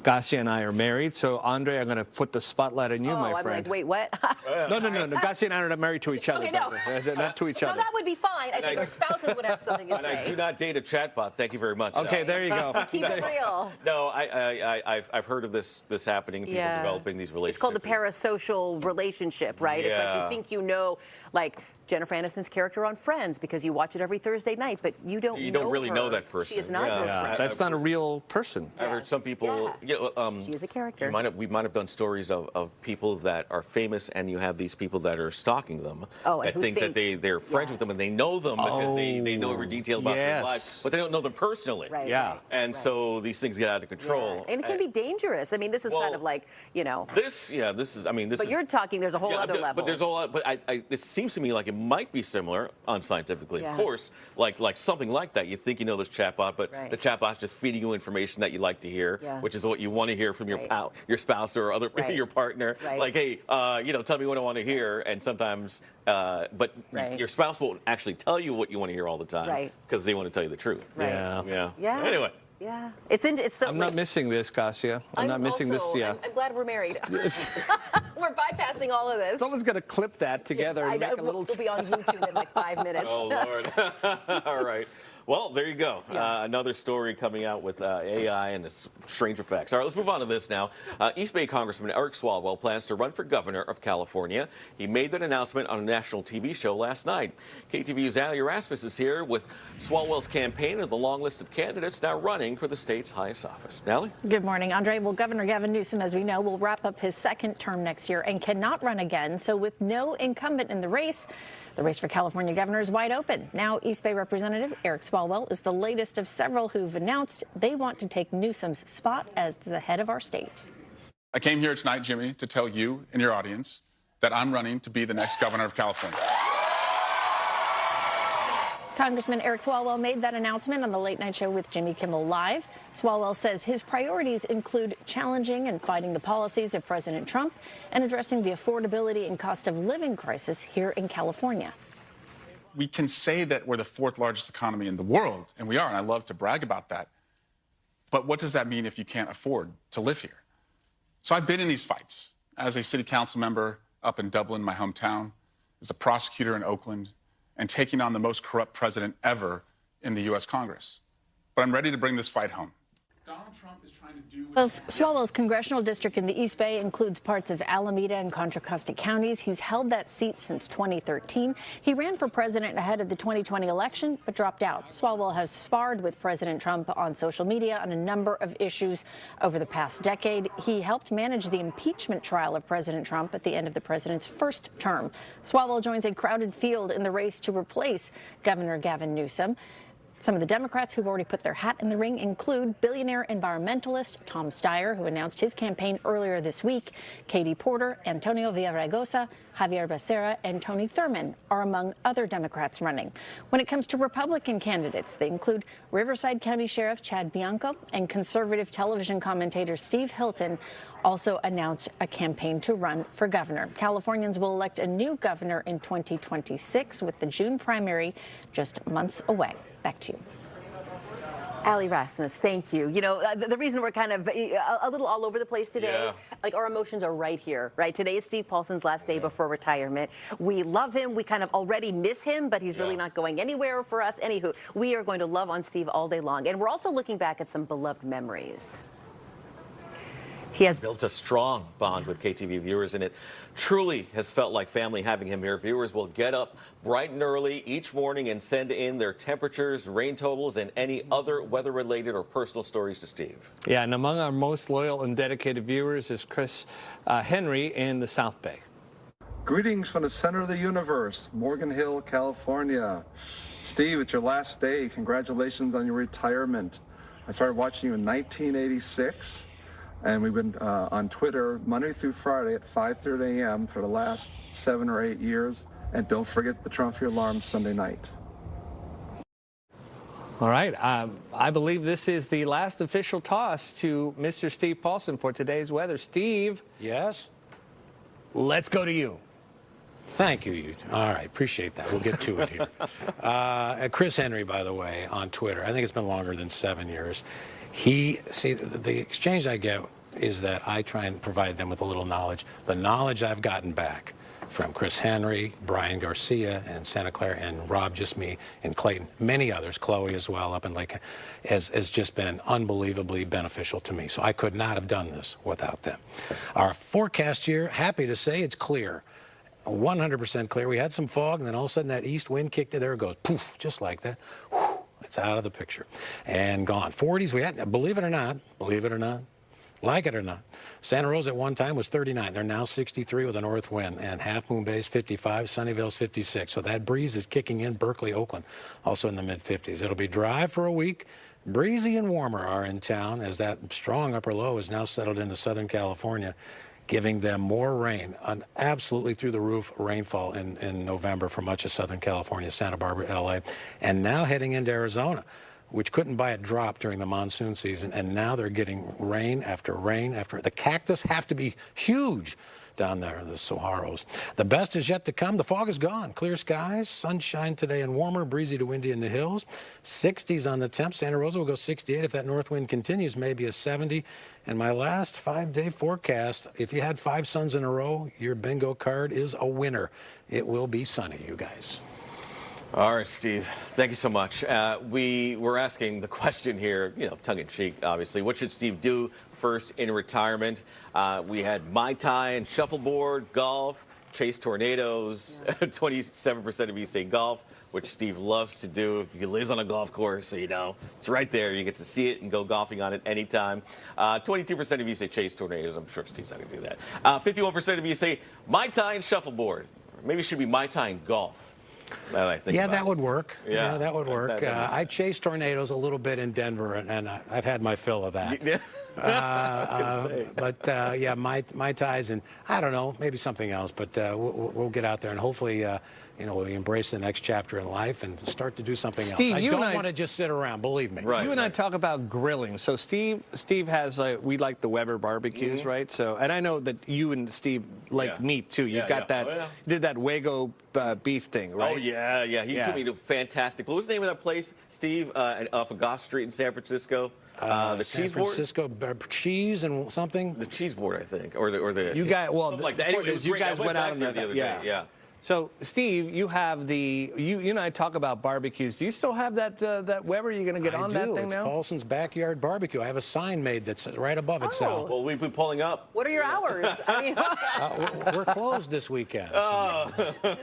Speaker 11: Gassia and I are married, so Andre, I'm going to put the spotlight on you, my friend.
Speaker 4: I'm like, wait, what?
Speaker 11: No. Gassia and I are not married to each other.
Speaker 4: Okay, no.
Speaker 11: Not to each other.
Speaker 4: No, that would be fine. I think our spouses would have something to
Speaker 9: And
Speaker 4: say.
Speaker 9: I do not date a chatbot. Thank you very much.
Speaker 11: Okay, there you go.
Speaker 4: Keep it real.
Speaker 9: No, I've heard of this happening. People developing these relationships.
Speaker 4: It's called the parasocial relationship, right?
Speaker 9: Yeah.
Speaker 4: It's like you think you know, like Jennifer Aniston's character on Friends because you watch it every Thursday night, but you don't
Speaker 9: really know that person.
Speaker 4: She is not your friend.
Speaker 11: That's not a real person.
Speaker 9: I've heard some people,
Speaker 4: she is a character.
Speaker 9: We might have done stories of people that are famous, and you have these people that are stalking them.
Speaker 4: And
Speaker 9: that think that they're friends with them and they know them because they know every detail about their lives, but they don't know them personally.
Speaker 4: Right.
Speaker 11: Yeah.
Speaker 9: And so these things get out of control.
Speaker 4: And it can be dangerous. I mean, this is kind of like,
Speaker 9: This is.
Speaker 4: But you're talking. There's a whole other level.
Speaker 9: But there's a lot. But this seems to me like it might be similar, unscientifically, of course, like something like that. You think you know this chatbot, but the chatbot's just feeding you information that you like to hear, which is what you want to hear from your spouse or your partner. Like, hey, tell me what I want to hear. And sometimes, your spouse won't actually tell you what you want to hear all the time because they want to tell you the truth. Yeah. Anyway.
Speaker 4: Yeah, it's so.
Speaker 11: I'm not missing this, Gassia. I'm not missing this. Yeah.
Speaker 4: I'm glad we're married. We're bypassing all of this.
Speaker 11: Someone's going to clip that together and make a little.
Speaker 4: It'll be on YouTube in like 5 minutes.
Speaker 9: Oh Lord! All right. Well, there you go. Another story coming out with AI and its strange effects. All right, let's move on to this now. East Bay Congressman Eric Swalwell plans to run for governor of California. He made that announcement on a national TV show last night. KTVU's Ali Erasmus is here with Swalwell's campaign and the long list of candidates now running for the state's highest office. Ali?
Speaker 14: Good morning, Andre. Well, Governor Gavin Newsom, as we know, will wrap up his second term next year and cannot run again. So with no incumbent in the race for California governor is wide open. Now, East Bay Representative Eric Swalwell is the latest of several who've announced they want to take Newsom's spot as the head of our state.
Speaker 15: I came here tonight, Jimmy, to tell you and your audience that I'm running to be the next governor of California.
Speaker 14: Congressman Eric Swalwell made that announcement on the Late Night Show with Jimmy Kimmel Live. Swalwell says his priorities include challenging and fighting the policies of President Trump and addressing the affordability and cost of living crisis here in California.
Speaker 15: We can say that we're the fourth largest economy in the world, and we are, and I love to brag about that. But what does that mean if you can't afford to live here? So I've been in these fights as a city council member up in Dublin, my hometown, as a prosecutor in Oakland, and taking on the most corrupt president ever in the U.S. Congress. But I'm ready to bring this fight home. Donald Trump is trying to do...
Speaker 14: Well, Swalwell's congressional district in the East Bay includes parts of Alameda and Contra Costa counties. He's held that seat since 2013. He ran for president ahead of the 2020 election, but dropped out. Swalwell has sparred with President Trump on social media on a number of issues over the past decade. He helped manage the impeachment trial of President Trump at the end of the president's first term. Swalwell joins a crowded field in the race to replace Governor Gavin Newsom. Some of the Democrats who've already put their hat in the ring include billionaire environmentalist Tom Steyer, who announced his campaign earlier this week. Katie Porter, Antonio Villaraigosa, Javier Becerra, and Tony Thurmond are among other Democrats running. When it comes to Republican candidates, they include Riverside County Sheriff Chad Bianco and conservative television commentator Steve Hilton also announced a campaign to run for governor. Californians will elect a new governor in 2026 with the June primary just months away. Back to you.
Speaker 4: Allie Rasmus, thank you. You know, the reason we're kind of a little all over the place today, like our emotions are right here, right? Today is Steve Paulson's last day before retirement. We love him. We kind of already miss him, but he's really not going anywhere for us. Anywho, we are going to love on Steve all day long. And we're also looking back at some beloved memories. He has
Speaker 9: built a strong bond with KTVU viewers, and it truly has felt like family having him here. Viewers will get up bright and early each morning and send in their temperatures, rain totals, and any other weather-related or personal stories to Steve.
Speaker 11: Yeah, and among our most loyal and dedicated viewers is Chris Henry in the South Bay.
Speaker 2: Greetings from the center of the universe, Morgan Hill, California. Steve, it's your last day. Congratulations on your retirement. I started watching you in 1986. And we've been on Twitter Monday through Friday at 5:30 a.m. for the last 7 or 8 years. And don't forget to turn off your alarm Sunday night.
Speaker 11: All right. I believe this is the last official toss to Mr. Steve Paulson for today's weather. Steve.
Speaker 1: Yes?
Speaker 11: Let's go to you.
Speaker 1: Thank you. All right, appreciate that. We'll get to it here. Chris Henry, by the way, on Twitter. I think it's been longer than 7 years. The exchange I get is that I try and provide them with a little knowledge. The knowledge I've gotten back from Chris Henry, Brian Garcia, and Santa Clara, and Rob, just me, and Clayton, many others, Chloe as well, up in Lake, has just been unbelievably beneficial to me. So I could not have done this without them. Our forecast here, happy to say it's clear. 100% clear. We had some fog, and then all of a sudden that east wind kicked in. There it goes, poof, just like that. Whew, it's out of the picture and gone. 40s we had, believe it or not, like it or not. Santa Rosa at one time was 39. They're now 63 with a north wind, and Half Moon Bay's 55, Sunnyvale's 56. So that breeze is kicking in. Berkeley, Oakland, also in the mid-50s. It'll be dry for a week. Breezy and warmer are in town as that strong upper low is now settled into Southern California, giving them more rain, an absolutely through-the-roof rainfall in November for much of Southern California, Santa Barbara, L.A., and now heading into Arizona, which couldn't buy a drop during the monsoon season, and now they're getting rain after rain after. The cactus have to be huge down there in the Saharos. The best is yet to come. The fog is gone. Clear skies, sunshine today and warmer, breezy to windy in the hills. 60s on the temp. Santa Rosa will go 68 if that north wind continues, maybe a 70. And my last 5-day forecast, if you had 5 suns in a row, your bingo card is a winner. It will be sunny, you guys.
Speaker 9: All right, Steve, thank you so much. We were asking the question here, tongue-in-cheek, obviously. What should Steve do first in retirement? We had Mai Tai and shuffleboard, golf, chase tornadoes. 27% of you say golf, which Steve loves to do. He lives on a golf course, so it's right there. You get to see it and go golfing on it anytime. 22% of you say chase tornadoes. I'm sure Steve's not going to do that. 51% of you say Mai Tai and shuffleboard. Maybe it should be Mai Tai and golf.
Speaker 1: Yeah, that would work.
Speaker 9: Yeah,
Speaker 1: that would work. I chased tornadoes a little bit in Denver, and I've had my fill of that. Yeah, Mai Tais, and I don't know, maybe something else, but we'll get out there and hopefully, we embrace the next chapter in life and start to do something else. I don't want to just sit around, believe me.
Speaker 11: You and I talk about grilling. So Steve has, we like the Weber barbecues, right? So, and I know that you and Steve like meat too. You got that, you did that Wago beef thing, right?
Speaker 9: Oh, yeah. He took me to fantastic. What was the name of that place, Steve, off of Goss Street in San Francisco? The
Speaker 1: San
Speaker 9: cheese
Speaker 1: Francisco cheese and something?
Speaker 9: The cheese board, I think, or the
Speaker 11: you guys, well,
Speaker 9: something like that. Anyway,
Speaker 11: you guys went out
Speaker 9: there the other day. Yeah.
Speaker 11: So, Steve, you have you and I talk about barbecues. Do you still have that Weber? Are you going to get on that thing now?
Speaker 1: It's Paulson's Backyard Barbecue. I have a sign made that's right above it, Sal.
Speaker 9: Well, we've been pulling up.
Speaker 4: What are your hours?
Speaker 1: We're closed this weekend.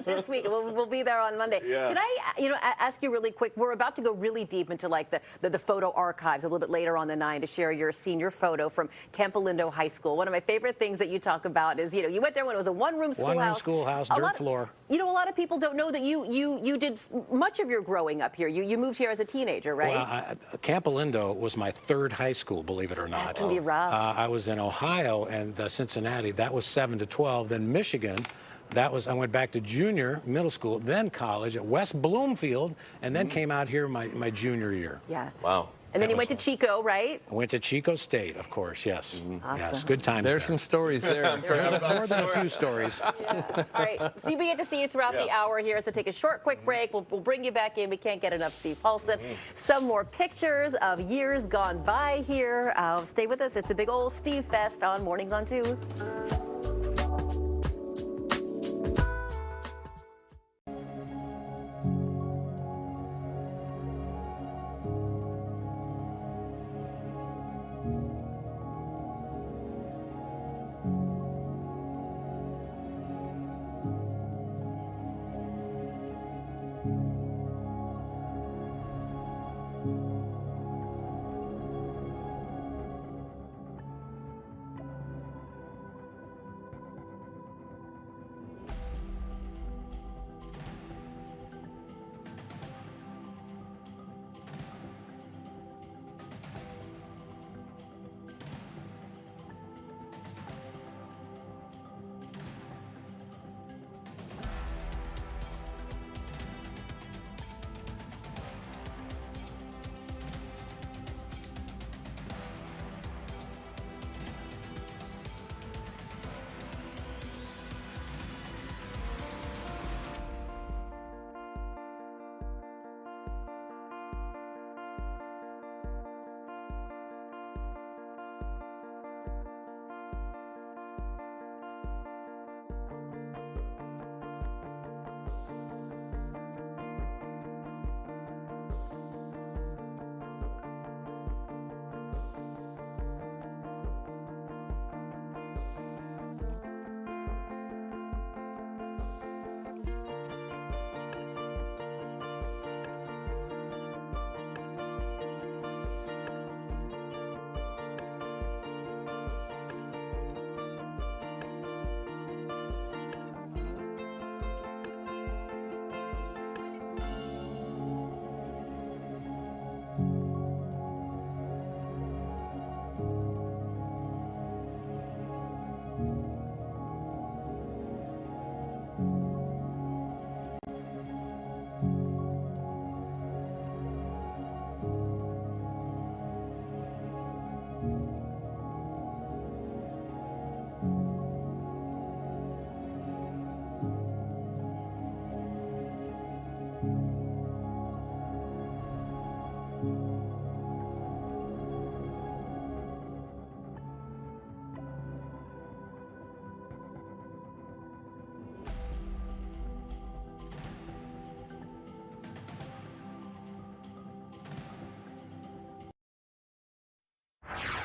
Speaker 4: This week. We'll be there on Monday.
Speaker 9: Yeah.
Speaker 4: Can I, ask you really quick? We're about to go really deep into like the photo archives a little bit later on the 9 to share your senior photo from Camp Lindo High School. One of my favorite things that you talk about is, you went there when it was a one-room schoolhouse.
Speaker 1: One-room schoolhouse, dirt floor.
Speaker 4: You know, a lot of people don't know that you did much of your growing up here. You moved here as a teenager, right?
Speaker 1: Well, Camp Alindo was my third high school, believe it or not.
Speaker 4: That can be rough.
Speaker 1: I was in Ohio and Cincinnati. That was 7 to 12. Then Michigan. I went back to junior, middle school, then college at West Bloomfield, and then came out here my junior year.
Speaker 4: Yeah.
Speaker 9: Wow.
Speaker 4: And then you went to Chico, right?
Speaker 1: I went to Chico State, of course, yes.
Speaker 4: Awesome.
Speaker 1: Yes, good times
Speaker 11: There's some stories there.
Speaker 1: There's more than a few stories.
Speaker 4: All right, Steve, we get to see you throughout the hour here, so take a short, quick break. We'll bring you back in. We can't get enough Steve Paulson. Some more pictures of years gone by here. Stay with us. It's a big old Steve Fest on Mornings on 2.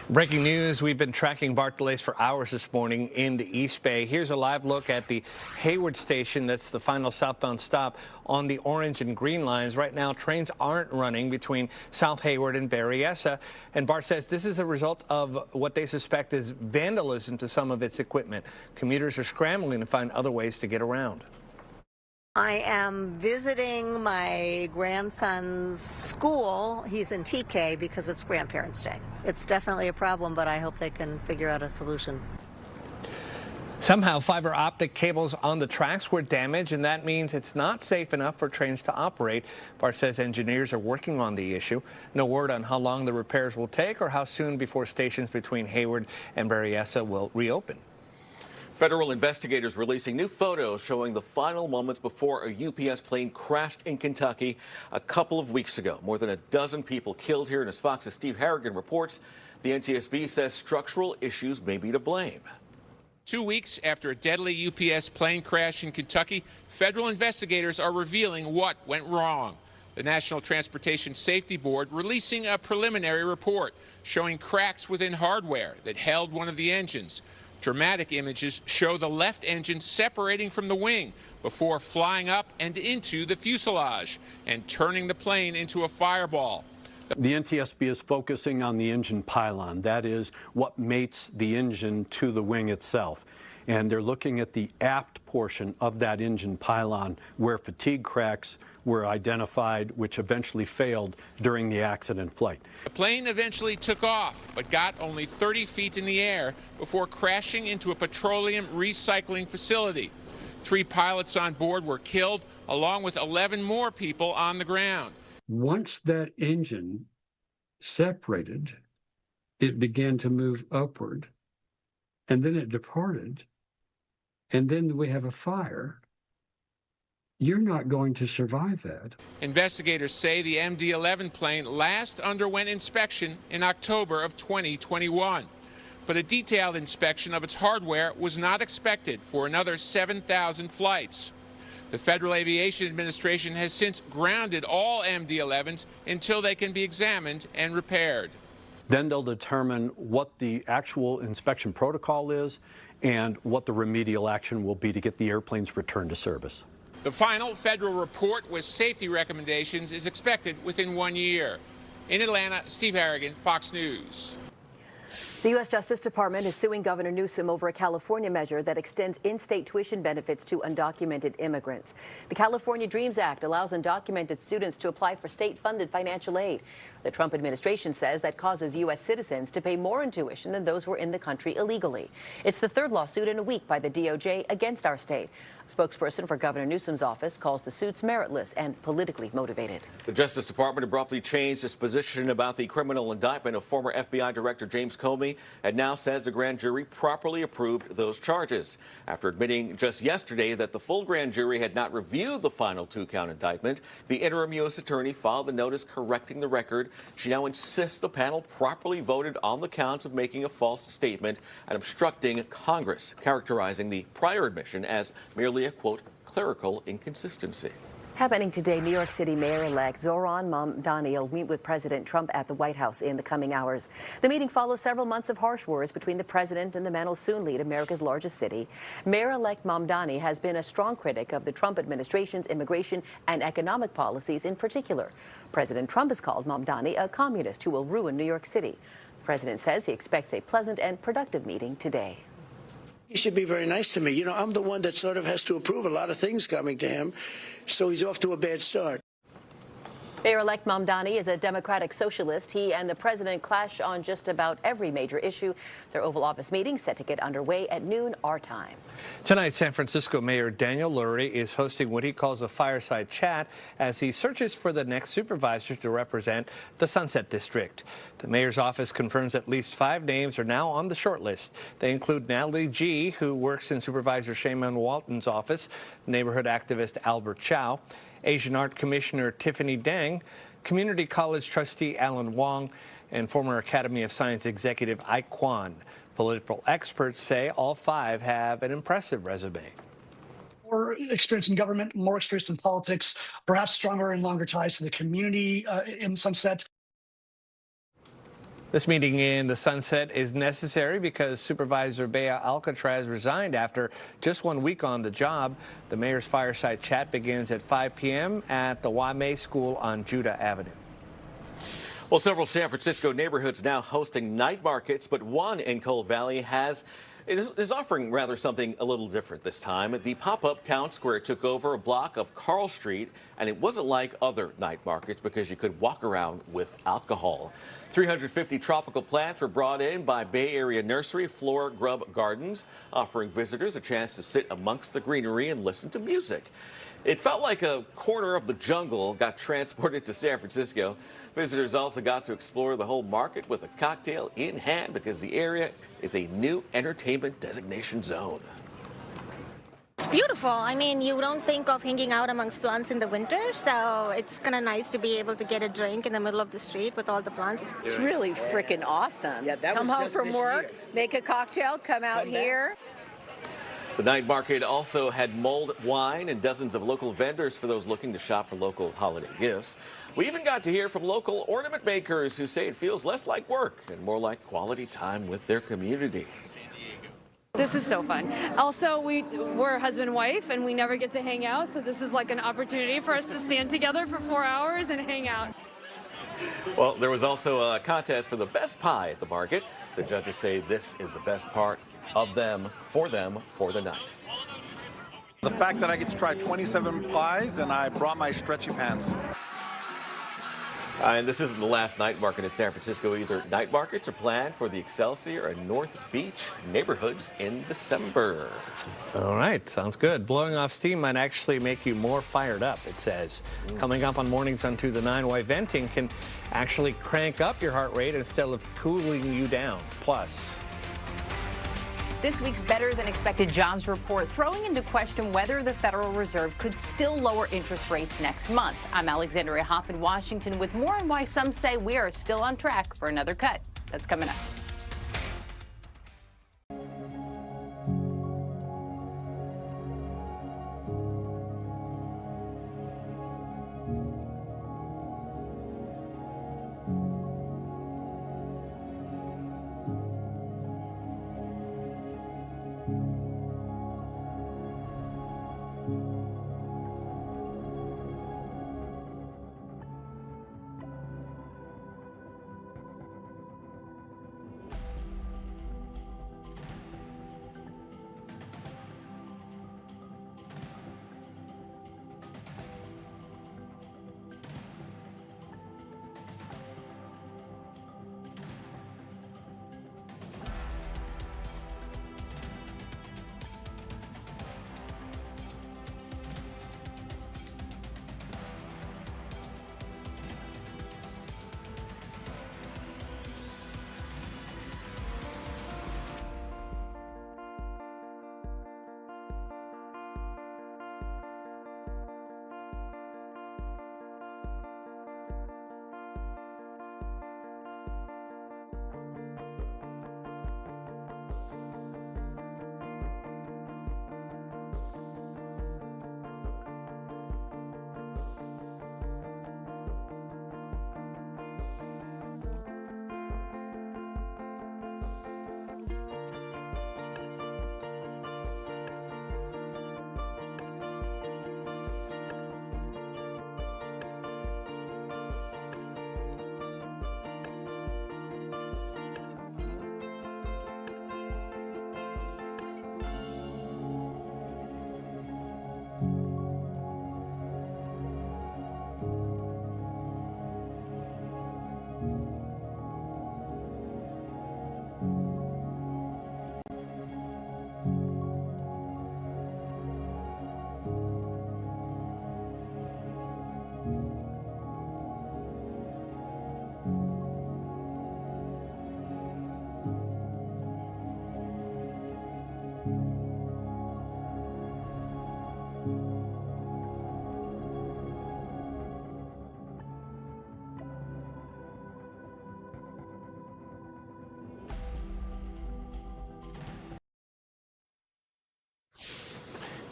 Speaker 11: Breaking news, we've been tracking BART delays for hours this morning in the East Bay. Here's a live look at the Hayward station. That's the final southbound stop on the orange and green lines. Right now, trains aren't running between South Hayward and Berryessa. And BART says this is a result of what they suspect is vandalism to some of its equipment. Commuters are scrambling to find other ways to get around.
Speaker 28: I am visiting my grandson's school. He's in TK because it's Grandparents' Day. It's definitely a problem, but I hope they can figure out a solution.
Speaker 11: Somehow, fiber optic cables on the tracks were damaged, and that means it's not safe enough for trains to operate. BART says engineers are working on the issue. No word on how long the repairs will take or how soon before stations between Hayward and Berryessa will reopen.
Speaker 9: Federal investigators releasing new photos showing the final moments before a UPS plane crashed in Kentucky a couple of weeks ago. More than a dozen people killed here, and as Fox's Steve Harrigan reports, the NTSB says structural issues may be to blame.
Speaker 6: 2 weeks after a deadly UPS plane crash in Kentucky, federal investigators are revealing what went wrong. The National Transportation Safety Board releasing a preliminary report showing cracks within hardware that held one of the engines. Dramatic images show the left engine separating from the wing before flying up and into the fuselage and turning the plane into a fireball.
Speaker 7: The NTSB is focusing on the engine pylon. That is what mates the engine to the wing itself. And they're looking at the aft portion of that engine pylon where fatigue cracks were identified, which eventually failed during the accident flight.
Speaker 6: The plane eventually took off, but got only 30 feet in the air before crashing into a petroleum recycling facility. 3 pilots on board were killed, along with 11 more people on the ground.
Speaker 10: Once that engine separated, it began to move upward, and then it departed, and then we have a fire. You're not going to survive that.
Speaker 6: Investigators say the MD-11 plane last underwent inspection in October of 2021. But a detailed inspection of its hardware was not expected for another 7,000 flights. The Federal Aviation Administration has since grounded all MD-11s until they can be examined and repaired.
Speaker 7: Then they'll determine what the actual inspection protocol is and what the remedial action will be to get the airplanes returned to service.
Speaker 6: The final federal report with safety recommendations is expected within 1 year. In Atlanta, Steve Harrigan, Fox News.
Speaker 4: The U.S. Justice Department is suing Governor Newsom over a California measure that extends in-state tuition benefits to undocumented immigrants. The California Dreams Act allows undocumented students to apply for state-funded financial aid. The Trump administration says that causes U.S. citizens to pay more in tuition than those who are in the country illegally. It's the third lawsuit in a week by the DOJ against our state. A spokesperson for Governor Newsom's office calls the suits meritless and politically motivated.
Speaker 9: The Justice Department abruptly changed its position about the criminal indictment of former FBI Director James Comey and now says the grand jury properly approved those charges. After admitting just yesterday that the full grand jury had not reviewed the final 2-count indictment, the interim U.S. attorney filed a notice correcting the record. She now insists the panel properly voted on the counts of making a false statement and obstructing Congress, characterizing the prior admission as merely a, quote, clerical inconsistency.
Speaker 4: Happening today, New York City Mayor-elect Zohran Mamdani will meet with President Trump at the White House in the coming hours. The meeting follows several months of harsh words between the president and the man who'll soon lead America's largest city. Mayor-elect Mamdani has been a strong critic of the Trump administration's immigration and economic policies in particular. President Trump has called Mamdani a communist who will ruin New York City. The president says he expects a pleasant and productive meeting today.
Speaker 26: He should be very nice to me. You know, I'm the one that sort of has to approve a lot of things coming to him, so he's off to a bad start.
Speaker 4: Mayor-elect Mamdani is a Democratic socialist. He and the president clash on just about every major issue. Their Oval Office meeting set to get underway at noon our time.
Speaker 11: Tonight, San Francisco Mayor Daniel Lurie is hosting what he calls a fireside chat as he searches for the next supervisor to represent the Sunset District. The mayor's office confirms at least 5 names are now on the short list. They include Natalie G., who works in Supervisor Shaman Walton's office, neighborhood activist Albert Chow, Asian Art Commissioner Tiffany Deng, Community College trustee Alan Wong, and former Academy of Science executive Ike Kwan. Political experts say all 5 have an impressive resume.
Speaker 16: More experience in government, more experience in politics, perhaps stronger and longer ties to the community in Sunset.
Speaker 11: This meeting in the Sunset is necessary because Supervisor Bea Alcatraz resigned after just 1 week on the job. The mayor's fireside chat begins at 5 p.m. at the Waimea School on Judah Avenue.
Speaker 9: Well, several San Francisco neighborhoods now hosting night markets, but one in Cold Valley is offering rather something a little different this time. The pop-up town square took over a block of Carl Street, and it wasn't like other night markets because you could walk around with alcohol. 350 tropical plants were brought in by Bay Area nursery Flora Grub Gardens, offering visitors a chance to sit amongst the greenery and listen to music. It felt like a corner of the jungle got transported to San Francisco. Visitors also got to explore the whole market with a cocktail in hand because the area is a new entertainment designation zone.
Speaker 27: It's beautiful. I mean, you don't think of hanging out amongst plants in the winter, so it's kind of nice to be able to get a drink in the middle of the street with all the plants.
Speaker 17: It's really freaking awesome. Yeah, come home from work, make a cocktail, come out here.
Speaker 9: The night market also had mulled wine and dozens of local vendors for those looking to shop for local holiday gifts. We even got to hear from local ornament makers who say it feels less like work and more like quality time with their community.
Speaker 29: This is so fun. Also, we're husband and wife, and we never get to hang out, so this is like an opportunity for us to stand together for 4 hours and hang out.
Speaker 9: Well, there was also a contest for the best pie at the market. The judges say this is the best part of them for the night.
Speaker 5: The fact that I get to try 27 pies, and I brought my stretchy pants.
Speaker 9: And this isn't the last night market in San Francisco either. Night markets are planned for the Excelsior and North Beach neighborhoods in December.
Speaker 11: All right, sounds good. Blowing off steam might actually make you more fired up, it says. Coming up on Mornings on 2 to 9, why venting can actually crank up your heart rate instead of cooling you down. Plus,
Speaker 18: this week's better-than-expected jobs report throwing into question whether the Federal Reserve could still lower interest rates next month. I'm Alexandria Hoff in Washington with more on why some say we are still on track for another cut. That's coming up.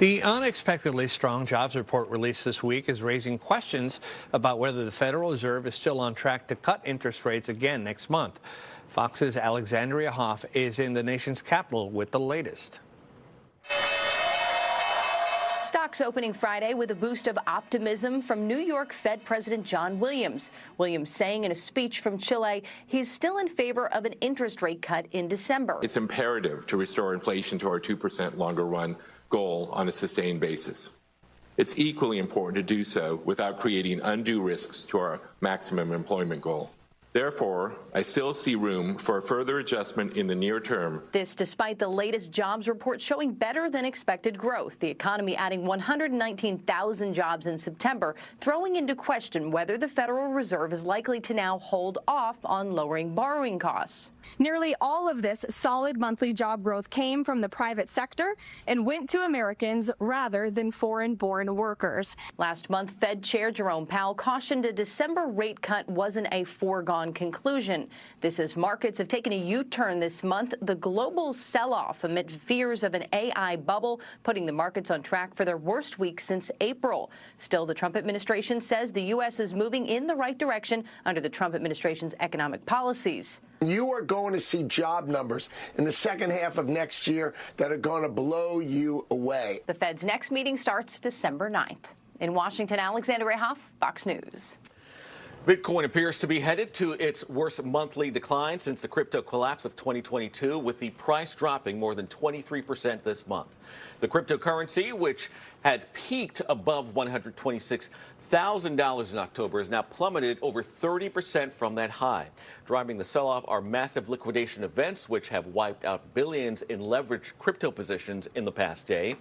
Speaker 11: the unexpectedly strong jobs report released this week is raising questions about whether the Federal Reserve is still on track to cut interest rates again next month. Fox's Alexandria Hoff is in the nation's capital with the latest.
Speaker 18: Stocks opening Friday with a boost of optimism from New York Fed President John Williams. Williams saying in a speech from Chile he's still in favor of an interest rate cut in December.
Speaker 19: It's imperative to restore inflation to our 2% longer run goal on a sustained basis. It's equally important to do so without creating undue risks to our maximum employment goal. Therefore, I still see room for a further adjustment in the near term.
Speaker 18: This despite the latest jobs report showing better than expected growth. The economy adding 119,000 jobs in September, throwing into question whether the Federal Reserve is likely to now hold off on lowering borrowing costs.
Speaker 20: Nearly all of this solid monthly job growth came from the private sector and went to Americans rather than foreign-born workers.
Speaker 18: Last month, Fed Chair Jerome Powell cautioned a December rate cut wasn't a foregone conclusion. This as markets have taken a U-turn this month, the global sell-off amid fears of an AI bubble, putting the markets on track for their worst week since April. Still, the Trump administration says the U.S. is moving in the right direction under the Trump administration's economic policies.
Speaker 21: You are going to see job numbers in the second half of next year that are going to blow you away.
Speaker 18: The Fed's next meeting starts December 9th. In Washington, Alexandria Hoff, Fox News.
Speaker 9: Bitcoin appears to be headed to its worst monthly decline since the crypto collapse of 2022, with the price dropping more than 23% this month. The cryptocurrency, which had peaked above $126,000 in October, has now plummeted over 30% from that high. Driving the sell-off are massive liquidation events, which have wiped out billions in leveraged crypto positions in the past day.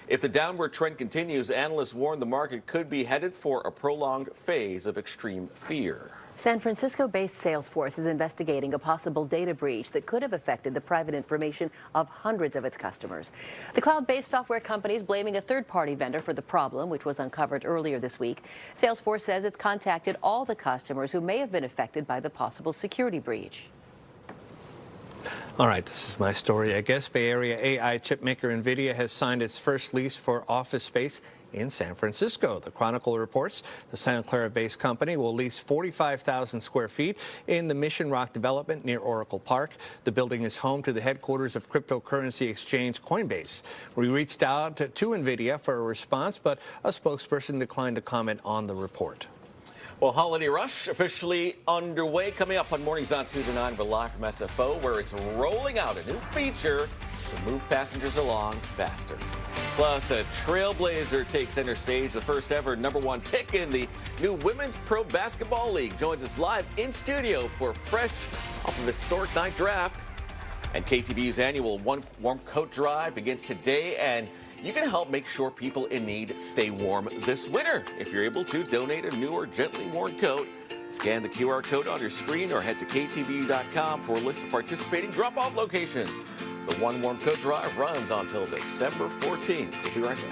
Speaker 9: If the downward trend continues, analysts warn the market could be headed for a prolonged phase of extreme fear.
Speaker 4: San Francisco-based Salesforce is investigating a possible data breach that could have affected the private information of hundreds of its customers. The cloud-based software company is blaming a third-party vendor for the problem, which was uncovered earlier this week. Salesforce says it's contacted all the customers who may have been affected by the possible security breach.
Speaker 11: All right, this is my story. I guess Bay Area AI chipmaker NVIDIA has signed its first lease for office space in San Francisco. The Chronicle reports the Santa Clara-based company will lease 45,000 square feet in the Mission Rock development near Oracle Park. The building is home to the headquarters of cryptocurrency exchange Coinbase. We reached out to NVIDIA for a response, but a spokesperson declined to comment on the report.
Speaker 9: Well, Holiday Rush officially underway. Coming up on Mornings on 2 to 9, we're live from SFO, where it's rolling out a new feature to move passengers along faster. Plus, a trailblazer takes center stage. The first ever #1 pick in the new Women's Pro Basketball League joins us live in studio for fresh off of historic night draft. And KTVU's annual One Warm Coat Drive begins today, and you can help make sure people in need stay warm this winter. If you're able to, donate a new or gently worn coat. Scan the QR code on your screen or head to KTVU.com for a list of participating drop-off locations. The One Warm Coat Drive runs until December 14th. We'll be right back.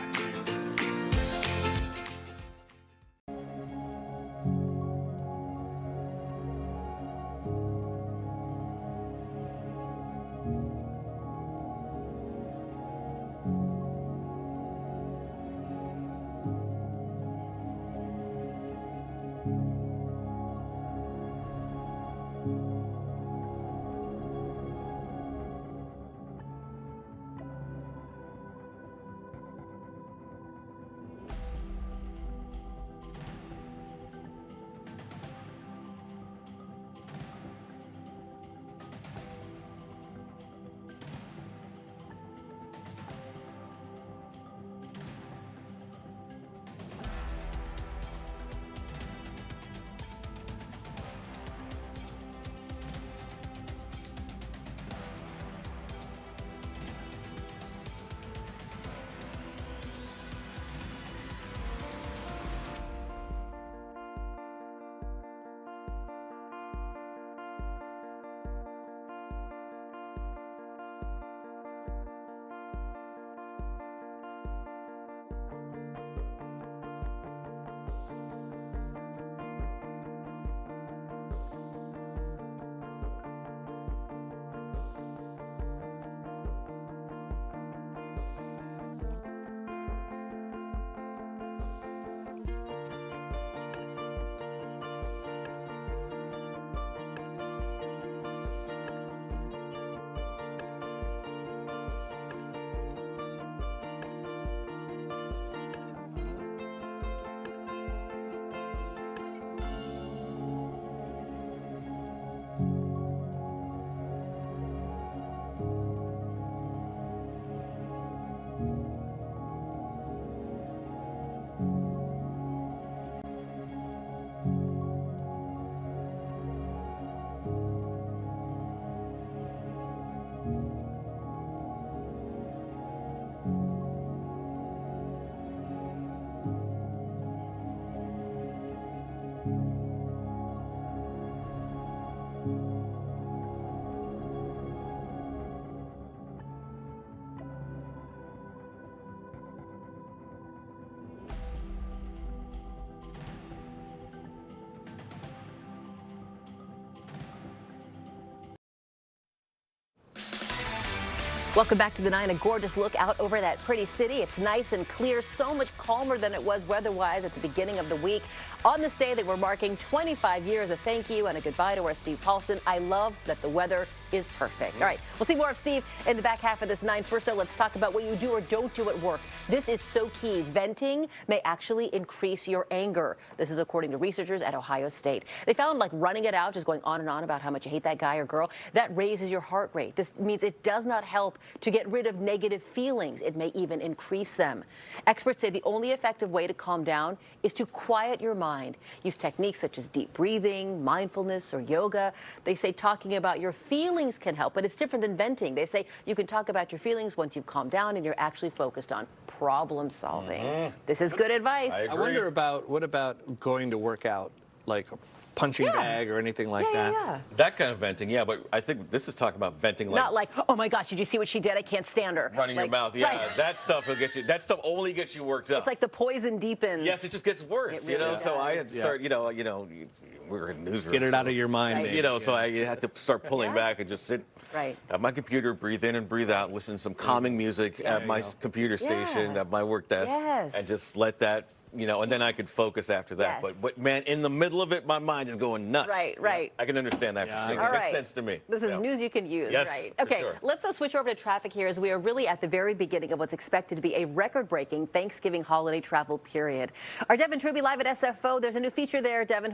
Speaker 4: Welcome back to the 9. A gorgeous look out over that pretty city. It's nice and clear, so much calmer than it was weather-wise at the beginning of the week. On this day that we're marking 25 years, a thank you and a goodbye to our Steve Paulson. I love that the weather is perfect. All right, we'll see more of Steve in the back half of this 9. First, though, let's talk about what you do or don't do at work. This is so key. Venting may actually increase your anger. This is according to researchers at Ohio State. They found like running it out, just going on and on about how much you hate that guy or girl, that raises your heart rate. This means it does not help to get rid of negative feelings. It may even increase them. Experts say the only effective way to calm down is to quiet your mind. Use techniques such as deep breathing, mindfulness, or yoga. They say talking about your feelings can help, but it's different than venting. They say you can talk about your feelings once you've calmed down and you're actually focused on problem solving. This is good advice.
Speaker 11: I wonder what about going to work out, like a punching bag or anything like that?
Speaker 9: That kind of venting, yeah, but I think this is talking about venting like...
Speaker 4: Not like, oh my gosh, did you see what she did? I can't stand her.
Speaker 9: Running your mouth, yeah.
Speaker 4: Right.
Speaker 9: That stuff will get you, that stuff only gets you worked up.
Speaker 4: It's like the poison deepens.
Speaker 9: Yes, it just gets worse,
Speaker 4: It really
Speaker 9: you know? So I had to
Speaker 4: does.
Speaker 9: start, we were in the newsroom.
Speaker 11: Get it out of your mind,
Speaker 9: You know, so I had to start pulling back and just sit
Speaker 4: Right.
Speaker 9: at my computer, breathe in and breathe out, listen to some calming music at my computer station, at my work desk, and just let that, and then I could focus after that.
Speaker 4: Yes.
Speaker 9: But man, in the middle of it, my mind is going nuts.
Speaker 4: Right.
Speaker 9: I can understand that for sure.
Speaker 4: All
Speaker 9: It makes
Speaker 4: right.
Speaker 9: sense to me.
Speaker 4: This is news you can use,
Speaker 9: Yes,
Speaker 4: right?
Speaker 9: for
Speaker 4: Okay,
Speaker 9: sure.
Speaker 4: let's switch over to traffic here as we are really at the very beginning of what's expected to be a record-breaking Thanksgiving holiday travel period. Our Devin Truby live at SFO. There's a new feature there, Devin,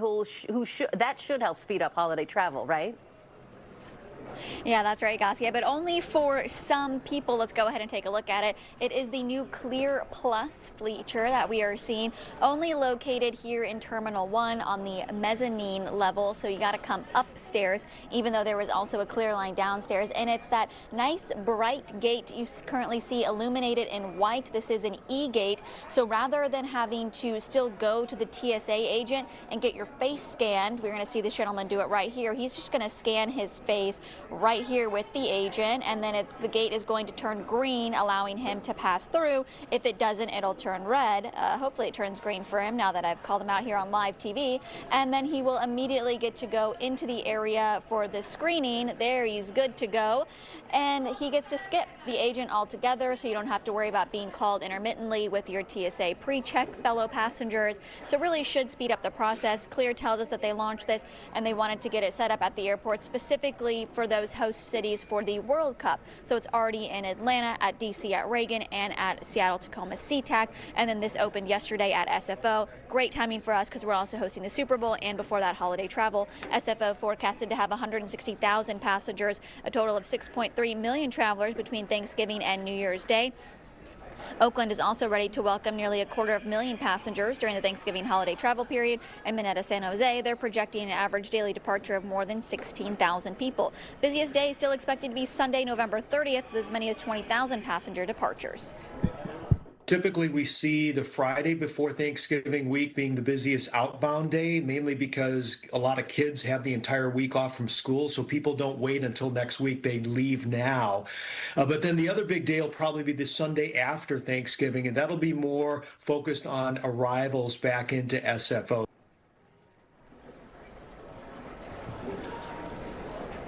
Speaker 4: that should help speed up holiday travel, right?
Speaker 3: Yeah, that's right, Gassia, but only for some people. Let's go ahead and take a look at it. It is the new Clear Plus feature that we are seeing, only located here in Terminal 1 on the mezzanine level, so you got to come upstairs, even though there was also a clear line downstairs. And it's that nice bright gate you currently see illuminated in white. This is an E-gate, so rather than having to still go to the TSA agent and get your face scanned, we're going to see this gentleman do it right here. He's just going to scan his face right here with the agent, and then the gate is going to turn green, allowing him to pass through. If it doesn't, it'll turn red. Hopefully it turns green for him now that I've called him out here on live TV, and then he will immediately get to go into the area for the screening. There, he's good to go, and he gets to skip the agent altogether, so you don't have to worry about being called intermittently with your TSA pre-check, fellow passengers. So it really should speed up the process. Clear tells us that they launched this and they wanted to get it set up at the airport specifically for those host cities for the World Cup. So it's already in Atlanta, at DC at Reagan, and at Seattle Tacoma SeaTac. And then this opened yesterday at SFO. Great timing for us because we're also hosting the Super Bowl and before that holiday travel. SFO forecasted to have 160,000 passengers, a total of 6.3 million travelers between Thanksgiving and New Year's Day. Oakland is also ready to welcome nearly 250,000 passengers during the Thanksgiving holiday travel period. And Minetta, San Jose, they're projecting an average daily departure of more than 16,000 people. Busiest day is still expected to be Sunday, November 30th, with as many as 20,000 passenger departures.
Speaker 8: Typically, we see the Friday before Thanksgiving week being the busiest outbound day, mainly because a lot of kids have the entire week off from school, so people don't wait until next week. They leave now. But then the other big day will probably be the Sunday after Thanksgiving, and that'll be more focused on arrivals back into SFO.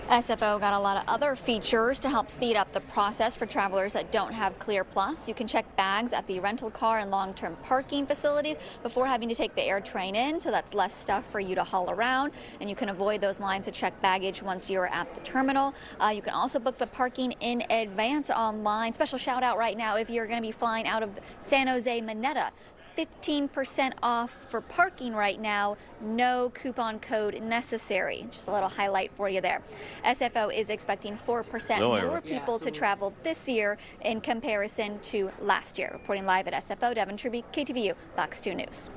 Speaker 3: SFO got a lot of other features to help speed up the process for travelers that don't have Clear Plus. You can check bags at the rental car and long-term parking facilities before having to take the air train in, so that's less stuff for you to haul around, and you can avoid those lines to check baggage once you're at the terminal. You can also book the parking in advance online. Special shout out right now if you're going to be flying out of San Jose Minetta. 15% off for parking right now, no coupon code necessary. Just a little highlight for you there. SFO is expecting 4% more people to travel this year in comparison to last year. Reporting live at SFO, Devin Truby, KTVU, Fox 2 News.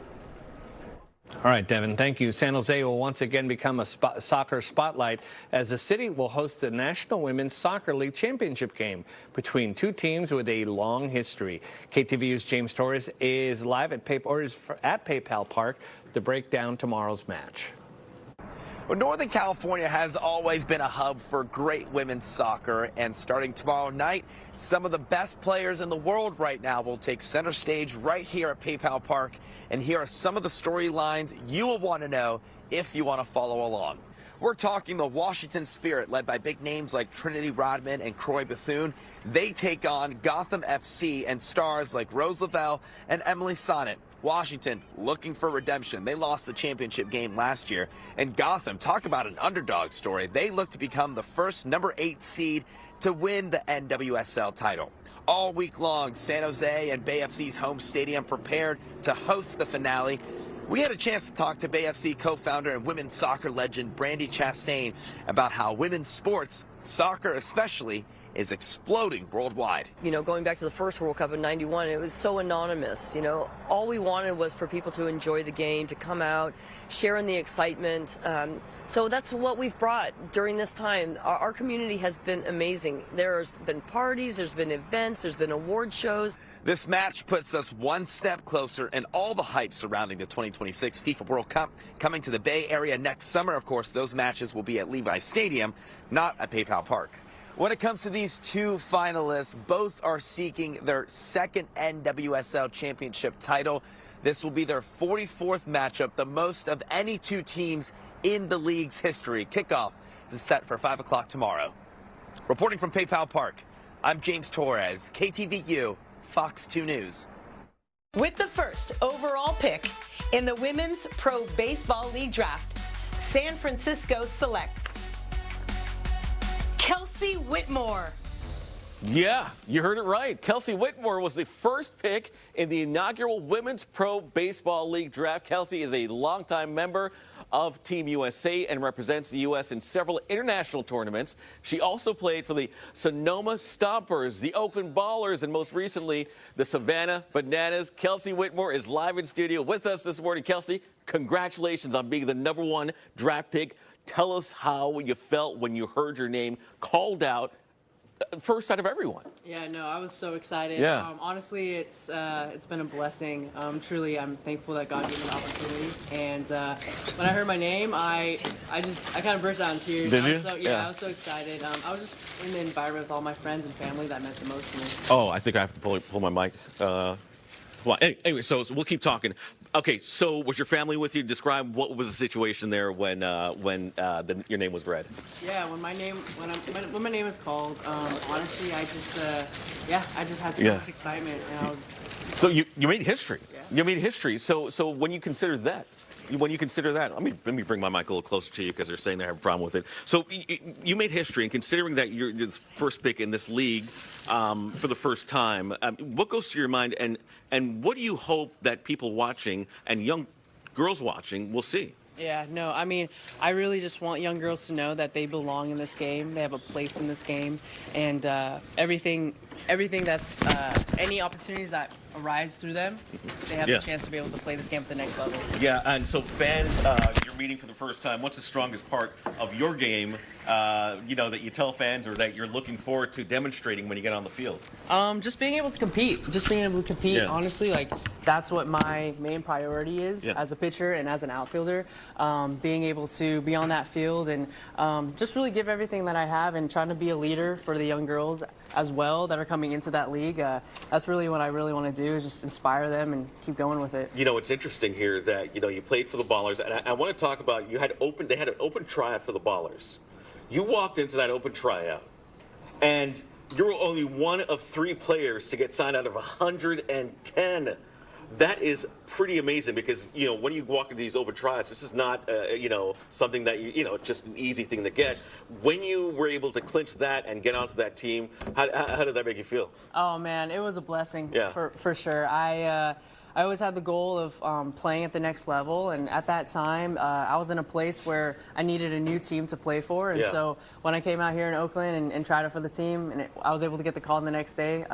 Speaker 11: All right, Devin, thank you. San Jose will once again become a soccer spotlight as the city will host the National Women's Soccer League Championship game between two teams with a long history. KTVU's James Torres is live at PayPal Park to break down tomorrow's match.
Speaker 12: Well, Northern California has always been a hub for great women's soccer, and starting tomorrow night, some of the best players in the world right now will take center stage right here at PayPal Park, and here are some of the storylines you will want to know if you want to follow along. We're talking the Washington Spirit, led by big names like Trinity Rodman and Croy Bethune. They take on Gotham FC and stars like Rose Lavelle and Emily Sonnet. Washington looking for redemption. They lost the championship game last year. And Gotham, talk about an underdog story. They look to become the first number 8 seed to win the NWSL title. All week long, San Jose and Bay FC's home stadium prepared to host the finale. We had a chance to talk to Bay FC co-founder and women's soccer legend Brandy Chastain about how women's sports, soccer especially, is exploding worldwide.
Speaker 1: You know, going back to the first World Cup in '91, it was so anonymous. You know, all we wanted was for people to enjoy the game, to come out, share in the excitement. So that's what we've brought during this time. Our community has been amazing. There's been parties, there's been events, there's been award shows.
Speaker 12: This match puts us one step closer, and all the hype surrounding the 2026 FIFA World Cup coming to the Bay Area next summer. Of course, those matches will be at Levi's Stadium, not at PayPal Park. When it comes to these two finalists, both are seeking their second NWSL championship title. This will be their 44th matchup, the most of any two teams in the league's history. Kickoff is set for 5 o'clock tomorrow. Reporting from PayPal Park, I'm James Torres, KTVU, Fox 2 News.
Speaker 2: With the first overall pick in the Women's Pro Baseball League draft, San Francisco selects Kelsey Whitmore.
Speaker 9: Yeah, you heard it right. Kelsey Whitmore was the first pick in the inaugural Women's Pro Baseball League draft. Kelsey is a longtime member of Team USA and represents the U.S. in several international tournaments. She also played for the Sonoma Stompers, the Oakland Ballers, and most recently, the Savannah Bananas. Kelsey Whitmore is live in studio with us this morning. Kelsey, congratulations on being the #1 draft pick. Tell us how you felt when you heard your name called out first out of everyone.
Speaker 13: Yeah, no, I was so excited.
Speaker 9: Yeah.
Speaker 13: Honestly, it's been a blessing. Truly, I'm thankful that God gave me an opportunity. And when I heard my name, I kind of burst out in tears.
Speaker 9: Did you?
Speaker 13: I was so excited. I was just in the environment with all my friends and family that meant the most to me.
Speaker 9: Oh, I think I have to pull my mic. Well, anyway, so we'll keep talking. Okay, so was your family with you? Describe what was the situation there when your name was read.
Speaker 13: Yeah, when my name was called, honestly, I just had so much excitement, and I was.
Speaker 9: So you made history. Yeah. You made history. So when you consider that. Let me bring my mic a little closer to you because they're saying they have a problem with it. So you made history, and considering that you're the first pick in this league for the first time, what goes through your mind, and what do you hope that people watching and young girls watching will see?
Speaker 13: Yeah, no, I mean, I really just want young girls to know that they belong in this game. They have a place in this game, and everything that's any opportunities that arise through them, they have the chance to be able to play this game at the next level.
Speaker 9: Yeah, and so fans, you're meeting for the first time. What's the strongest part of your game, that you tell fans or that you're looking forward to demonstrating when you get on the field?
Speaker 13: Just being able to compete.
Speaker 9: Yeah.
Speaker 13: Honestly, that's what my main priority is as a pitcher and as an outfielder. Being able to be on that field and just really give everything that I have and trying to be a leader for the young girls as well that are coming into that league. That's really what I really want to do, is just inspire them and keep going with it.
Speaker 9: It's interesting here that you played for the Ballers, and I want to talk about they had an open tryout for the Ballers. You walked into that open tryout, and you were only one of 3 players to get signed out of 110. That is pretty amazing because, when you walk into these open tryouts, this is not, something that, just an easy thing to get. When you were able to clinch that and get onto that team, how did that make you feel?
Speaker 13: Oh, man, it was a blessing for sure. I always had the goal of playing at the next level, and at that time, I was in a place where I needed a new team to play for, and so when I came out here in Oakland and tried it for the team, and I was able to get the call the next day,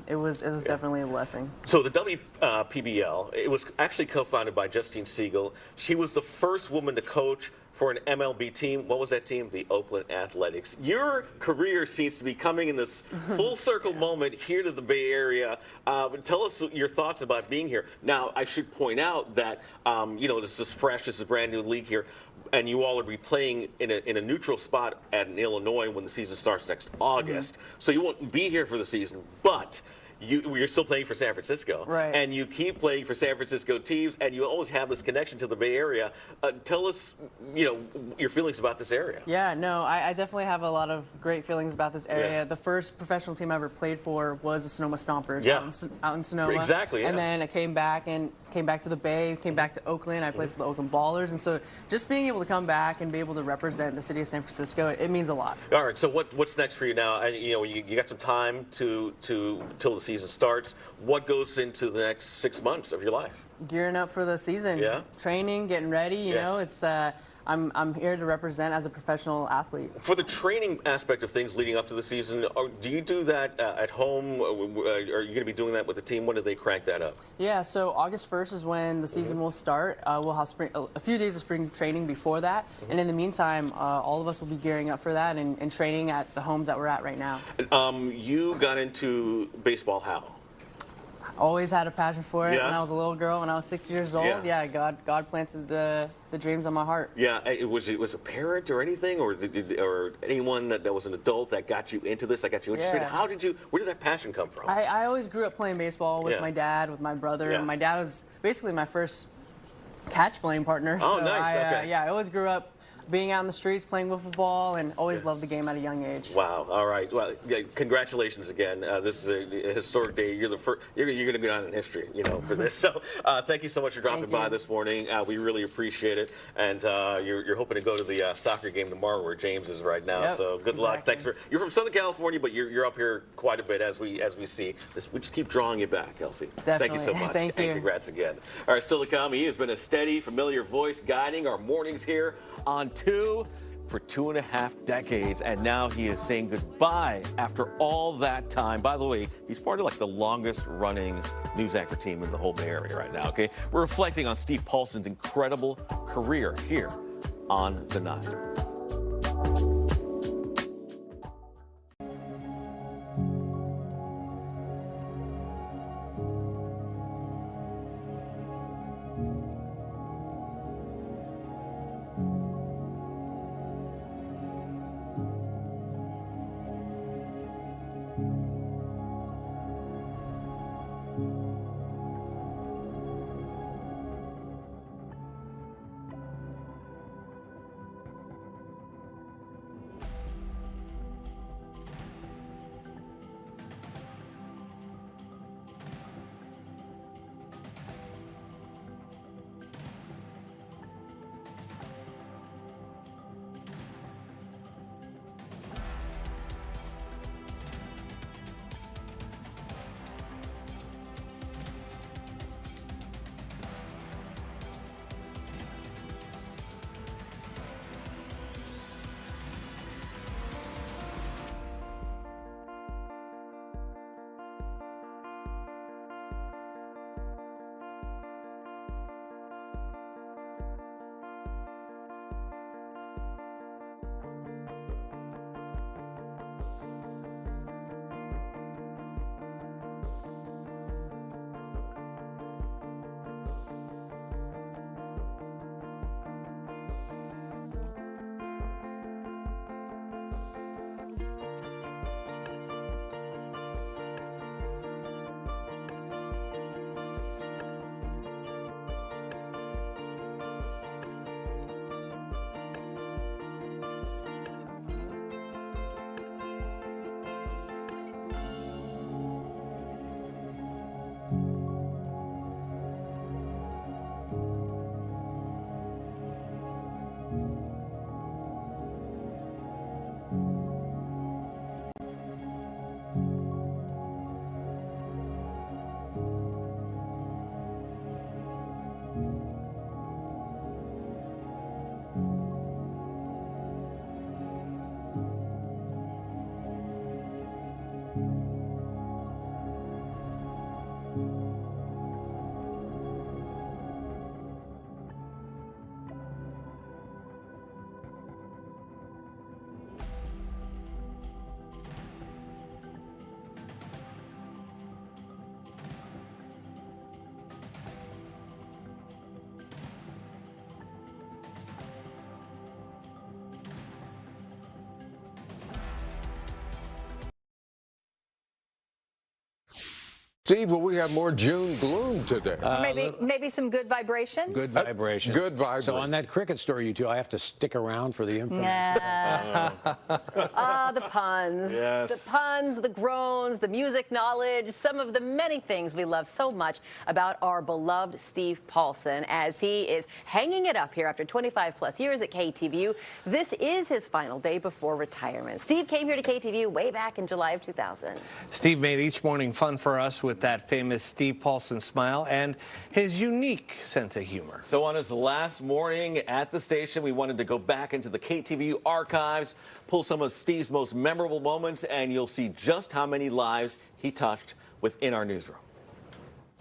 Speaker 13: it was definitely a blessing.
Speaker 9: So the WPBL, it was actually co-founded by Justine Siegel. She was the first woman to coach for an MLB team. What was that team? The Oakland Athletics. Your career seems to be coming in this full circle moment here to the Bay Area. Tell us your thoughts about being here. Now, I should point out that, this is fresh, this is a brand new league here, and you all will be playing in a neutral spot in Illinois when the season starts next August. So you won't be here for the season, but you're still playing for San Francisco,
Speaker 13: right?
Speaker 9: And you keep playing for San Francisco teams, and you always have this connection to the Bay Area. Tell us, your feelings about this area.
Speaker 13: Yeah, no, I definitely have a lot of great feelings about this area.
Speaker 9: Yeah.
Speaker 13: The first professional team I ever played for was the Sonoma Stompers out in Sonoma.
Speaker 9: Exactly. Yeah.
Speaker 13: And then I came back to the Bay, came back to Oakland. I played for the Oakland Ballers, and so just being able to come back and be able to represent the city of San Francisco, it means a lot.
Speaker 9: All right. So what's next for you now? And, you got some time till the season starts. What goes into the next 6 months of your life?
Speaker 13: Gearing up for the season.
Speaker 9: Yeah.
Speaker 13: Training, getting ready. You know, it's. I'm here to represent as a professional athlete.
Speaker 9: For the training aspect of things leading up to the season, do you do that at home? Are you going to be doing that with the team? When do they crank that up?
Speaker 13: Yeah, so August 1st is when the season will start. We'll have a few days of spring training before that. And in the meantime, all of us will be gearing up for that and training at the homes that we're at right now.
Speaker 9: You got into baseball how?
Speaker 13: Always had a passion for it.
Speaker 9: Yeah.
Speaker 13: When I was a little girl, when I was 6 years old,
Speaker 9: Yeah.
Speaker 13: God planted the dreams on my heart.
Speaker 9: Yeah, it was a parent or anything, or anyone that was an adult that got you into this, that got you interested?
Speaker 13: Yeah.
Speaker 9: Where did that passion come from?
Speaker 13: I always grew up playing baseball with my dad, with my brother,
Speaker 9: Yeah.
Speaker 13: and my dad was basically my first catch playing partner.
Speaker 9: Oh,
Speaker 13: so
Speaker 9: nice. Okay.
Speaker 13: Yeah, I always grew up being out in the streets playing wiffle ball and always loved the game at a young age.
Speaker 9: Wow. All right. Well, congratulations again. This is a historic day. You're the first. You're going to go down in history, for this. So, thank you so much for dropping by this morning. We really appreciate it. And you're hoping to go to the soccer game tomorrow, where James is right now.
Speaker 13: Yep,
Speaker 9: So, good luck. Thanks you're from Southern California, but you're up here quite a bit as we see. We just keep drawing you back, Elsie.
Speaker 13: Definitely.
Speaker 9: Thank you so much.
Speaker 13: Thank you.
Speaker 9: And congrats again. All right, still to come. He has been a steady, familiar voice guiding our mornings here on 2 for 2.5 decades, and now he is saying goodbye after all that time. By the way, he's part of the longest running news anchor team in the whole Bay Area right now, okay? We're reflecting on Steve Paulson's incredible career here on The 9.
Speaker 7: Steve, will we have more June gloom today?
Speaker 2: Maybe some good vibration.
Speaker 10: Good vibration.
Speaker 7: Good vibration.
Speaker 10: So on that cricket story, you two, I have to stick around for the information.
Speaker 4: The puns.
Speaker 9: Yes.
Speaker 4: The puns, the groans, the music knowledge, some of the many things we love so much about our beloved Steve Paulson as he is hanging it up here after 25 plus years at KTVU. This is his final day before retirement. Steve came here to KTVU way back in July of 2000.
Speaker 11: Steve made each morning fun for us with that famous Steve Paulson smile and his unique sense of humor.
Speaker 9: So on his last morning at the station, we wanted to go back into the KTVU archives, pull some of Steve's most memorable moments, and you'll see just how many lives he touched within our newsroom.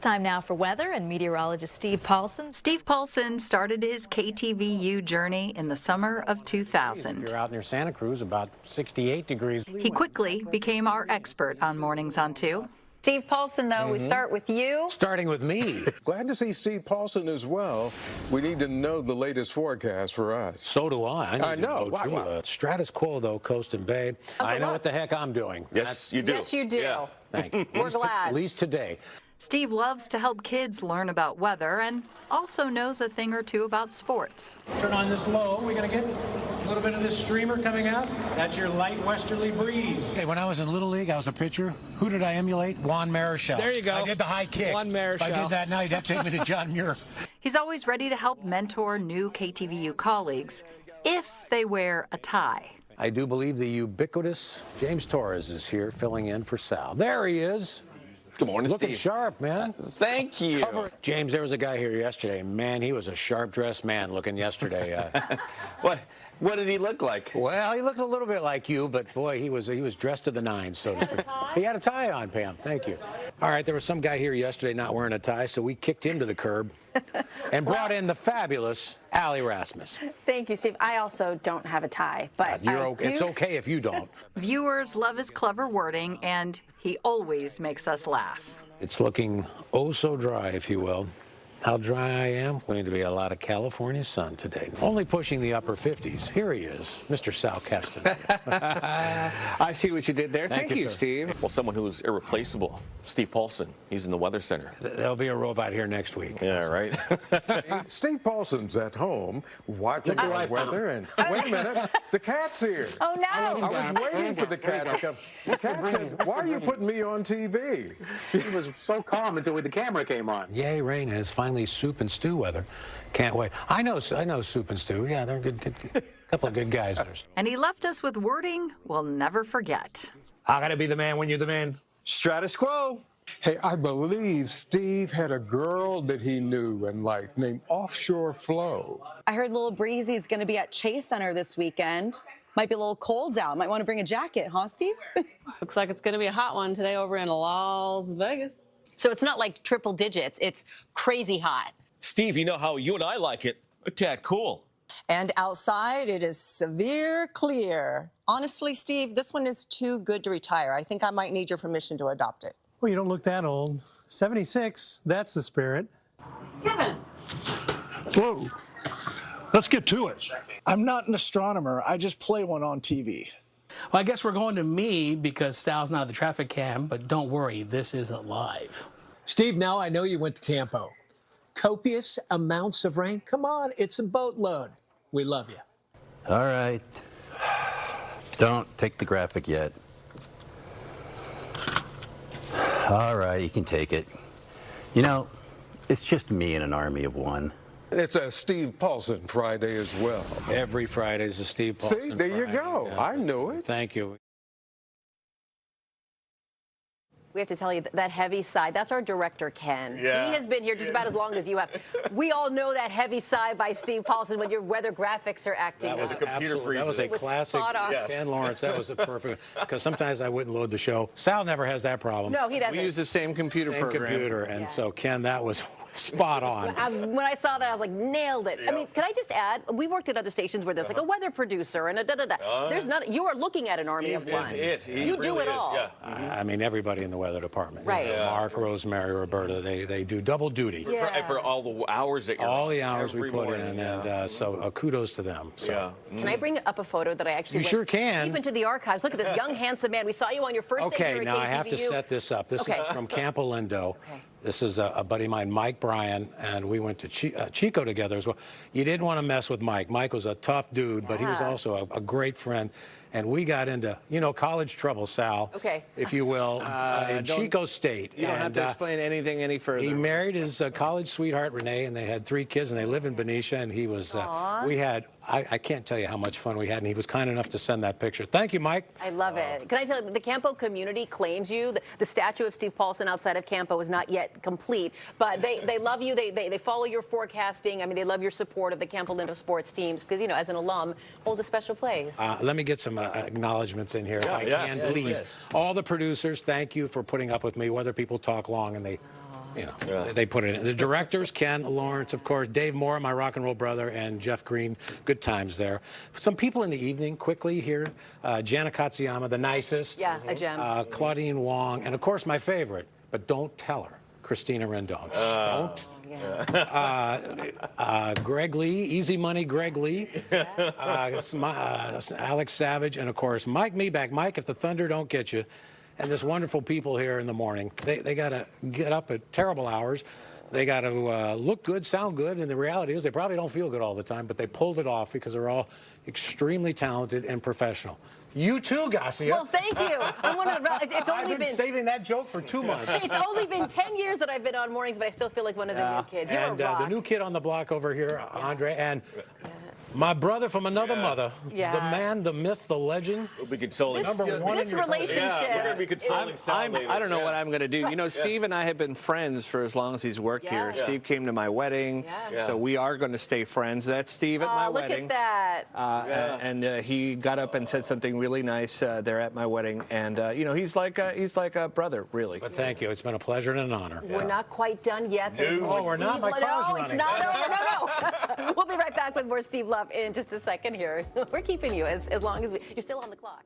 Speaker 14: Time now for weather and meteorologist Steve Paulson. Steve Paulson started his KTVU journey in the summer of 2000.
Speaker 10: You're out near Santa Cruz, about 68 degrees.
Speaker 14: He quickly became our expert on Mornings on 2.
Speaker 4: Steve Paulson, though, we start with you.
Speaker 10: Starting with me.
Speaker 7: Glad to see Steve Paulson as well. We need to know the latest forecast for us.
Speaker 10: So do I.
Speaker 7: I know.
Speaker 10: Status quo, though, Coast and Bay. I know what the heck I'm doing.
Speaker 9: Yes, you do.
Speaker 4: Yes, you do.
Speaker 9: Yeah.
Speaker 10: Thank you.
Speaker 4: We're glad.
Speaker 10: At least today.
Speaker 14: Steve loves to help kids learn about weather and also knows a thing or two about sports.
Speaker 15: Turn on this low. We're going to get a little bit of this streamer coming out. That's your light westerly breeze. Hey, when I was in Little League, I was a pitcher. Who did I emulate? Juan Marichal.
Speaker 11: There you go.
Speaker 15: I did the high kick.
Speaker 11: Juan Marichal.
Speaker 15: If I did that now, you'd have to take me to John Muir.
Speaker 14: He's always ready to help mentor new KTVU colleagues if they wear a tie.
Speaker 10: I do believe the ubiquitous James Torres is here filling in for Sal. There he is.
Speaker 9: Good morning,
Speaker 10: Looking
Speaker 9: Steve.
Speaker 10: sharp, man.
Speaker 9: Thank you.
Speaker 10: James, there was a guy here yesterday. Man, he was a sharp-dressed man looking yesterday.
Speaker 9: What did he look like?
Speaker 10: Well, he looked a little bit like you, but boy, he was dressed to the nines, so to speak. He had a tie on, Pam. Thank you. All right, there was some guy here yesterday not wearing a tie, so we kicked him to the curb and brought in the fabulous Allie Rasmus.
Speaker 22: Thank you, Steve. I also don't have a tie, but
Speaker 10: It's okay if you don't.
Speaker 14: Viewers love his clever wording, and he always makes us laugh.
Speaker 10: It's looking oh so dry, if you will. How dry I am. Going to be a lot of California sun today. Only pushing the upper 50s. Here he is, Mr. Sal Keston.
Speaker 11: I see what you did there. Thank you,
Speaker 10: sir.
Speaker 11: Steve.
Speaker 9: Well, someone who's irreplaceable, Steve Paulson. He's in the Weather Center.
Speaker 10: There'll be a robot here next week.
Speaker 9: Yeah, right.
Speaker 7: Steve Paulson's at home watching the weather, and wait a minute, the cat's here.
Speaker 22: Oh, no.
Speaker 7: I was waiting for the cat to come. The cat says, "Why are you putting me on TV?"
Speaker 15: He was so calm until the camera came on.
Speaker 10: Yay, rain is finally soup and stew weather. Can't wait. I know soup and stew. Yeah, they're good couple of good guys there.
Speaker 14: And he left us with wording we'll never forget.
Speaker 15: I gotta be the man when you're the man.
Speaker 7: Status quo. Hey, I believe Steve had a girl that he knew and liked named Offshore Flo.
Speaker 23: I heard Little Breezy's going to be at Chase Center this weekend. Might be a little cold out. Might want to bring a jacket, huh, Steve?
Speaker 24: Looks like it's going to be a hot one today over in Las Vegas.
Speaker 4: So it's not like triple digits. It's crazy hot.
Speaker 9: Steve, you know how you and I like it. A tad cool.
Speaker 23: And outside, it is severe clear. Honestly, Steve, this one is too good to retire. I think I might need your permission to adopt it.
Speaker 15: Well, you don't look that old. 76, that's the spirit.
Speaker 24: Kevin.
Speaker 16: Whoa. Let's get to it. I'm not an astronomer. I just play one on TV.
Speaker 25: Well, I guess we're going to me because Sal's not at the traffic cam, but don't worry, this isn't live.
Speaker 15: Steve, now I know you went to Campo. Copious amounts of rain. Come on, it's a boatload. We love you.
Speaker 28: All right. Don't take the graphic yet. All right, you can take it. You know, it's just me and an army of one.
Speaker 7: It's a Steve Paulson Friday as well.
Speaker 10: Every Friday is a Steve Paulson
Speaker 7: See, there
Speaker 10: Friday.
Speaker 7: you go.
Speaker 10: Yeah.
Speaker 7: I knew it.
Speaker 10: Thank you.
Speaker 4: We have to tell you that heavy side, that's our director, Ken.
Speaker 9: Yeah.
Speaker 4: He has been here just about as long as you have. We all know that heavy side by Steve Paulson when your weather graphics are acting
Speaker 10: That was
Speaker 4: up.
Speaker 9: computer freezes.
Speaker 10: That was a
Speaker 4: It was
Speaker 10: classic
Speaker 4: spot on.
Speaker 9: Yes.
Speaker 10: Ken Lawrence. That was the perfect, because sometimes I wouldn't load the show. Sal never has that problem.
Speaker 4: No, he doesn't.
Speaker 11: We use the same computer
Speaker 10: Same
Speaker 11: program.
Speaker 10: computer, and so Ken, that was Spot on.
Speaker 4: When I saw that, I was like, nailed it. I mean, can I just add, we've worked at other stations where there's like a weather producer and a da-da-da. There's not, you are looking at an army of one. You do it all.
Speaker 10: Yeah. I mean, everybody in the weather department.
Speaker 4: Right.
Speaker 10: You know, Mark, Rosemary, Roberta, they do double duty.
Speaker 9: For all the hours that you're
Speaker 10: all the hours we
Speaker 9: every
Speaker 10: put
Speaker 9: morning,
Speaker 10: in, and so kudos to them. So.
Speaker 4: Can I bring up a photo that I actually
Speaker 10: You sure can.
Speaker 4: deep into the archives? Look at this young, handsome man. We saw you on your first day here
Speaker 10: Okay,
Speaker 4: at
Speaker 10: now I
Speaker 4: KTVU.
Speaker 10: have to set this up. This is from Camp Olindo. This is a buddy of mine, Mike Bryan, and we went to Chico together as well. You didn't want to mess with Mike. Mike was a tough dude, but he was also a great friend. And we got into, college trouble, Sal, if you will, in Chico State.
Speaker 11: You don't have to explain anything any further.
Speaker 10: He married his college sweetheart, Renee, and they had 3 kids, and they live in Benicia, and he was, we had, I can't tell you how much fun we had, and he was kind enough to send that picture. Thank you, Mike.
Speaker 4: I love it. Can I tell you, the Campo community claims you. The statue of Steve Paulson outside of Campo is not yet complete, but they love you. They follow your forecasting. I mean, they love your support of the Camp Olindo sports teams because, as an alum, holds a special place.
Speaker 10: Let me get some acknowledgements in here, if I can, please. All the producers, thank you for putting up with me, whether people talk long and they, they put it in. The directors, Ken Lawrence, of course, Dave Moore, my rock and roll brother, and Jeff Green. Good times there. Some people in the evening, quickly here, Jana Katsuyama, the nicest.
Speaker 4: Yeah, a gem.
Speaker 10: Claudine Wong, and of course my favorite, but don't tell her, Christina Rendon. Don't. Greg Lee, Easy Money Greg Lee, Alex Savage, and of course Mike Meback. Mike, if the thunder don't get you, and this wonderful people here in the morning, they got to get up at terrible hours. They got to look good, sound good, and the reality is they probably don't feel good all the time, but they pulled it off because they're all extremely talented and professional. You too, Garcia.
Speaker 4: Well, thank you. I'm one of the, it's only
Speaker 10: I've been saving that joke for 2 months.
Speaker 4: It's only been 10 years that I've been on mornings, but I still feel like one of the new kids. You're
Speaker 10: and
Speaker 4: a rock.
Speaker 10: the new kid on the block over here, Andre, and my brother from another mother, the man, the myth, the legend.
Speaker 9: We'll be consoling.
Speaker 4: This relationship.
Speaker 9: We're going to be consoling Sal later.
Speaker 11: I don't know what I'm going to do. Steve and I have been friends for as long as he's worked here. Steve came to my wedding, so we are going to stay friends. That's Steve at my wedding.
Speaker 4: Look at that.
Speaker 11: And he got up and said something really nice there at my wedding, and he's like a brother, really.
Speaker 10: But thank you. It's been a pleasure and an honor.
Speaker 4: We're not quite done yet. There's more
Speaker 10: we're not. My car's running.
Speaker 4: It's not over. No. We'll be right back with more Steve Love in just a second here. We're keeping you as long as you're still on the clock.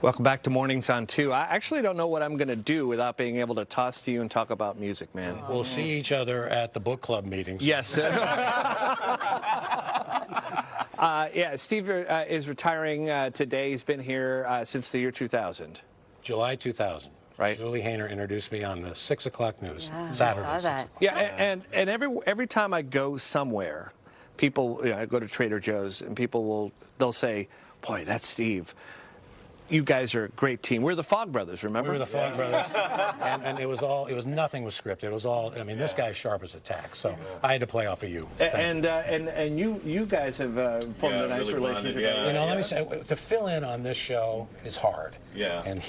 Speaker 11: Welcome back to Mornings on 2. I actually don't know what I'm going to do without being able to toss to you and talk about music, man.
Speaker 10: We'll see each other at the book club meetings.
Speaker 11: Yes. Yeah, Steve is retiring today. He's been here since the year 2000.
Speaker 10: July 2000.
Speaker 11: Right.
Speaker 10: Julie Hayner introduced me on the 6 o'clock news.
Speaker 22: Yeah,
Speaker 10: Saturday.
Speaker 22: I saw that.
Speaker 11: Yeah, and every time I go somewhere, people, I go to Trader Joe's, and they'll say, "Boy, that's Steve. You guys are a great team." We're the Fogg Brothers, remember?
Speaker 10: We were the Fogg Brothers, and nothing was scripted. It was all. I mean, this guy's sharp as a tack, so I had to play off of you.
Speaker 11: And you guys have formed a nice
Speaker 10: really
Speaker 11: relationship.
Speaker 10: Let me say, to fill in on this show is hard.
Speaker 9: Yeah.
Speaker 10: And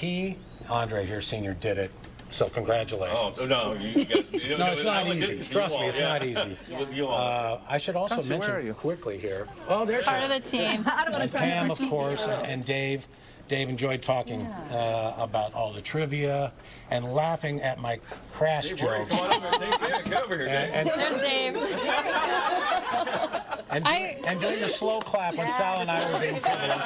Speaker 10: Andre here, Senior, did it. So congratulations.
Speaker 9: Oh no, you guys,
Speaker 10: no, it's not easy. Trust me, it's not easy. I should also mention quickly here. Oh, there's
Speaker 14: part of the team. I don't want to
Speaker 10: Pam, of course, and Dave. Dave enjoyed talking about all the trivia and laughing at my crash jokes.
Speaker 9: Come on over, come over here, Dave.
Speaker 14: There's Dave.
Speaker 10: And doing the slow clap when Sal and I were being frivolous.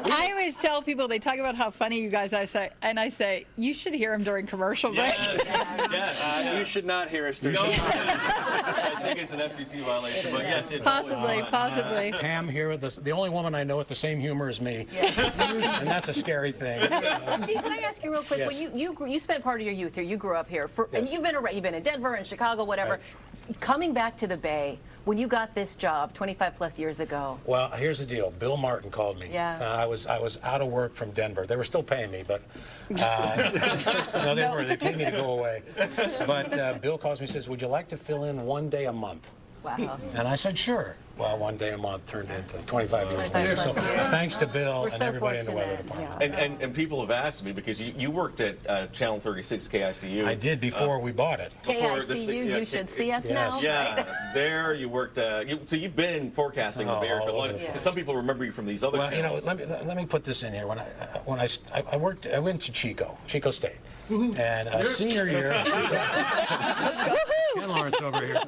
Speaker 14: I always tell people, they talk about how funny you guys are, and I say, you should hear him during commercial break.
Speaker 9: Yes.
Speaker 11: You should not hear us during
Speaker 9: I think it's an FCC violation, but yes, it's
Speaker 14: Possibly.
Speaker 10: Pam here, the only woman I know with the same humor as me, and that's a scary thing.
Speaker 4: Steve, can I ask you real quick?
Speaker 10: Yes.
Speaker 4: When you spent part of your youth here, you grew up here, and you've been in Denver and Chicago, whatever. Right. Coming back to the Bay, when you got this job 25 plus years ago.
Speaker 10: Well, here's the deal. Bill Martin called me.
Speaker 4: Yeah.
Speaker 10: I was out of work from Denver. They were still paying me, but no, they weren't. They paid me to go away. But Bill calls me and says, "Would you like to fill in one day a month?"
Speaker 4: Wow.
Speaker 10: And I said, "Sure." Well, one day a month turned into 25 years later. So thanks to Bill and everybody in the weather department.
Speaker 9: And people have asked me, because you worked at Channel 36 KICU.
Speaker 10: I did before we bought it.
Speaker 4: KICU, you should see us now.
Speaker 9: Yeah,
Speaker 4: right?
Speaker 9: there you worked. So you've been forecasting the Bay Area for long. Some people remember you from these other channels.
Speaker 10: Let me put this in here. When I went to Chico State. And senior year, Ken Lawrence over here,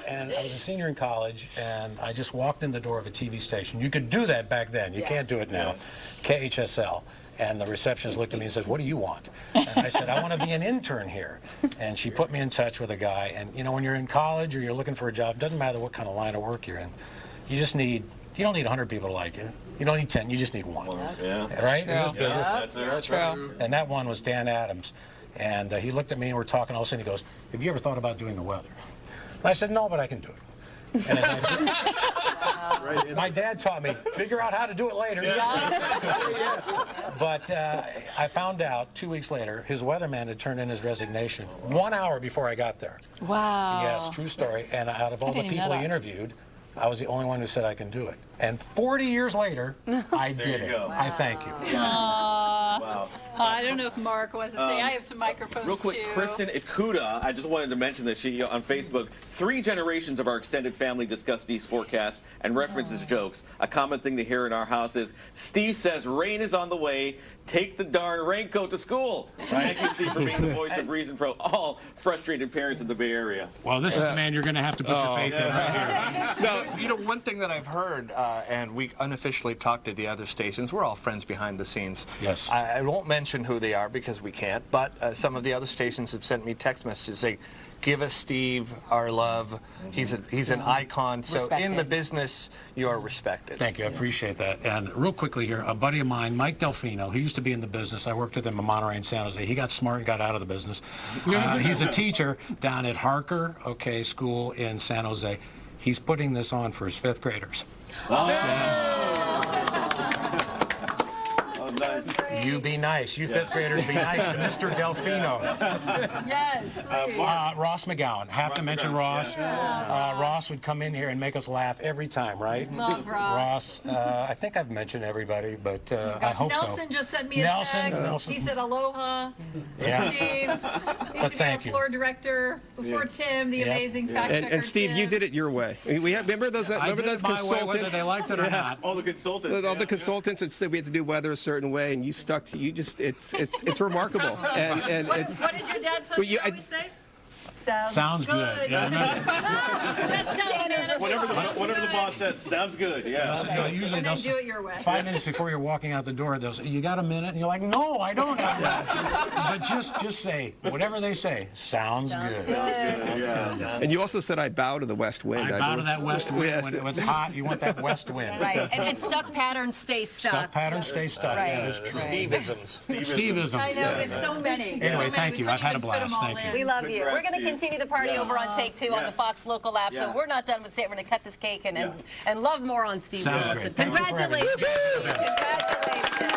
Speaker 10: and I was a senior in college, and I just walked in the door of a TV station. You could do that back then. You can't do it now. KHSL. And the receptionist looked at me and said, "What do you want?" And I said, "I want to be an intern here." And she put me in touch with a guy. And when you're in college or you're looking for a job, doesn't matter what kind of line of work you're in. You don't need 100 people to like you. You don't need 10. You just need one. Right? In this business.
Speaker 9: That's true.
Speaker 10: And that one was Dan Adams. And he looked at me and we're talking. All of a sudden he goes, "Have you ever thought about doing the weather?" And I said, "No, but I can do it." And my dad taught me, figure out how to do it later. Yes. But I found out 2 weeks later, his weatherman had turned in his resignation 1 hour before I got there.
Speaker 14: Wow.
Speaker 10: Yes, true story. And out of all the people he interviewed, I was the only one who said I can do it. And 40 years later, I did it.
Speaker 9: Go.
Speaker 10: Wow. I thank you.
Speaker 9: Wow.
Speaker 14: I don't know if Mark wants to say. I have some microphones
Speaker 9: real quick,
Speaker 14: too.
Speaker 9: Kristen Ikuda, I just wanted to mention that she on Facebook, 3 generations of our extended family discuss Steve's forecast and references jokes. A common thing to hear in our house is, "Steve says rain is on the way. Take the darn raincoat to school." Thank you, Steve, for being the voice of reason for all frustrated parents in the Bay Area.
Speaker 10: Well, this is the man you're going to have to put your faith in right here.
Speaker 11: No, one thing that I've heard, and we unofficially talked to the other stations, we're all friends behind the scenes.
Speaker 10: Yes.
Speaker 11: I won't mention who they are because we can't, but some of the other stations have sent me text messages saying, "Give us Steve our love. He's an icon." So in the business, you are respected.
Speaker 10: Thank you. I appreciate that. And real quickly here, a buddy of mine, Mike Delfino, he used to be in the business. I worked with him in Monterey and San Jose. He got smart and got out of the business. He's a teacher down at Harker, School in San Jose. He's putting this on for his 5th graders. Nice. You be nice. You 5th graders be nice to Mr. Delfino.
Speaker 14: Yes, please.
Speaker 10: Ross McGowan. Have to mention Ross. Ross would come in here and make us laugh every time, right?
Speaker 14: Love Ross.
Speaker 10: I think I've mentioned everybody, but I hope
Speaker 14: Nelson just sent me a text.
Speaker 10: Nelson.
Speaker 14: He said aloha.
Speaker 10: Yeah.
Speaker 14: Steve. He used to be our floor director before Tim, the amazing fact checker.
Speaker 5: And Steve,
Speaker 14: Tim.
Speaker 5: you did it your way. We have, remember those consultants?
Speaker 10: Way, whether they liked it or not.
Speaker 9: All the consultants.
Speaker 5: All the consultants that said we had to do weather a certain way, and you stuck to it's remarkable. And
Speaker 14: what did your dad tell you to always say?
Speaker 15: Sounds good. Yeah,
Speaker 3: Just tell me.
Speaker 9: Whatever the boss says, sounds good. Yeah.
Speaker 15: Usually
Speaker 3: And then do it your way.
Speaker 15: 5 minutes before you're walking out the door, they'll say, "You got a minute?" And you're like, "No, I don't have that." But just say whatever they say. Sounds good.
Speaker 5: And you also said I bow to the west wind.
Speaker 15: I bow to that west wind.
Speaker 5: Yes.
Speaker 15: When it's hot, you want that west wind.
Speaker 2: Right. And stuck patterns stay stuck.
Speaker 15: Stuck patterns stay stuck.
Speaker 2: Right.
Speaker 15: That is true.
Speaker 11: Steveisms.
Speaker 15: Steveisms.
Speaker 2: I know, there's so many.
Speaker 15: Anyway, thank you. I've had a blast. Thank you.
Speaker 2: We love you. We're
Speaker 9: Congrats,
Speaker 2: going to
Speaker 9: Steve.
Speaker 2: continue the party over on Take Two on the Fox local app. So we're not done with it. We're going to cut this cake and love more on Steve.
Speaker 15: Sounds
Speaker 2: Wilson.
Speaker 15: great. Thank you for having me.
Speaker 2: Congratulations. Congratulations.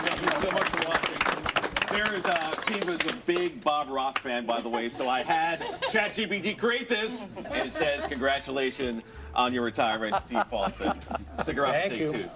Speaker 9: Thank you so much for watching. Steve was a big Bob Ross fan, by the way, so I had ChatGPT create this, and it says, congratulations on your retirement, Steve Paulson. Stick around for Take Two.